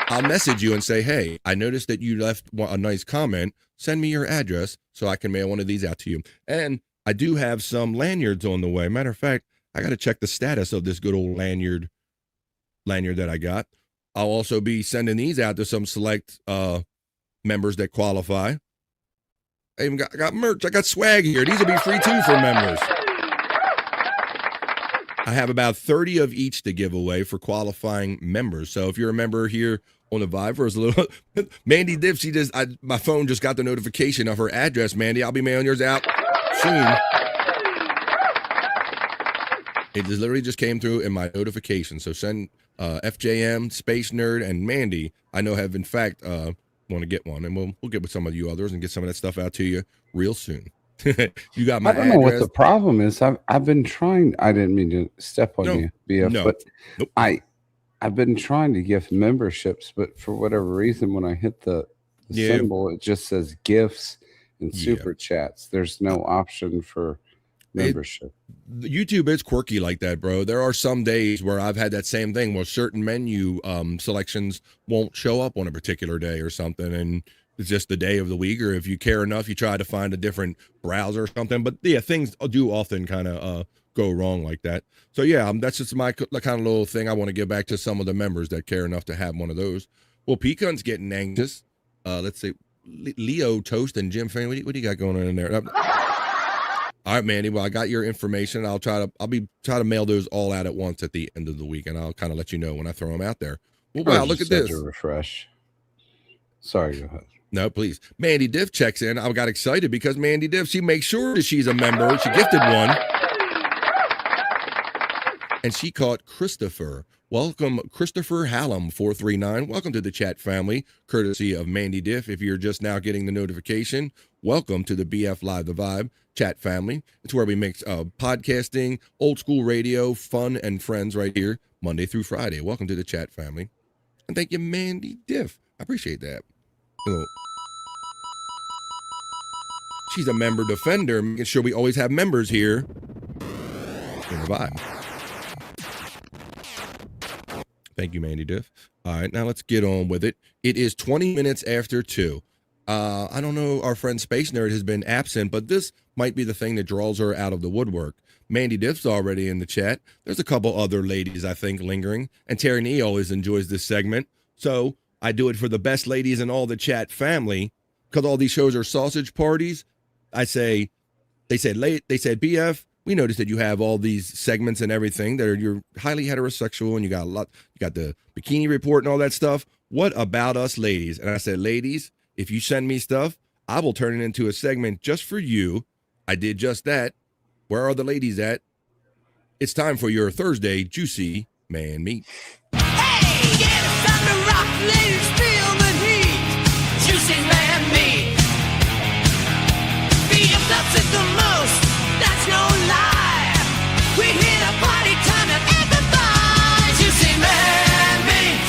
I'll message you and say, hey, I noticed that you left a nice comment. Send me your address so I can mail one of these out to you. And I do have some lanyards on the way. Matter of fact, I got to check the status of this good old lanyard that I got. I'll also be sending these out to some select members that qualify. I even got merch. I got swag here. These will be free too for members. I have about 30 of each to give away for qualifying members. So if you're a member here on the Vibe for a little, Mandy Diff, my phone just got the notification of her address. Mandy, I'll be mailing yours out soon. It literally just came through in my notification. So send FJM, Space Nerd, and Mandy, I know have in fact want to get one, and we'll get with some of you others and get some of that stuff out to you real soon. You got my address.
I don't know what the problem is. I've been trying. I didn't mean to step on you, BF, but I've been trying to gift memberships, but for whatever reason, when I hit the symbol, it just says gifts and super chats. There's no option for membership.
YouTube is quirky like that, bro. There are some days where I've had that same thing where certain menu selections won't show up on a particular day or something, and it's just the day of the week, or if you care enough, you try to find a different browser or something. But yeah, things do often kind of go wrong like that. So yeah, that's just my kind of little thing I want to give back to some of the members that care enough to have one of those. Well, Pecan's getting anxious. Let's see, Leo Toast and Jim Fan. What do you got going on in there? All right, Mandy. Well, I got your information. I'll try to mail those all out at once at the end of the week, and I'll kind of let you know when I throw them out there. Well, wow, look at this.
Refresh. Sorry, go ahead.
No, please. Mandy Diff checks in. I got excited because Mandy Diff, she makes sure that she's a member. She gifted one. And she caught Christopher. Welcome, Christopher Hallam, 439. Welcome to the chat family, courtesy of Mandy Diff. If you're just now getting the notification, welcome to the BF Live the Vibe chat family. It's where we mix podcasting, old school radio, fun, and friends right here, Monday through Friday. Welcome to the chat family. And thank you, Mandy Diff. I appreciate that. Oh. She's a member defender, making sure we always have members here in the Vibe. Thank you, Mandy Diff. All right, now let's get on with it. It is 20 minutes after 2. I don't know, our friend Space Nerd has been absent, but this might be the thing that draws her out of the woodwork. Mandy Diff's already in the chat. There's a couple other ladies, I think, lingering. And Terry Nee always enjoys this segment. So I do it for the best ladies in all the chat family, because all these shows are sausage parties. They said, BF, we noticed that you have all these segments and everything that you're highly heterosexual, and you got the bikini report and all that stuff. What about us ladies? And I said, ladies, if you send me stuff, I will turn it into a segment just for you. I did just that. Where are the ladies at? It's time for your Thursday Juicy Man Meat.
Juicy man meat. BFFs is the most, that's no lie. We hit a party time and everybody. Juicy man meat.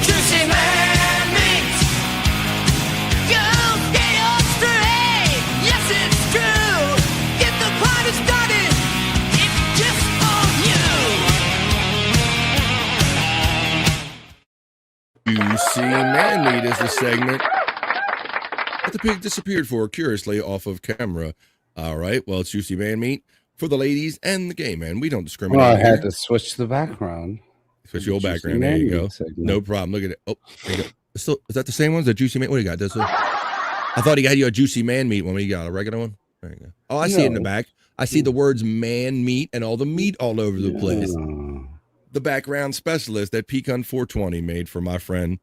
Juicy man meat. Go get your straight. Yes, it's true. Get the party started. It's just for you.
Juicy Man Meat is the segment that the pig disappeared for curiously off of camera. All right, well, it's Juicy Man Meat for the ladies and the gay men. We don't discriminate.
Well, I
here.
had to switch the background.
Switch your
Juicy
background. There
Man
you go.
Meat segment.
No problem. Look at it. Oh, there you go. Is that the same one? Is that Juicy Man? What do you got? I thought he had you a Juicy Man Meat one. What do you got? A regular one? There you go. Oh, I see it in the back. I see the words man meat and all the meat all over the place. The background specialist that Pecan 420 made for my friend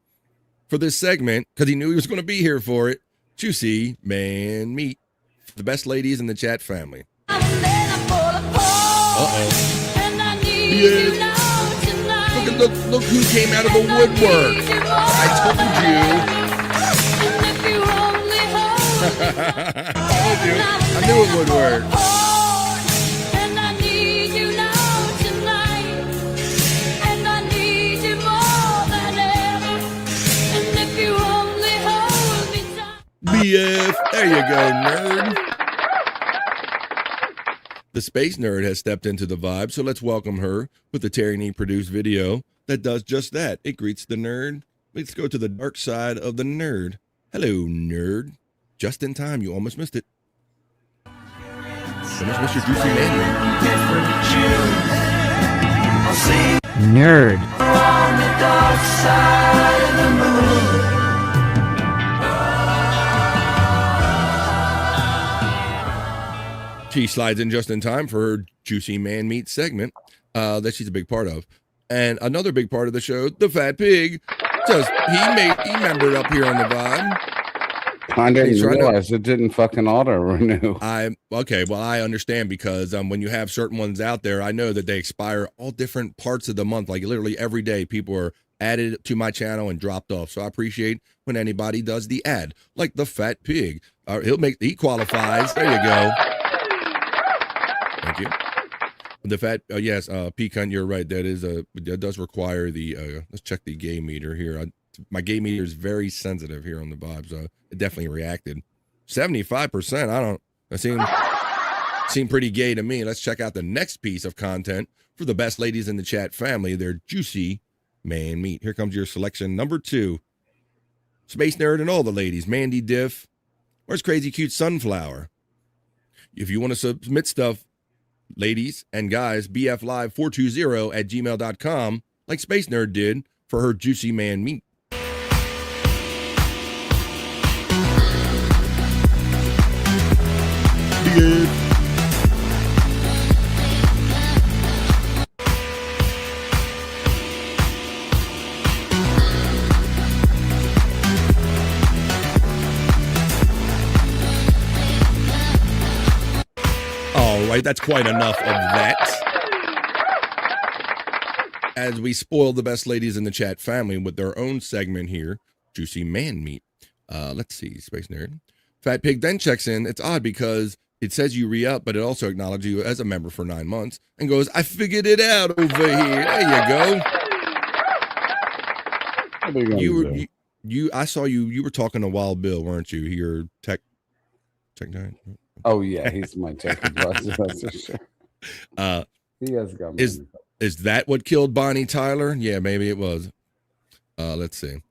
for this segment, because he knew he was going to be here for it. Juicy Man Meat. The best ladies in the chat family. Uh-oh. Yeah. Look who came out of the woodwork. I told you. I knew it would work. BF. There you go, nerd. The space nerd has stepped into the vibe, so let's welcome her with the Terry Nee produced video that does just that. It greets the nerd. Let's go to the dark side of the nerd. Hello, nerd. Just in time. You almost missed it. Almost missed your Juicy Man Meat.
Nerd. On the dark side of the moon.
She slides in just in time for her Juicy Man Meat segment that she's a big part of. And another big part of the show, the Fat Pig, says he membered up here on the vibe.
I didn't realize it didn't fucking auto renew.
Okay, well, I understand because when you have certain ones out there, I know that they expire all different parts of the month. Like literally every day, people are added to my channel and dropped off. So I appreciate when anybody does the ad, like the Fat Pig. He qualifies. There you go. Thank you. The fat, yes, Pecan, you're right. That does require the, let's check the gay meter here. My gay meter is very sensitive here on the vibe, so it definitely reacted. 75%, that seemed pretty gay to me. Let's check out the next piece of content for the best ladies in the chat family. They're Juicy Man Meat. Here comes your selection number 2. Space Nerd and all the ladies. Mandy Diff. Where's Crazy Cute Sunflower? If you want to submit stuff, ladies and guys, bflive420@gmail.com, like Space Nerd did for her Juicy Man Meat. All right, that's quite enough of that. As we spoil the best ladies in the chat family with their own segment here, Juicy Man Meat. Let's see, Space Nerd. Fat Pig then checks in. It's odd because it says you re-up, but it also acknowledges you as a member for 9 months and goes, I figured it out over here. There you go. I saw you were talking to Wild Bill, weren't you? Your tech guy?
Oh yeah, he's my tech advisor. That's for sure. He has got me.
Is that what killed Bonnie Tyler? Yeah, maybe it was. Let's see.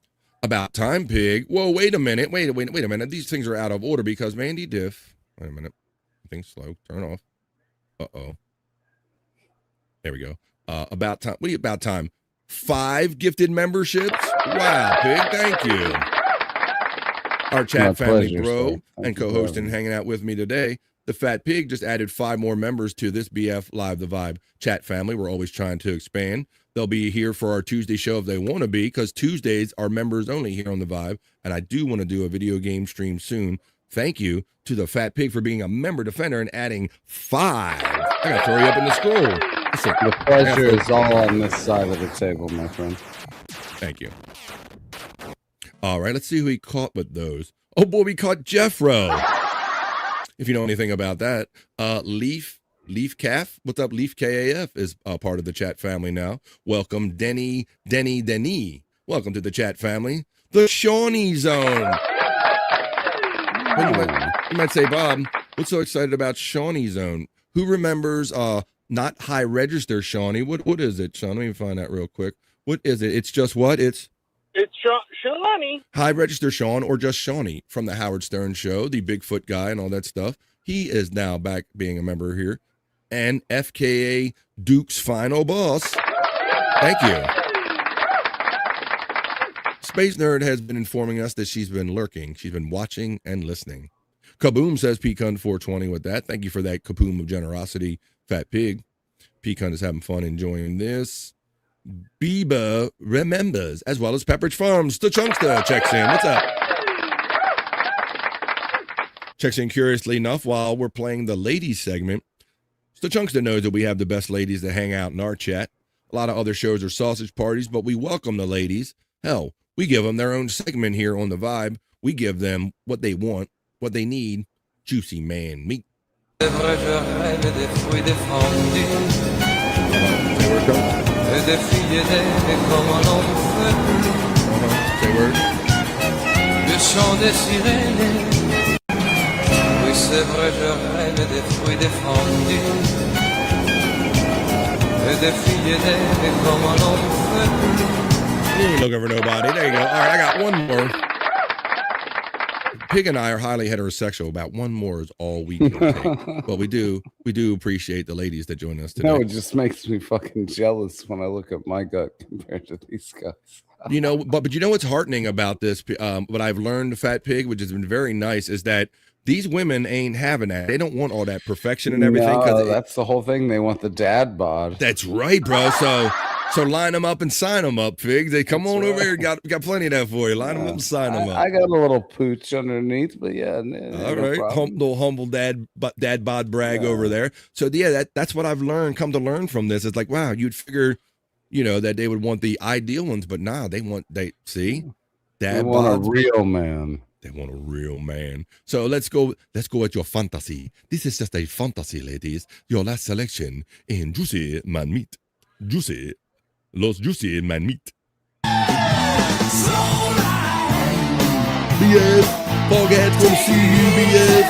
About time, Pig. Whoa, wait a minute. Wait a minute. These things are out of order because Mandy Diff. Wait a minute. Things slow. Turn off. Uh-oh. There we go. About time. What are you about time? 5 gifted memberships? Wow, Pig. Thank you. Our chat family bro and co-host and hanging out with me today, The Fat Pig just added 5 more members to this BF Live the Vibe chat family. We're always trying to expand. They'll be here for our Tuesday show if they want to be, because Tuesdays are members only here on the Vibe. And I do want to do a video game stream soon. Thank you to the Fat Pig for being a member defender and adding 5. I got to throw you up in the scroll. Listen,
The pleasure is all on this side of the table, my friend.
Thank you. All right, let's see who he caught with those. Oh boy, we caught Jeffro. If you know anything about that, Leaf Calf. What's up? Leaf KAF is a part of the chat family now. Welcome, Denny. Welcome to the chat family. The Shawnee Zone. You might say, Bob, what's so excited about Shawnee Zone? Who remembers not high register Shawnee? What is it, Sean? Let me find that real quick. What is it? It's just what? It's
Shawnee.
High Register Sean, or just Shawnee from the Howard Stern Show, the Bigfoot guy and all that stuff. He is now back being a member here. And FKA Duke's final boss. Thank you. Space Nerd has been informing us that she's been lurking. She's been watching and listening. Kaboom says Pecan 420 with that. Thank you for that kaboom of generosity, Fat Pig. Pecan is having fun enjoying this. Biba remembers, as well as Pepperidge Farms. The Chunkster checks in. What's up? Checks in curiously enough while we're playing the ladies segment. The Chunkster knows that we have the best ladies that hang out in our chat. A lot of other shows are sausage parties, but we welcome the ladies. Hell, we give them their own segment here on the Vibe. We give them what they want, what they need. Juicy man meat.
Et des filles aidées comme on n'en fait plus. Le chant des sirènes. Oui, c'est vrai, je rêve des fruits défendus. Et des filles aidées comme on n'en fait plus.
You ain't looking for nobody. There you go. All right, I got one more. Pig and I are highly heterosexual. About one more is all we can take. But we do appreciate the ladies that join us today.
No, it just makes me fucking jealous when I look at my gut compared to these guys.
You know, but you know what's heartening about this? What I've learned, Fat Pig, which has been very nice, is that these women ain't having that. They don't want all that perfection and everything.
No, that's the whole thing. They want the dad bod.
That's right, bro. So line them up and sign them up, Figs. They come on over here. Got plenty of that for you. Line them up and sign them up.
I got a little pooch underneath, but yeah.
All right, little humble dad bod brag over there. So yeah, that's what I've learned. Come to learn from this. It's like, wow, you'd figure, you know, that they would want the ideal ones, but nah, they want dad
They want a real man.
They want a real man. So let's go at your fantasy. This is just a fantasy, ladies. Your last selection in Juicy Man Meat. Juicy. Los Juicy Man Meat. BF. Foghat's gonna see you, BF.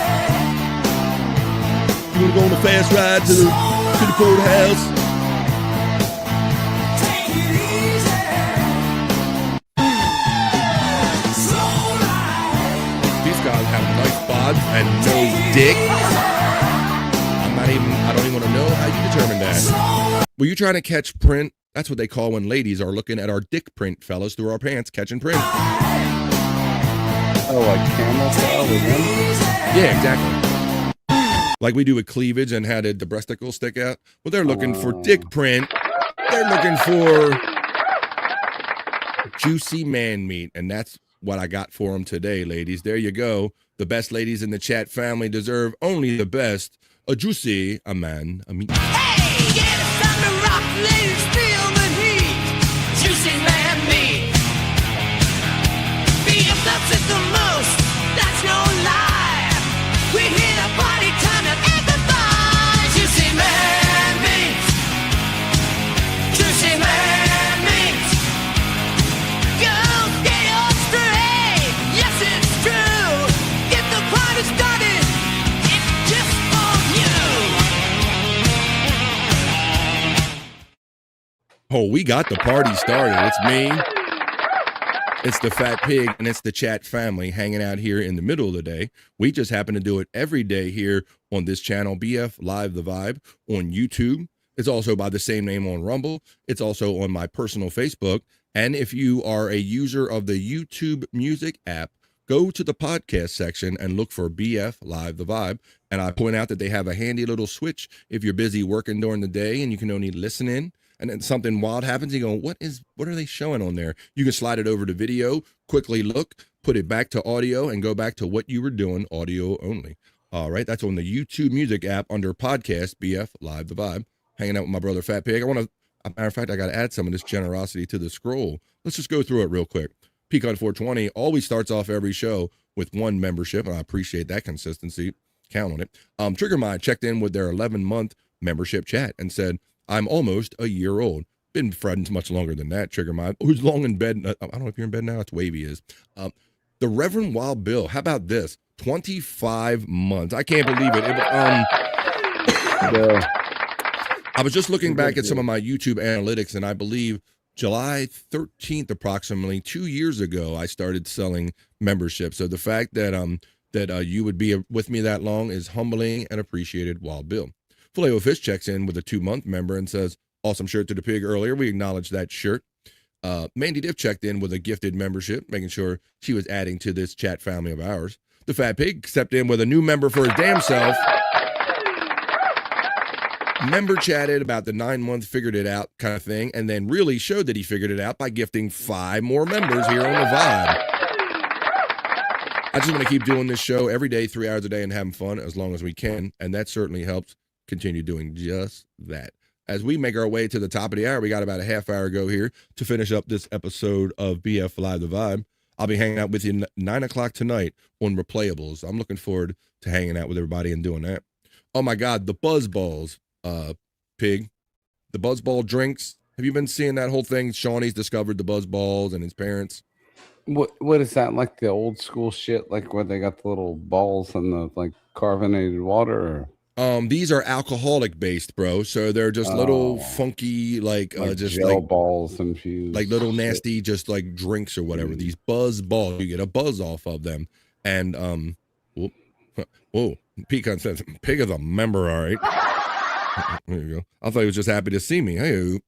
You wanna go on a fast ride to the courthouse? These guys have nice bods and no dick. I don't even want to know how you determine that. Were you trying to catch print? That's what they call when ladies are looking at our dick print, fellas, through our pants, catching print.
Oh, like camel style again?
Yeah, exactly. Like we do with cleavage and how did the breasticles stick out? Well, they're looking for dick print. They're looking for juicy man meat, and that's what I got for them today, ladies. There you go. The best ladies in the chat family deserve only the best. A juicy, a man, a meat.
Hey, get it from the rock, ladies, feel the heat. Juicy man meat. BF loves it the most, that's no lie. We hit a party time and everybody. Juicy man meat. Juicy man meat. Girls, get your straight. Yes, it's true. Get the party started. It's just for you.
Oh, we got the party started. It's me. It's the Fat Pig, and it's the chat family hanging out here in the middle of the day. We just happen to do it every day here on this channel, BF Live the Vibe, on YouTube. It's also by the same name on Rumble. It's also on my personal Facebook. And if you are a user of the YouTube Music app, go to the podcast section and look for BF Live the Vibe. And I point out that they have a handy little switch if you're busy working during the day and you can only listen in. And then something wild happens, you go, what are they showing on there? You can slide it over to video, quickly look, put it back to audio, and go back to what you were doing, audio only. All right, that's on the YouTube Music app under podcast, BF Live the Vibe. Hanging out with my brother Fat Pig. Matter of fact, I got to add some of this generosity to the scroll. Let's just go through it real quick. Pecan 420 always starts off every show with one membership, and I appreciate that consistency. Count on it. Trigger Mind checked in with their 11-month membership chat and said, I'm almost a year old. Been friends much longer than that, Trigger Mind. Who's long in bed? I don't know if you're in bed now. It's Wavy is. The Reverend Wild Bill. How about this? 25 months. I can't believe it. I was just looking back at some of my YouTube analytics, and I believe July 13th, approximately 2 years ago, I started selling memberships. So the fact that you would be with me that long is humbling and appreciated, Wild Bill. Filet Fish checks in with a 2-month member and says, awesome shirt to the pig earlier. We acknowledge that shirt. Mandy Diff checked in with a gifted membership, making sure she was adding to this chat family of ours. The Fat Pig stepped in with a new member for his damn self. Member chatted about the 9-month figured it out kind of thing, and then really showed that he figured it out by gifting 5 more members here on the Vibe. I just want to keep doing this show every day, 3 hours a day, and having fun as long as we can, and that certainly helps continue doing just that. As we make our way to the top of the hour, we got about a half hour ago here to finish up this episode of BF Live the Vibe. I'll be hanging out with you 9 o'clock tonight on Replayables. I'm looking forward to hanging out with everybody and doing that. Oh my God, the Buzz Balls, Pig. The Buzz Ball drinks. Have you been seeing that whole thing? Shawnee's discovered the Buzz Balls and his parents.
What is that, like the old school shit, like where they got the little balls and the like carbonated water? Or?
These are alcoholic based, bro. So they're just little funky, like just
gel
like
balls infused,
like little nasty, just like drinks or whatever. These Buzz Balls, you get a buzz off of them. And whoa, Pecan says, Pig is a member, all right. There you go. I thought he was just happy to see me. Hey.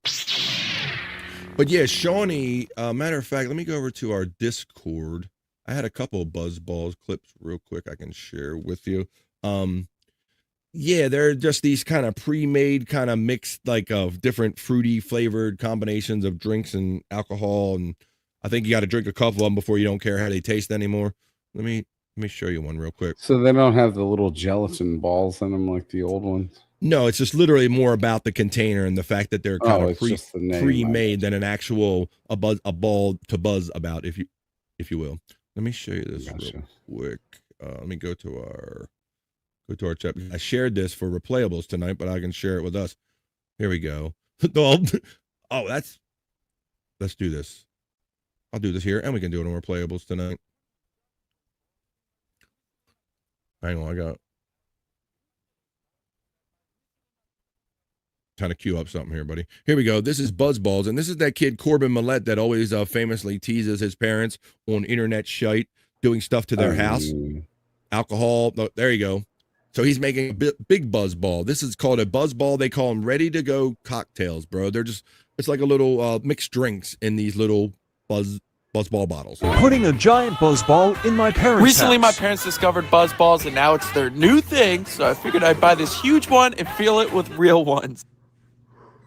But yeah, Shawnee, matter of fact, let me go over to our Discord. I had a couple of Buzz Balls clips real quick I can share with you. Yeah, they're just these kind of pre-made, kind of mixed, like of different fruity flavored combinations of drinks and alcohol. And I think you got to drink a couple of them before you don't care how they taste anymore. Let me show you one real quick.
So they don't have the little gelatin balls in them like the old ones?
No, it's just literally more about the container and the fact that they're kind of pre-made than an actual a ball to buzz about, if you will. Let me show you this real quick. Let me go to our chat. I shared this for Replayables tonight, but I can share it with us. Here we go. Let's do this. I'll do this here, and we can do it on Replayables tonight. Hang on, I got trying to cue up something here, buddy. Here we go. This is Buzz Balls, and this is that kid Corbin Millette that always famously teases his parents on internet Shyt, doing stuff to their house. Alcohol. There you go. So he's making a big Buzz Ball. This is called a Buzz Ball. They call them ready to go cocktails, bro. They're just, it's like a little mixed drinks in these little Buzz Ball bottles.
Putting a giant Buzz Ball in my parents'
Recently,
house.
my parents discovered Buzz Balls, and now it's their new thing. So I figured I'd buy this huge one and fill it with real ones.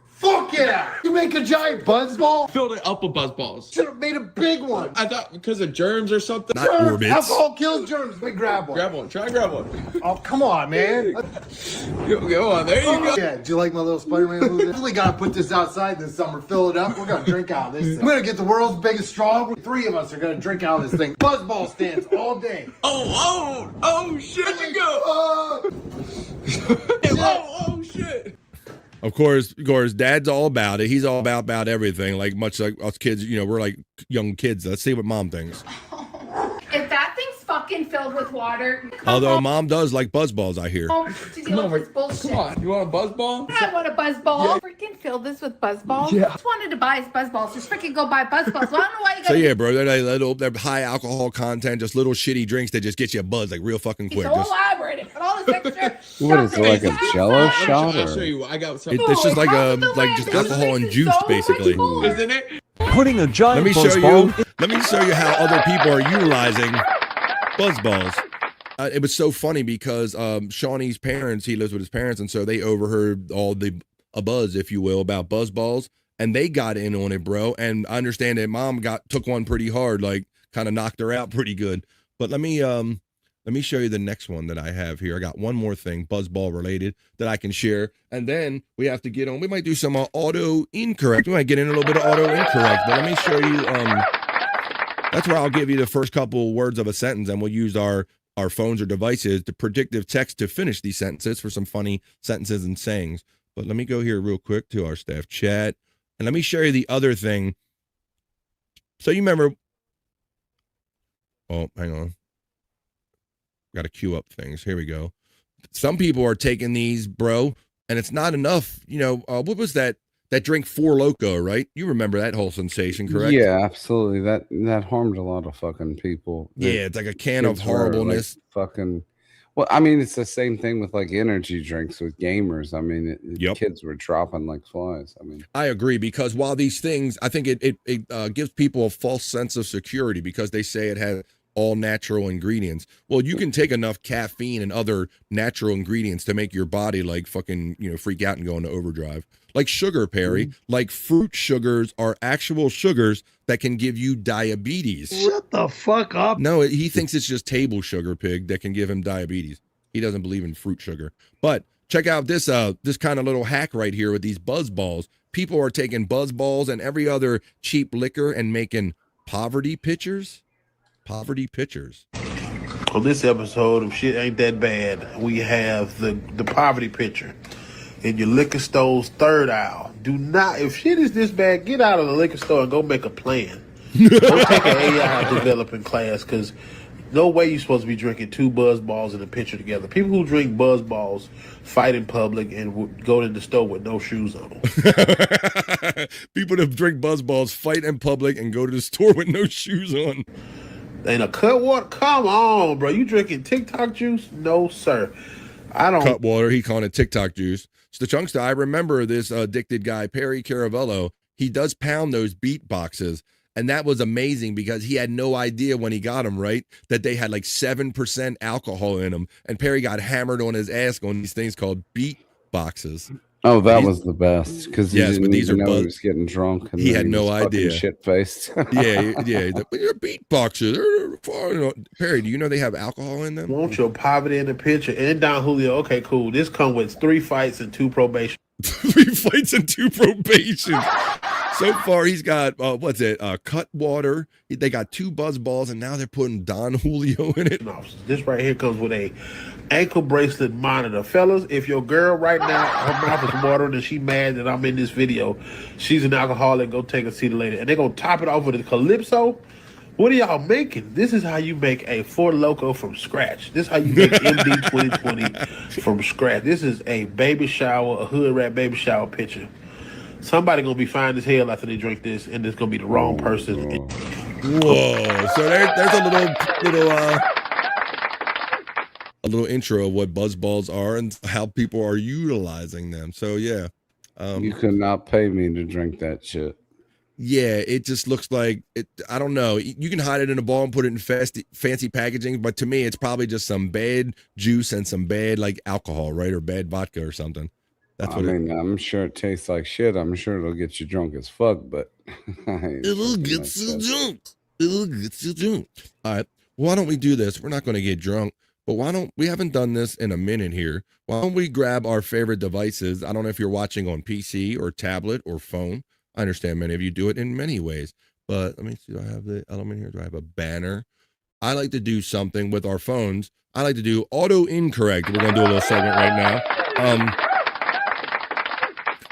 Fuck yeah! You make a giant buzz ball?
Filled it up with Buzz Balls.
Should have made a big one.
I thought because of germs or something.
Not
germs.
orbits.
Alcohol kills germs. Let me grab one.
Grab one. Try and grab one.
Oh, come on, man.
Go on. There you go.
Yeah, do you like my little Spider-Man movie? We really got to put this outside this summer. Fill it up. We're going to drink out of this thing. I'm going to get the world's biggest straw. 3 of us are going to drink out of this thing. Buzz ball stands all day.
Oh, shit, you go. Oh, shit.
Of course, Dad's all about it. He's all about everything. Like much like us kids, we're like young kids. Let's see what Mom thinks.
If that thing's fucking filled with water.
Although Mom does like Buzz Balls, I hear.
To deal with this bullshit.
Come on, you want a Buzz Ball?
I want a Buzz Ball. Freaking fill this with Buzz Balls.
Yeah.
I just wanted to buy his Buzz Balls. Just freaking go buy Buzz Balls. Well, I don't know why you guys.
So yeah, bro, they're high alcohol content, just little shitty drinks that just get you a buzz like real fucking quick.
So elaborate. But all this extra.
What is it, like a Jello shot?
I'll show you. I got some.
It's just like just alcohol and juice, basically.
Isn't it?
Putting a giant
Let me show you how other people are utilizing Buzzballs. It was so funny because Shawnee's parents, he lives with his parents, and so they overheard all a buzz, if you will, about buzzballs, and they got in on it, bro. And I understand that mom took one pretty hard, like kind of knocked her out pretty good. But let me show you the next one that I have here. I got one more thing, buzzball related, that I can share, and then we have to get on. We might do some auto incorrect. We might get in a little bit of auto incorrect, but let me show you. That's where I'll give you the first couple words of a sentence, and we'll use our phones or devices to predictive text to finish these sentences for some funny sentences and sayings. But let me go here real quick to our staff chat, and let me show you the other thing. So you remember, oh, hang on. Got to queue up things. Here we go. Some people are taking these, bro, and it's not enough. You know, what was that drink, Four Loko, right? You remember that whole sensation, correct?
Yeah, absolutely. That harmed a lot of fucking people.
Yeah, it's like a can of horribleness.
Like fucking. Well, I mean, it's the same thing with like energy drinks with gamers. I mean, kids were dropping like flies. I mean,
I agree, because while these things, I think it gives people a false sense of security because they say it has all natural ingredients. Well, you can take enough caffeine and other natural ingredients to make your body like fucking, freak out and go into overdrive. Like sugar, Perry, like fruit sugars are actual sugars that can give you diabetes.
Shut the fuck up.
No, he thinks it's just table sugar, pig, that can give him diabetes. He doesn't believe in fruit sugar. But check out this kind of little hack right here with these buzz balls. People are taking buzz balls and every other cheap liquor and making poverty pitchers. Poverty pitchers.
On this episode of Shit Ain't That Bad, we have the poverty pitcher in your liquor store's third aisle. Do not, if shit is this bad, get out of the liquor store and go make a plan. Go take an AI developing class, because no way you're supposed to be drinking two buzz balls in a pitcher together. People who drink buzz balls fight in public and go to the store with no shoes on.
People that drink buzz balls fight in public and go to the store with no shoes on.
And a cut water? Come on, bro. You drinking TikTok juice? No, sir. I don't.
Cut water. He calling it TikTok juice. So the Chunkster, I remember this addicted guy, Perry Caravello. He does pound those beat boxes. And that was amazing because he had no idea when he got them, right, that they had like 7% alcohol in them. And Perry got hammered on his ass on these things called beat boxes.
Oh, that was the best, because
yes, but these are
he was getting drunk. And
he had no idea.
Shit faced.
yeah. They're beat boxes. Perry, do you know they have alcohol in them?
Want your poverty in the picture. And Don Julio, okay, cool. This comes with 3 fights and 2 probation.
3 fights and 2 probation. So far, he's got, cut water. They got 2 buzz balls, and now they're putting Don Julio in it.
This right here comes with a ankle bracelet monitor. Fellas, if your girl right now, her mouth is watering and she mad that I'm in this video, she's an alcoholic, go take a seat later. And they're going to top it off with a Calypso. What are y'all making? This is how you make a Four Loko from scratch. This is how you make MD 2020 from scratch. This is a baby shower, a hood rat baby shower picture. Somebody gonna be fine as hell after they drink this, and it's gonna be the wrong person.
Whoa! So there's a little intro of what buzz balls are and how people are utilizing them. So yeah,
you could not pay me to drink that shit.
Yeah, it just looks like it. I don't know. You can hide it in a ball and put it in fancy packaging, but to me, it's probably just some bad juice and some bad like alcohol, right, or bad vodka or something. That's what
I'm sure it tastes like shit. I'm sure it'll get you drunk as fuck, but
it'll get you drunk. It'll get you drunk. All right. Why don't we do this? We're not going to get drunk, but we haven't done this in a minute here. Why don't we grab our favorite devices? I don't know if you're watching on PC or tablet or phone. I understand many of you do it in many ways, but let me see. Do I have the element here? Do I have a banner? I like to do something with our phones. I like to do auto incorrect. We're going to do a little segment right now.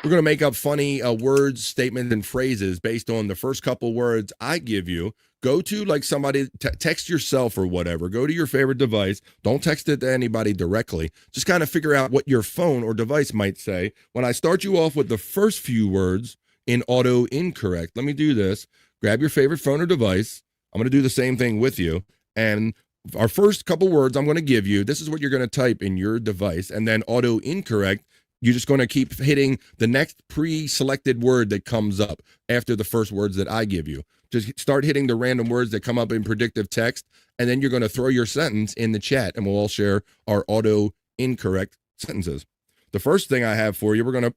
We're going to make up funny words, statements, and phrases based on the first couple words I give you. Go to like somebody, text yourself or whatever. Go to your favorite device. Don't text it to anybody directly. Just kind of figure out what your phone or device might say. When I start you off with the first few words in auto incorrect, let me do this. Grab your favorite phone or device. I'm going to do the same thing with you. And our first couple words I'm going to give you, this is what you're going to type in your device. And then auto incorrect, you're just going to keep hitting the next pre-selected word that comes up after the first words that I give you. Just start hitting the random words that come up in predictive text, and then you're going to throw your sentence in the chat, and we'll all share our auto incorrect sentences. The first thing I have for you, we're gonna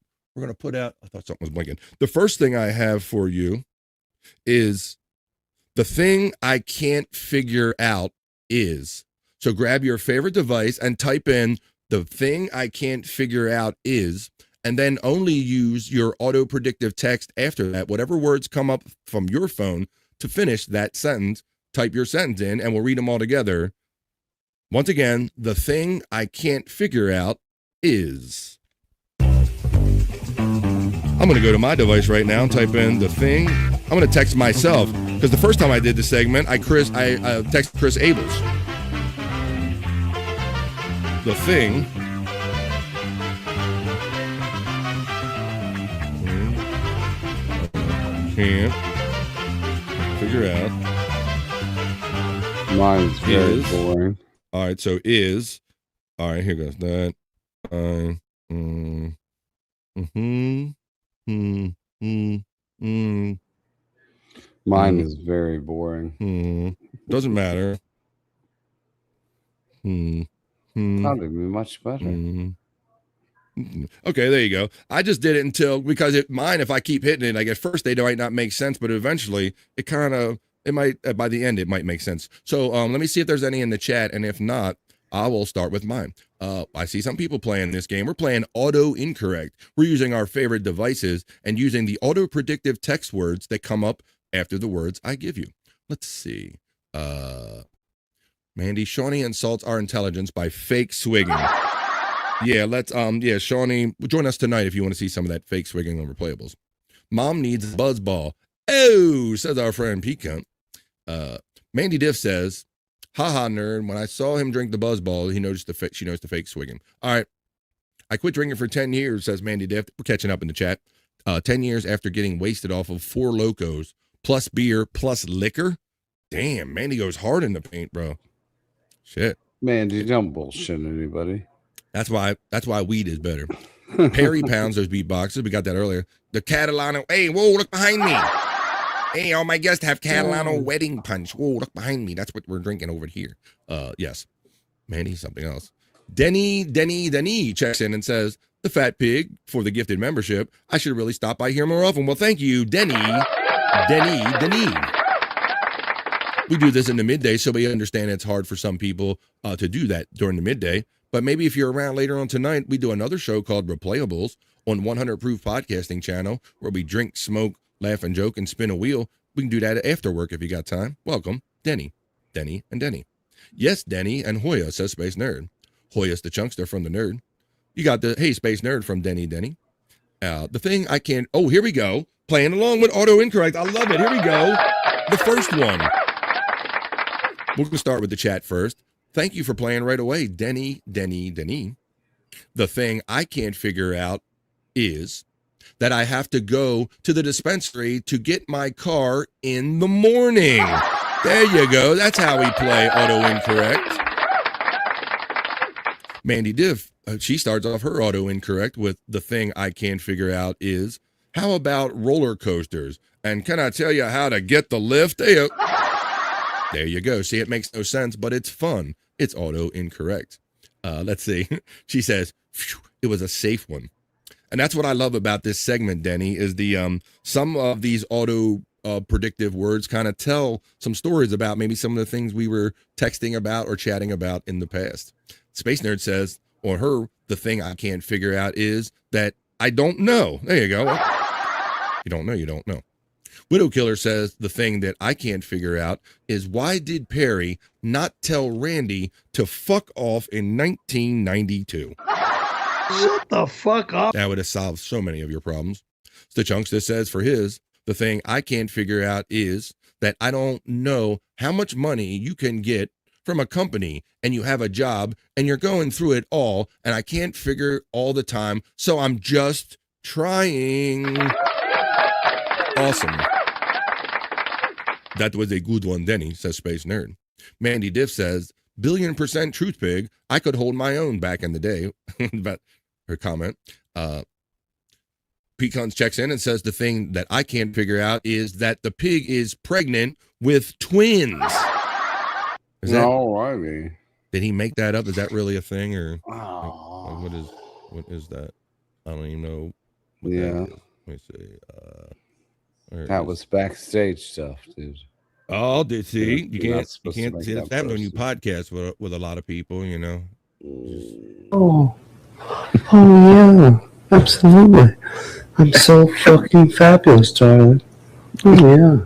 put out. I thought something was blinking. The first thing I have for you is the thing I can't figure out is. So grab your favorite device and type in the thing I can't figure out is, and then only use your auto predictive text after that. Whatever words come up from your phone to finish that sentence, type your sentence in, and we'll read them all together. Once again, the thing I can't figure out is. I'm going to go to my device right now and type in the thing. I'm going to text myself because the first time I did the segment, I texted Chris Abels. The thing can't figure out.
Mine's very boring.
All right, so is. All right, here goes that.
Mine is very boring.
Doesn't matter.
That'd be much better.
Okay, there you go. I just did it until because mine. If I keep hitting it, like at first they might not make sense, but eventually it might. By the end, it might make sense. So let me see if there's any in the chat, and if not, I will start with mine. I see some people playing this game. We're playing auto incorrect. We're using our favorite devices and using the auto predictive text words that come up after the words I give you. Let's see. Mandy, Shawnee insults our intelligence by fake swigging. Yeah, let's Shawnee, join us tonight if you want to see some of that fake swigging on replayables. Mom needs a buzz ball. Oh, says our friend Pecan. Mandy Diff says, haha, nerd. When I saw him drink the buzz ball, she knows the fake swigging. All right. I quit drinking for 10 years, says Mandy Diff. We're catching up in the chat. 10 years after getting wasted off of 4 Locos, plus beer, plus liquor. Damn, Mandy goes hard in the paint, bro. Shit.
Mandy, don't bullshit anybody.
That's why weed is better. Perry pounds those beatboxes. We got that earlier. The Catalano. Hey, whoa, look behind me. Hey, all my guests have Catalano wedding punch. Whoa, look behind me. That's what we're drinking over here. Yes. Mandy, something else. Denny checks in and says, the fat pig for the gifted membership. I should really stop by here more often. Well, thank you, Denny. We do this in the midday, so we understand it's hard for some people to do that during the midday. But maybe if you're around later on tonight, we do another show called Replayables on 100 Proof Podcasting Channel, where we drink, smoke, laugh, and joke, and spin a wheel. We can do that after work if you got time. Welcome, Denny, and Denny. Yes, Denny and Hoya, says Space Nerd. Hoya's the chunkster from the nerd. You got the Hey Space Nerd from Denny. The thing I can't. Oh, here we go. Playing along with auto incorrect. I love it. Here we go. The first one. We're going to start with the chat first. Thank you for playing right away, Denny. The thing I can't figure out is that I have to go to the dispensary to get my car in the morning. There you go. That's how we play auto incorrect. Mandy Diff, she starts off her auto incorrect with the thing I can't figure out is, how about roller coasters? And can I tell you how to get the lift? There you go. See, it makes no sense, but it's fun. It's auto incorrect. Let's see. She says, it was a safe one. And that's what I love about this segment, Denny, is the some of these auto predictive words kind of tell some stories about maybe some of the things we were texting about or chatting about in the past. Space Nerd says, or her, the thing I can't figure out is that I don't know. There you go. You don't know. Widow Killer says, the thing that I can't figure out is why did Perry not tell Randy to fuck off in 1992?
Shut the fuck up.
That would have solved so many of your problems. Stitchunkster says for his, the thing I can't figure out is that I don't know how much money you can get from a company and you have a job and you're going through it all and I can't figure all the time, so I'm just trying. Awesome. That was a good one, Denny, says Space Nerd. Mandy Diff says, 1,000,000% truth pig. I could hold my own back in the day. About her comment. Pecans checks in and says the thing that I can't figure out is that the pig is pregnant with twins. Is that,
Alrighty.
did he make that up? Is that really a thing, or what is that? I don't even know. What that is. Let me see.
That was backstage stuff, dude.
Oh, see, you can't
see
that's happening when you podcast with a lot of people, you know.
Oh yeah, absolutely. I'm so fucking fabulous, darling. Oh yeah.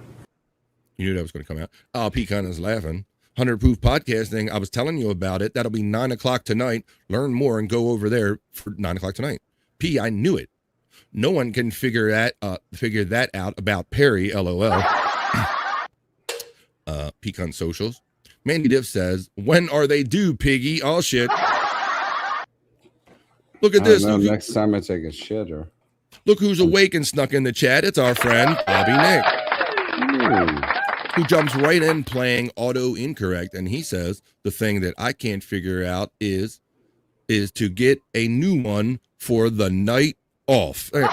You knew that was going to come out. Oh, Pecan is laughing. 100 Proof Podcasting. I was telling you about it. That'll be 9:00 tonight. Learn more and go over there for 9:00 tonight. P, I knew it. No one can figure that out about Perry. LOL. Pecan socials. Mandy Diff says, "When are they due, Piggy? Oh shit! Look at this. Look,
next time I take a shitter.
Look who's awake and snuck in the chat. It's our friend Bobby Nick, who jumps right in playing auto incorrect, and he says the thing that I can't figure out is to get a new one for the night off." Hey,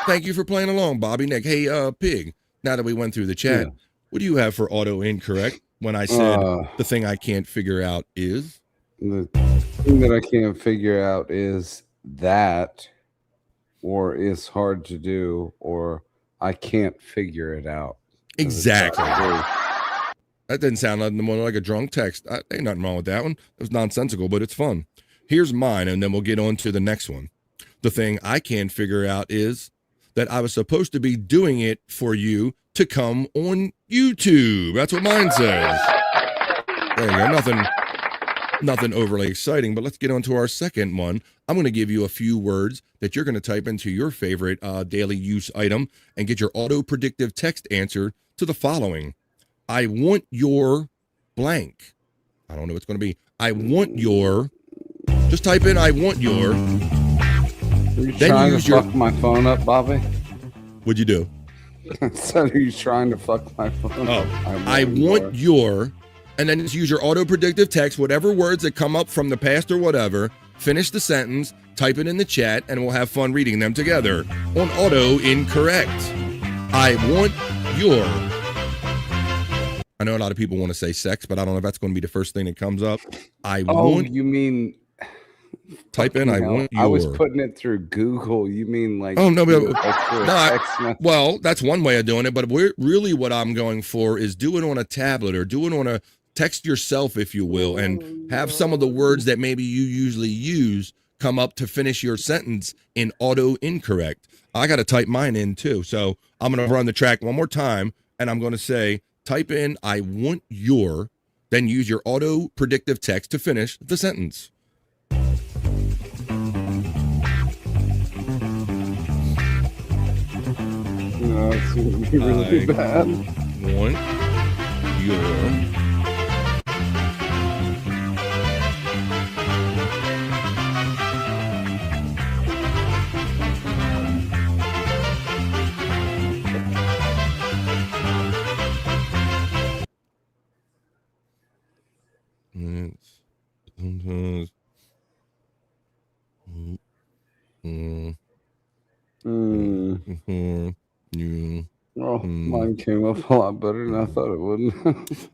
thank you for playing along, Bobby Nick. Hey, Pig. Now that we went through the chat, what do you have for auto incorrect? When I said the thing I can't figure out is
the thing that I can't figure out is that, or is hard to do, or I can't figure it out.
Exactly. That didn't sound nothing more like a drunk text. Ain't nothing wrong with that one. It was nonsensical, but it's fun. Here's mine, and then we'll get on to the next one. The thing I can't figure out is that I was supposed to be doing it for you to come on YouTube. That's what mine says. There you go. Nothing overly exciting, but let's get on to our second one. I'm going to give you a few words that you're going to type into your favorite daily use item and get your auto predictive text answer to the following. I want your blank. I don't know what it's going to be. I want your. Just type in I want your.
Are you trying to fuck my phone up, Bobby?
What'd you do?
So are you trying to fuck my phone up?
I want your, and then just use your auto predictive text, whatever words that come up from the past or whatever, finish the sentence, type it in the chat, and we'll have fun reading them together on auto incorrect. I want your. I know a lot of people want to say sex, but I don't know if that's going to be the first thing that comes up.
You mean
type in I want your.
I was putting it through Google. You mean like
well, that's one way of doing it, but what I'm going for is do it on a tablet or do it on a text yourself, if you will, and have some of the words that maybe you usually use come up to finish your sentence in auto incorrect. I got to type mine in too. So I'm going to run the track one more time, and I'm going to say, type in I want your, then use your auto predictive text to finish the sentence.
No, it's going to be really bad.
Want your.
Mine came up a lot better than I thought it would.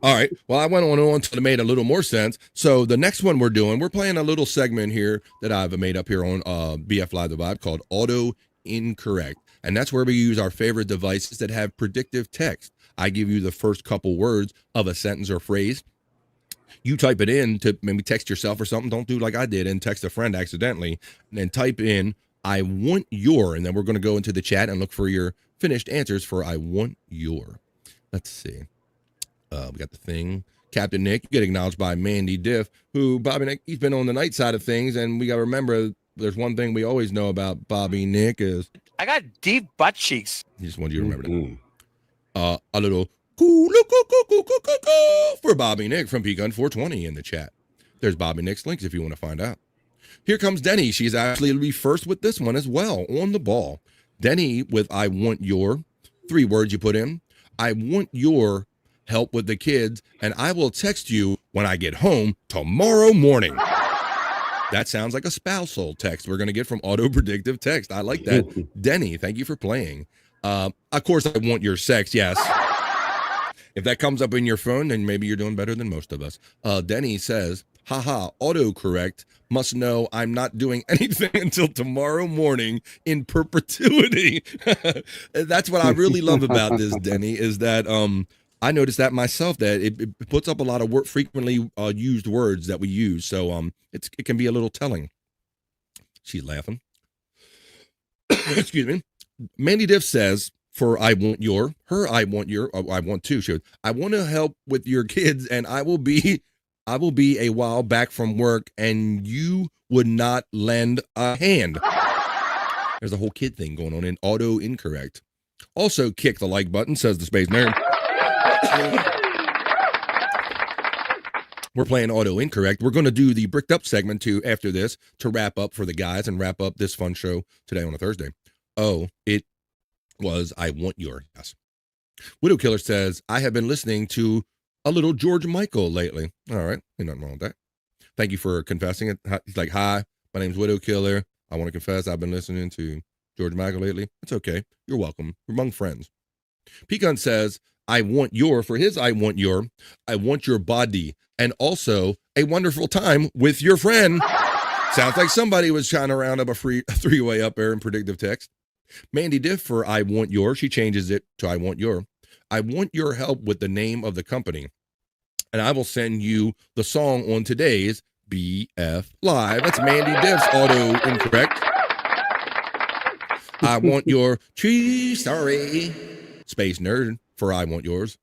All right. Well, I went on until it made a little more sense. So the next one we're playing a little segment here that I've made up here on BF Live The Vibe called Auto Incorrect. And that's where we use our favorite devices that have predictive text. I give you the first couple words of a sentence or phrase. You type it in to maybe text yourself or something. Don't do like I did and text a friend accidentally. And then type in I want your, and then we're going to go into the chat and look for your finished answers for I want your. Let's see. We got the thing. Captain Nick, you get acknowledged by Mandy Diff, who, Bobby Nick, he's been on the night side of things, and we got to remember there's one thing we always know about Bobby Nick is
I got deep butt cheeks.
He just wanted you to remember that. A little for Bobby Nick from Pecan 420 in the chat. There's Bobby Nick's links if you want to find out. Here comes Denny. She's actually going to be first with this one as well, on the ball. Denny with I want your, 3 words you put in. I want your help with the kids, and I will text you when I get home tomorrow morning. That sounds like a spousal text we're going to get from Auto Predictive Text. I like that. Denny, thank you for playing. Of course, I want your sex, yes. If that comes up in your phone, then maybe you're doing better than most of us. Denny says, haha, autocorrect must know I'm not doing anything until tomorrow morning in perpetuity. That's what I really love about this, Denny, is that I noticed that myself, that it puts up a lot of frequently used words that we use. So it can be a little telling. She's laughing. Excuse me. Mandy Diff says, for I want your, her I want your, I want to, she goes, I want to help with your kids, and I will be a while back from work, and you would not lend a hand. There's a whole kid thing going on in auto incorrect. Also, kick the like button, says the Space Nerd. We're playing auto incorrect. We're going to do the bricked up segment too after this to wrap up for the guys and wrap up this fun show today on a Thursday. Oh, it was I want your, yes. Widow Killer says, I have been listening to a little George Michael lately. All right, ain't nothing wrong with that. Thank you for confessing it. He's like, hi, my name's Widow Killer. I want to confess I've been listening to George Michael lately. It's okay. You're welcome. We're among friends. Pecan says, I want your body and also a wonderful time with your friend. Sounds like somebody was trying to round up a three-way up there in predictive text. Mandy Diff for I want your, she changes it to I want your help with the name of the company, and I will send you the song on today's BF Live. That's Mandy Diff's auto incorrect. I want your tree, sorry. Space Nerd for I want yours.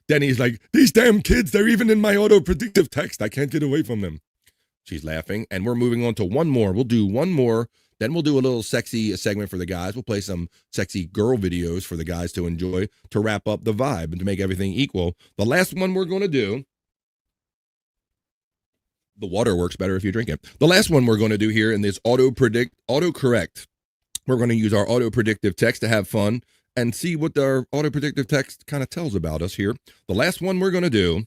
Denny's like, these damn kids, they're even in my auto predictive text. I can't get away from them. She's laughing, and we're moving on to one more. We'll do one more, then we'll do a little sexy segment for the guys. We'll play some sexy girl videos for the guys to enjoy to wrap up the vibe and to make everything equal. The last one we're going to do, the water works better if you drink it. The last one we're going to do here in this autocorrect, we're going to use our auto predictive text to have fun and see what our auto predictive text kind of tells about us here. The last one we're going to do,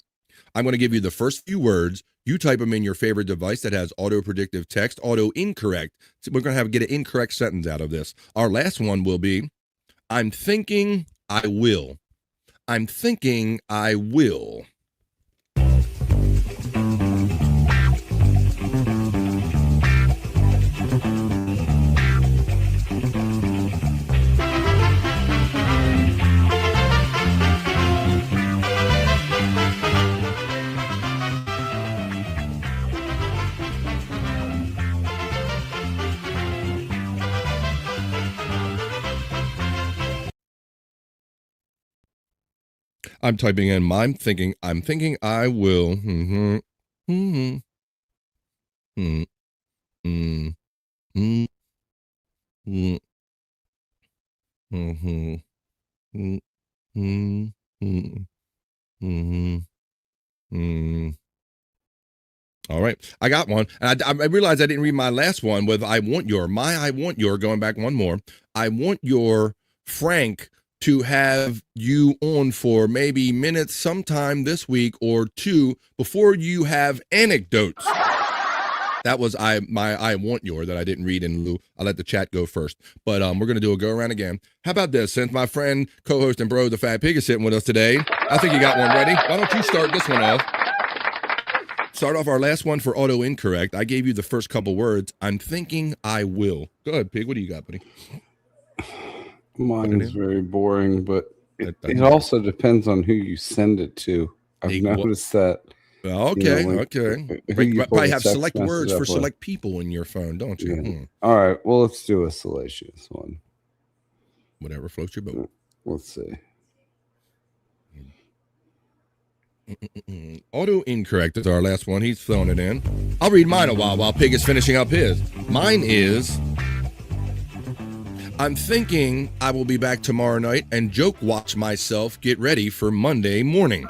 I'm going to give you the first few words. You type them in your favorite device that has auto predictive text, auto incorrect. So we're going to get an incorrect sentence out of this. Our last one will be, I'm thinking I will. I'm thinking I will. I'm typing in, I'm thinking I will. Mm-hmm. Mm-hmm. Mm-hmm. Mm-hmm. Mm-hmm. Mm-hmm. Mm-hmm. Mm-hmm. All right. I got one. And I realized I didn't read my last one with I want your, going back one more. I want your Frank to have you on for maybe minutes sometime this week or two before you have anecdotes. That was I want your that I didn't read in lieu. I'll let the chat go first. But we're going to do a go around again. How about this? Since my friend, co-host, and bro, the Fat Pig, is sitting with us today, I think you got one ready. Why don't you start this one off? Start off our last one for auto incorrect. I gave you the first couple words. I'm thinking I will. Go ahead, Pig. What do you got, buddy?
Mine is very boring, but it also depends on who you send it to. I've noticed that.
Okay, okay. You probably have select words for select people in your phone, don't you?
Yeah. All right, well, let's do a salacious one.
Whatever floats your boat.
Let's see.
Auto incorrect is our last one. He's throwing it in. I'll read mine a while Pig is finishing up his. Mine is, I'm thinking I will be back tomorrow night and joke watch myself get ready for Monday morning.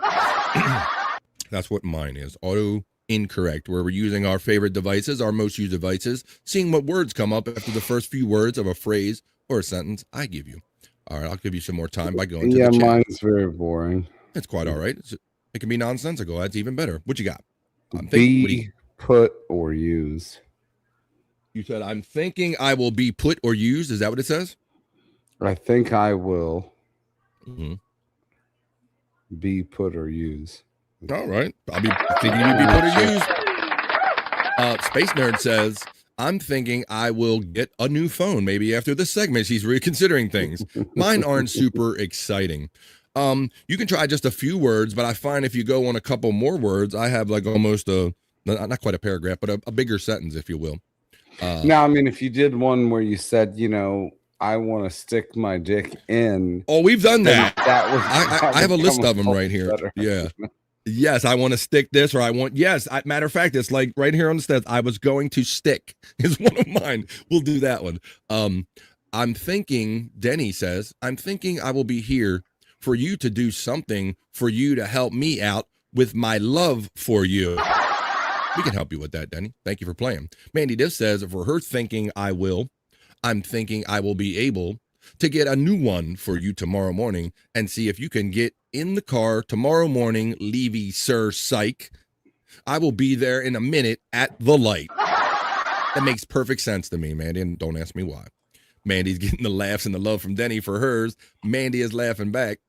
That's what mine is. Auto incorrect, where we're using our favorite devices, our most used devices, seeing what words come up after the first few words of a phrase or a sentence I give you. All right, I'll give you some more time by going to the chat.
Yeah, mine's very boring.
It's quite all right. It can be nonsensical. That's even better. What you got?
Put or use.
You said, I'm thinking I will be put or used. Is that what it says?
I think I will.
Mm-hmm.
be, put, or use.
All right. I'll be thinking you'd be put or use. Space Nerd says, I'm thinking I will get a new phone. Maybe after this segment, she's reconsidering things. Mine aren't super exciting. You can try just a few words, but I find if you go on a couple more words, I have like almost not quite a paragraph, but a bigger sentence, if you will.
Now, I mean, if you did one where you said, I want to stick my dick in.
Oh, we've done that.
I
have a list of them right here.
Better.
Yeah. Yes, I want to stick this, or I want, matter of fact, it's like right here on the stats, I was going to stick is one of mine. We'll do that one. I'm thinking, Denny says, I'm thinking I will be here for you to do something for you to help me out with my love for you. We can help you with that, Denny. Thank you for playing. Mandy Diff says, for her thinking I'm thinking I will be able to get a new one for you tomorrow morning and see if you can get in the car tomorrow morning, Levy, sir, psych. I will be there in a minute at the light. That makes perfect sense to me, Mandy, and don't ask me why. Mandy's getting the laughs and the love from Denny for hers. Mandy is laughing back.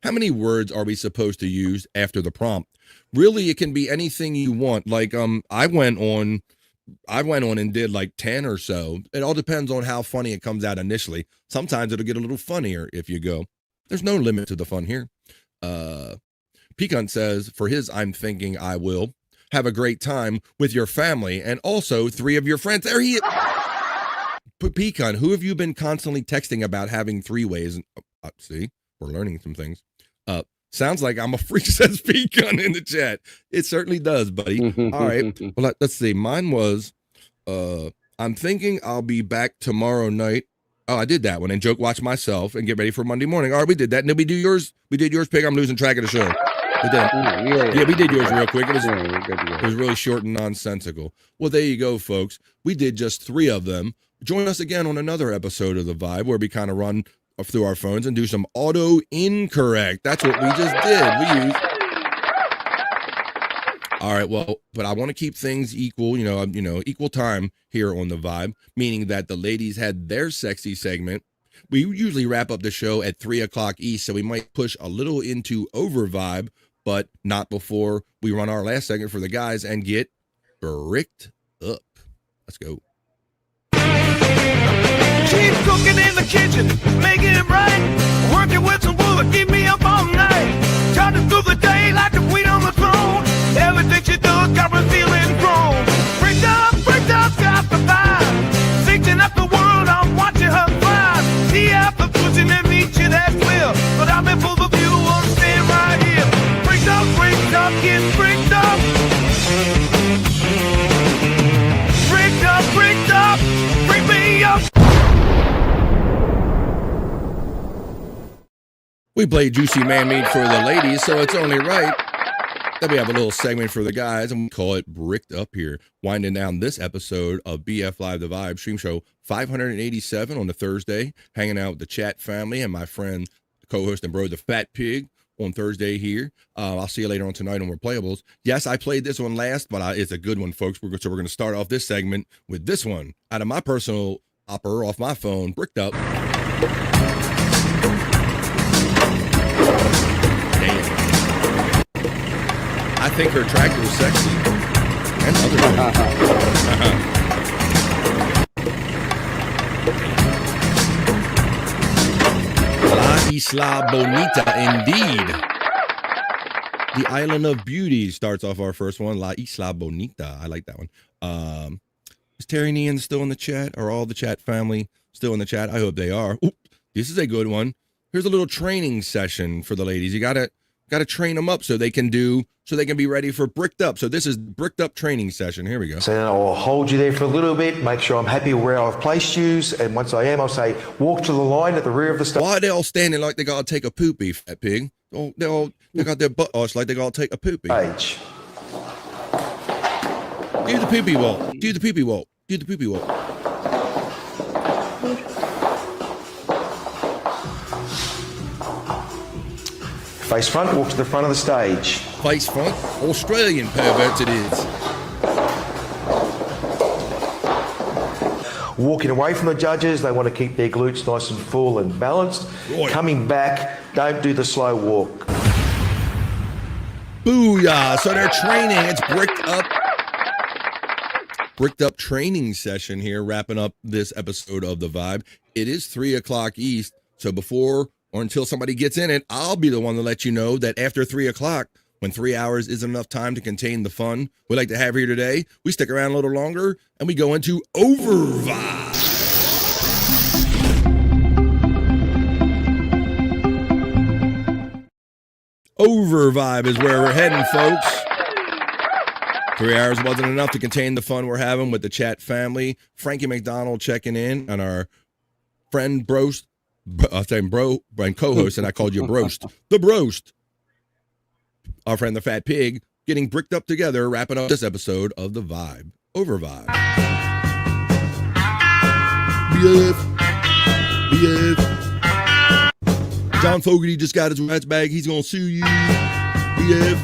How many words are we supposed to use after the prompt? Really, it can be anything you want. Like, I went on and did like 10 or so. It all depends on how funny it comes out initially. Sometimes it'll get a little funnier if you go. There's no limit to the fun here. Pecan says, for his, I'm thinking I will have a great time with your family and also 3 of your friends. There he is. Pecan, who have you been constantly texting about having 3 ways? See, we're learning some things. Sounds like I'm a freak, says Pecan in the chat. It certainly does, buddy. All right. Well, let's see. Mine was, I'm thinking I'll be back tomorrow night. Oh, I did that one and joke watch myself and get ready for Monday morning. All right, we did that. And then we do yours. We did yours, Pig. I'm losing track of the show. We did. Yeah, we did yours real quick. It was really short and nonsensical. Well, there you go, folks. We did just 3 of them. Join us again on another episode of The Vibe where we kind of run through our phones and do some auto incorrect. That's what we just did. All right, well, but I want to keep things equal, equal time here on The Vibe, meaning that the ladies had their sexy segment. We usually wrap up the show at 3:00 East, so we might push a little into over Vibe, but not before we run our last segment for the guys and get bricked up. Let's go.
Keep cooking in the kitchen, making it right. Working with some wood, keep me up all night. Charging through the day like a queen on the throne. Everything she does got me feeling grown. Bricked up, got the vibe. Fixing up the world, I'm watching her thrive. The apple pushing and meet you, that's well. But I'm in full of view, I'm staying right here. Bricked up, get bricked up. Bricked up, bring me up.
We play Juicy Man Meat for the ladies, so it's only right that we have a little segment for the guys, and we call it Bricked Up here. Winding down this episode of BF Live The Vibe Stream Show 587 on the Thursday, hanging out with the chat family and my friend, co-host and bro, the Fat Pig, on Thursday here. I'll see you later on tonight on More Playables. Yes, I played this one last, but it's a good one, folks. We're going to start off this segment with this one. Out of my personal opera off my phone, Bricked Up. I think her tractor is sexy. And other La Isla Bonita, indeed. The Island of Beauty starts off our first one. La Isla Bonita. I like that one. Is Terry Nean still in the chat? Are all the chat family still in the chat? I hope they are. Ooh, this is a good one. Here's a little training session for the ladies. You gotta train them up so they can be ready for Bricked Up. So this is Bricked Up training session. Here we go.
So then I'll hold you there for a little bit, make sure I'm happy where I've placed you, and once I am, I'll say, walk to the line at the rear of the stage.
Why are they all standing like they gotta take a poopy, Fat Pig? They got their butt arched like they gotta take a poopy.
Age.
Do the poopy walk. Do the poopy walk. Do the poopy walk.
Face front, walk to the front of the stage.
Face front, Australian perverts it is.
Walking away from the judges, they want to keep their glutes nice and full and balanced.
Right.
Coming back, don't do the slow walk.
Booyah. So they're training. It's bricked up training session here, wrapping up this episode of The Vibe. It is 3 o'clock East. So before or until somebody gets in it, I'll be the one to let you know that after 3 o'clock, when 3 hours isn't enough time to contain the fun we like to have here today, we stick around a little longer and we go into Overvibe. Overvibe is where we're heading, folks. 3 hours wasn't enough to contain the fun we're having with the chat family. Frankie McDonald checking in, and our friend Brost, I'm saying bro, and co-host, and I called you Brost. The Brost. Our friend the Fat Pig getting bricked up together, wrapping up this episode of The Vibe. Overvibe. BF. John Fogerty just got his rats bag. He's going to sue you. BF.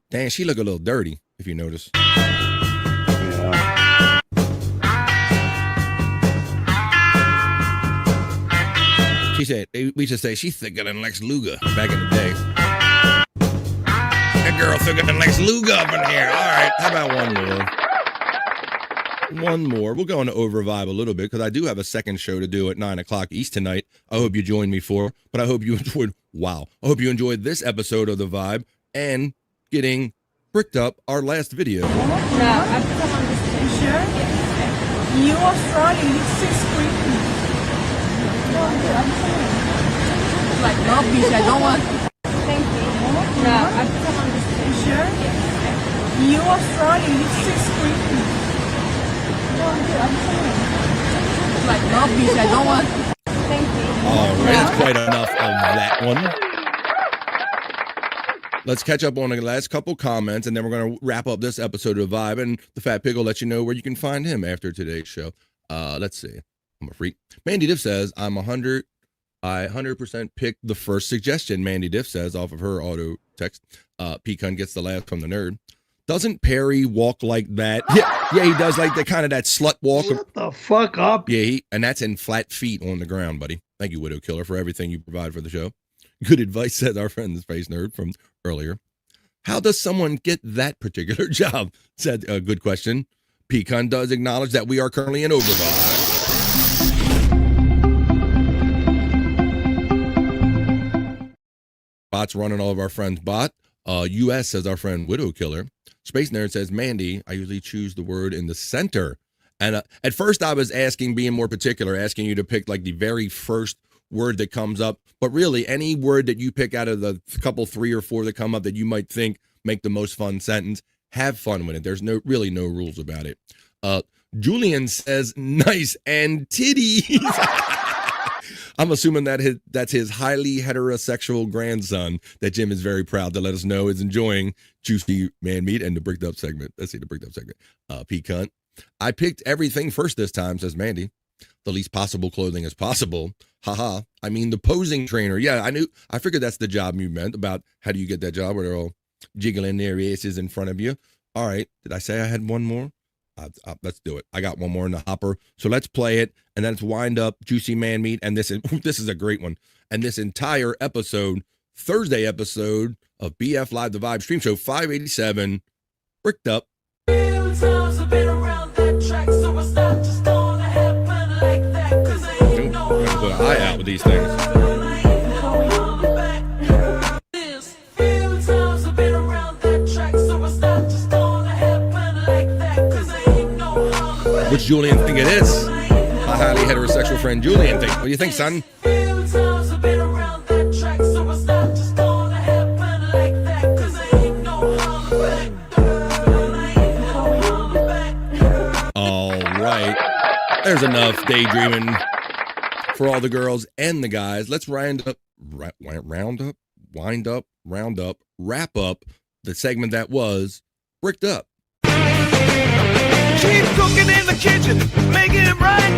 Damn, she look a little dirty, if you notice.
Yeah.
She said, we should say she's thicker than Lex Luger back in the day. That girl thicker than Lex Luger up in here. All right, how about one more? One more. We'll go into Overvibe a little bit because I do have a second show to do at 9 o'clock East tonight. I hope you join me for, but I hope you enjoyed, I hope you enjoyed this episode of The Vibe and getting bricked up our last video.
No, I'm sure. You are starting 6 creepy. Like, no, bitch, I don't want. Thank you. No, I'm sure. You are starting 6 creepy. Like, no, bitch, I don't want. Thank you.
All right, that's quite enough of that one. Let's catch up on the last couple comments, and then we're going to wrap up this episode of Vibe, and the Fat Pig will let you know where you can find him after today's show. Let's see. I'm a freak. Mandy Diff says, I 100% picked the first suggestion, Mandy Diff says, off of her auto text. Pecan gets the laugh from the nerd. Doesn't Perry walk like that? Yeah, he does like the kind of that slut walk.
Shut the fuck up.
Yeah, and that's in flat feet on the ground, buddy. Thank you, Widow Killer, for everything you provide for the show. Good advice, said our friend the Space Nerd from earlier. How does someone get that particular job? Said a good question. Pecan does acknowledge that we are currently in Overvibe. Bot's running all of our friends' bot. US says our friend Widow Killer. Space Nerd says, Mandy, I usually choose the word in the center. And at first I was asking, being more particular, asking you to pick like the very first word that comes up. But really, any word that you pick out of the couple 3 or 4 that come up that you might think make the most fun sentence, have fun with it. There's really no rules about it. Julian says, nice and titties. I'm assuming that's his highly heterosexual grandson that Jim is very proud to let us know is enjoying juicy man meat and the bricked up segment. Let's see the bricked up segment. Pecan. I picked everything first this time, says Mandy. The least possible clothing as possible. Haha. I mean the posing trainer. Yeah, I figured that's the job you meant about how do you get that job where they're all jiggling their asses in front of you. All right. Did I say I had one more? Let's do it. I got one more in the hopper. So let's play it. And then it's wind up, juicy man meat. And this is a great one. And this entire episode, Thursday episode of BF Live, the Vibe Stream Show 587, bricked up. Put an eye out with these things. Which Julian think it is? My highly heterosexual friend Julian think. What do you think, son? All right. There's enough daydreaming for all the girls and the guys. Let's round up, wrap up the segment that was bricked up.
Keep cooking in the kitchen, making it right.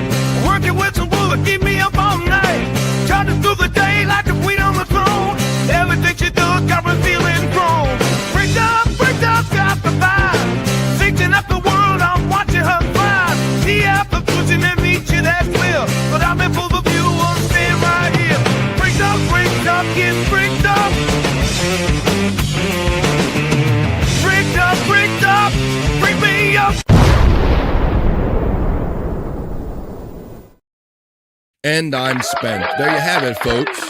Working with some wool to keep me up all night. Counting through the day like a queen on the throne. Everything she does got me feeling grown. Bricked up, got the vibe. Fixing up the world, I'm watching her thrive. The apple pushing and meet you, that's clear. But I'm in full of view, I'm staying right here. Bricked up, get bricked up.
And I'm spent. There you have it, folks.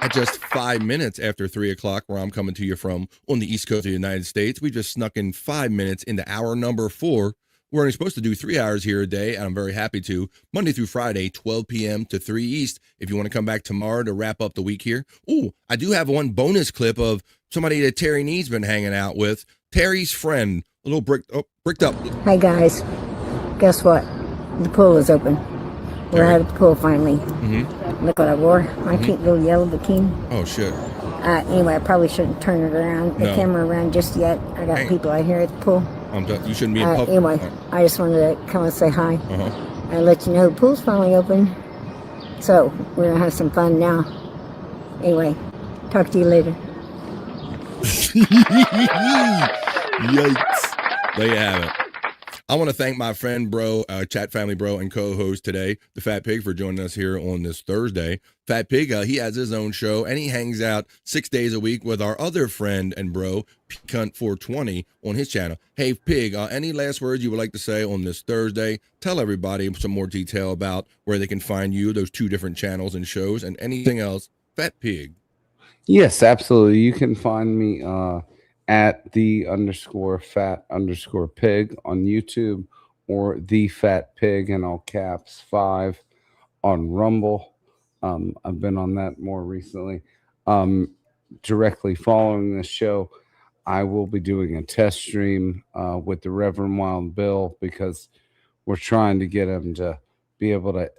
At just 5 minutes after 3 o'clock, where I'm coming to you from on the East Coast of the United States, we just snuck in 5 minutes into hour number 4. We're only supposed to do 3 hours here a day, and I'm very happy to. Monday through Friday, 12 p.m. to 3 East. If you want to come back tomorrow to wrap up the week here. Ooh, I do have one bonus clip of somebody that Terry Need's been hanging out with. Terry's friend, a little bricked up.
Hey guys, guess what? The pool is open. We're out at the pool finally.
Mm-hmm.
Look what I wore. My cute little yellow bikini.
Oh, shit.
Anyway, I probably shouldn't turn it around, the camera around just yet. I got people out here at the pool.
You shouldn't be in public.
Anyway, I just wanted to come and say hi. And let you know the pool's finally open. So, we're going to have some fun now. Anyway, talk to you later.
Yikes. There you have it. I want to thank my friend, bro, chat family bro, and co-host today, the Fat Pig, for joining us here on this Thursday. Fat Pig, he has his own show, and he hangs out 6 days a week with our other friend and bro, Cunt 420, on his channel. Hey, Pig, any last words you would like to say on this Thursday? Tell everybody some more detail about where they can find you, those 2 different channels and shows, and anything else. Fat Pig.
Yes, absolutely. You can find me at _fat_pig on YouTube, or the Fat Pig in all caps 5 on Rumble. I've been on that more recently. Directly following this show, I will be doing a test stream with the Reverend Wild Bill, because we're trying to get him to be able to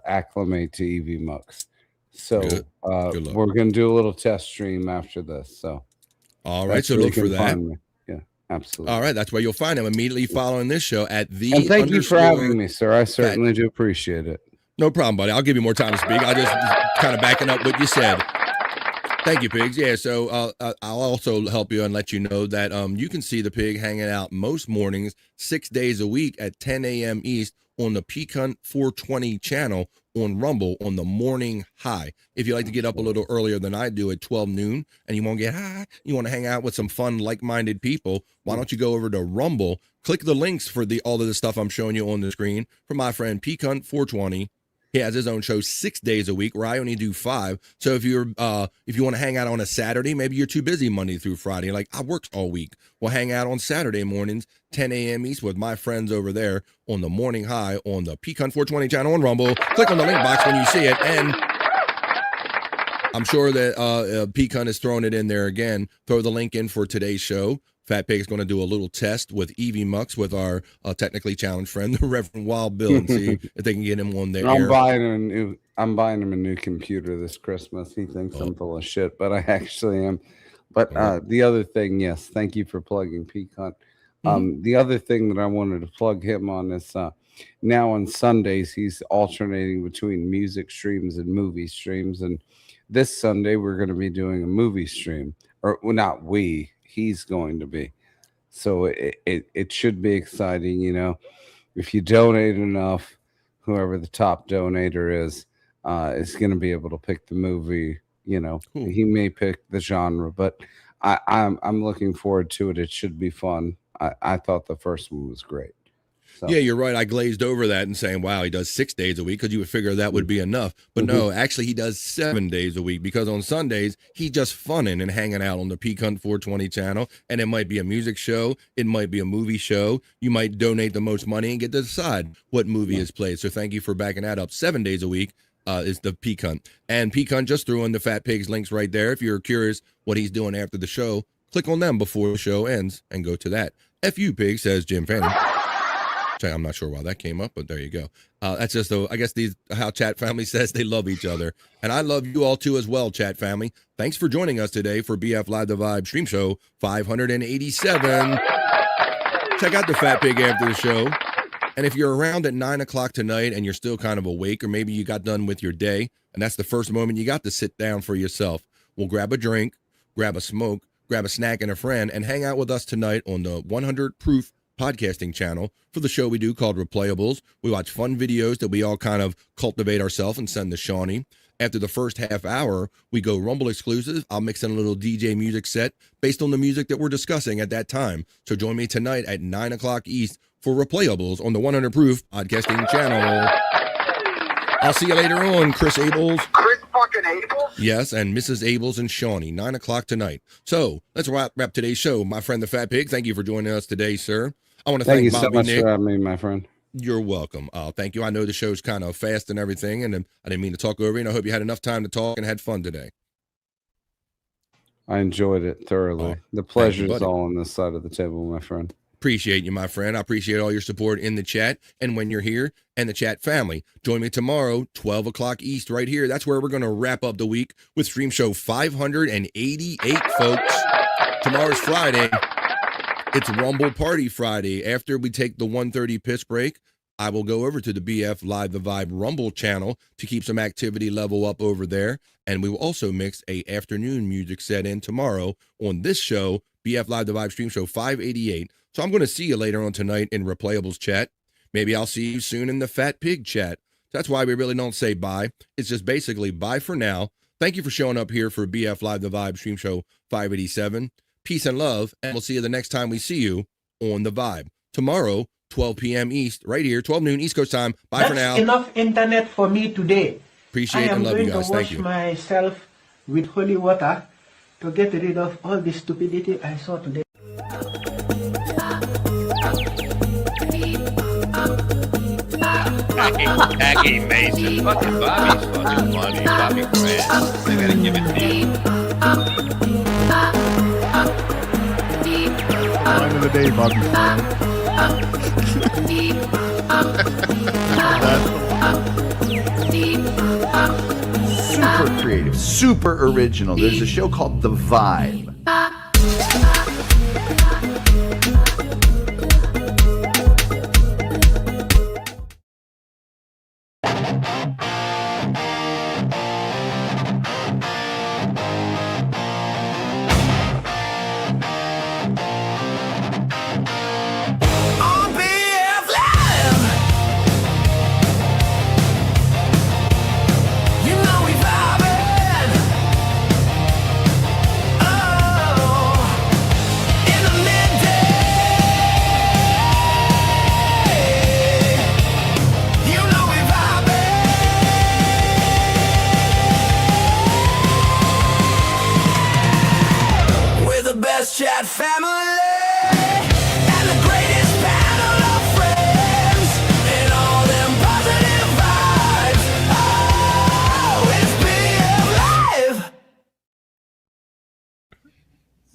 acclimate to EV Mux. So we're going to do a little test stream after this. So
all right, so look for that.
Yeah, absolutely.
All right, that's where you'll find him immediately following this show at the.
And thank you for having me, sir. I certainly do appreciate it.
No problem, buddy. I'll give you more time to speak. I'll just kind of backing up what you said. Thank you, Pigs. Yeah, so I'll also help you and let you know that you can see the Pig hanging out most mornings, 6 days a week at 10 a.m. East on the Cunt 420 channel on Rumble on the morning high. If you like to get up a little earlier than I do at 12 noon and you want to get high, you want to hang out with some fun, like-minded people, why don't you go over to Rumble, click the links for all of the stuff I'm showing you on the screen from my friend Cunt 420. He has his own show 6 days a week, where I only do 5. So if you want to hang out on a Saturday, maybe you're too busy Monday through Friday. Like, I work all week. We'll hang out on Saturday mornings, 10 a.m. East, with my friends over there on the morning high on the Cunt 420 channel on Rumble. Click on the link box when you see it, and I'm sure that Cunt is throwing it in there again. Throw the link in for today's show. Fat Pig is going to do a little test with Evie Mux with our technically challenged friend, the Reverend Wild Bill, and see if they can get him on there.
I'm buying him a new computer this Christmas. He thinks I'm full of shit, but I actually am. But the other thing, yes, thank you for plugging Cunt. The other thing that I wanted to plug him on is now on Sundays he's alternating between music streams and movie streams, and this Sunday we're going to be doing a movie stream, or well, not we. He's going to be. So it should be exciting, you know. If you donate enough, whoever the top donator is going to be able to pick the movie, you know. Cool. He may pick the genre, but I'm looking forward to it. It should be fun. I thought the first one was great. So.
Yeah, you're right. I glazed over that and saying, wow, he does 6 days a week, because you would figure that would be enough. But no, actually he does 7 days a week, because on Sundays, he's just funning and hanging out on the Cunt 420 channel. And it might be a music show. It might be a movie show. You might donate the most money and get to decide what movie is played. So thank you for backing that up. 7 days a week is the Cunt. And Cunt just threw in the Fat Pig's links right there. If you're curious what he's doing after the show, click on them before the show ends and go to that. F you, Pig, says Jim Fanning. I'm not sure why that came up, but there you go. That's just, I guess, how Chat Family says they love each other. And I love you all too as well, Chat Family. Thanks for joining us today for BF Live the Vibe Stream Show 587. Check out the Fat Pig after the show. And if you're around at 9 o'clock tonight and you're still kind of awake, or maybe you got done with your day, and that's the first moment you got to sit down for yourself, well, grab a drink, grab a smoke, grab a snack and a friend, and hang out with us tonight on the 100 Proof podcasting channel for the show we do called Replayables. We watch fun videos that we all kind of cultivate ourselves and send to Shawnee. After the first half hour, we go Rumble exclusive. I'll mix in a little DJ music set based on the music that we're discussing at that time. So join me tonight at 9 o'clock East for Replayables on the 100 Proof podcasting channel. I'll see you later on, Chris Abels.
Chris fucking Abels?
Yes, and Mrs. Abels and Shawnee, 9 o'clock tonight. So let's wrap today's show. My friend the Fat Pig, thank you for joining us today, sir. I want to
Thank
thank
you
Bobby
so much
Nick.
for having me, my friend.
You're welcome. Thank you. I know the show's kind of fast and everything, and I didn't mean to talk over you, and I hope you had enough time to talk and had fun today.
I enjoyed it thoroughly. The pleasure is all on this side of the table, my friend.
Appreciate you, my friend. I appreciate all your support in the chat and when you're here, and the chat family. Join me tomorrow, 12 o'clock East, right here. That's where we're going to wrap up the week with Stream Show 588, folks. Tomorrow's Friday. It's Rumble Party Friday. After we take the 1:30 piss break, I will go over to the BF Live the Vibe Rumble channel to keep some activity level up over there. And we will also mix a afternoon music set in tomorrow on this show, BF Live the Vibe Stream Show 588. So I'm going to see you later on tonight in Replayables chat. Maybe I'll see you soon in the Fat Pig chat. That's why we really don't say bye. It's just basically bye for now. Thank you for showing up here for BF Live the Vibe Stream Show 587. Peace and love, and we'll see you the next time we see you on the Vibe. Tomorrow, 12 p.m. East, right here, 12 noon East Coast time. Bye for now.
That's enough internet for me today.
Appreciate and love you guys. Thank you.
I am going to wash myself with holy water to get rid of all the stupidity I saw today.
Jackie Mason. Fucking Bobby's fucking funny. Bobby Grant. I gotta give it to you.
Line of the day, Bobby.
Super creative, super original. There's a show called The Vibe.
On BF Live, you know we vibing. Oh, in the midday, you know we vibing. We're the best chat family.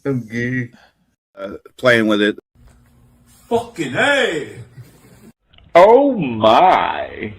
Okay. Playing with it.
Fucking hey!
Oh my.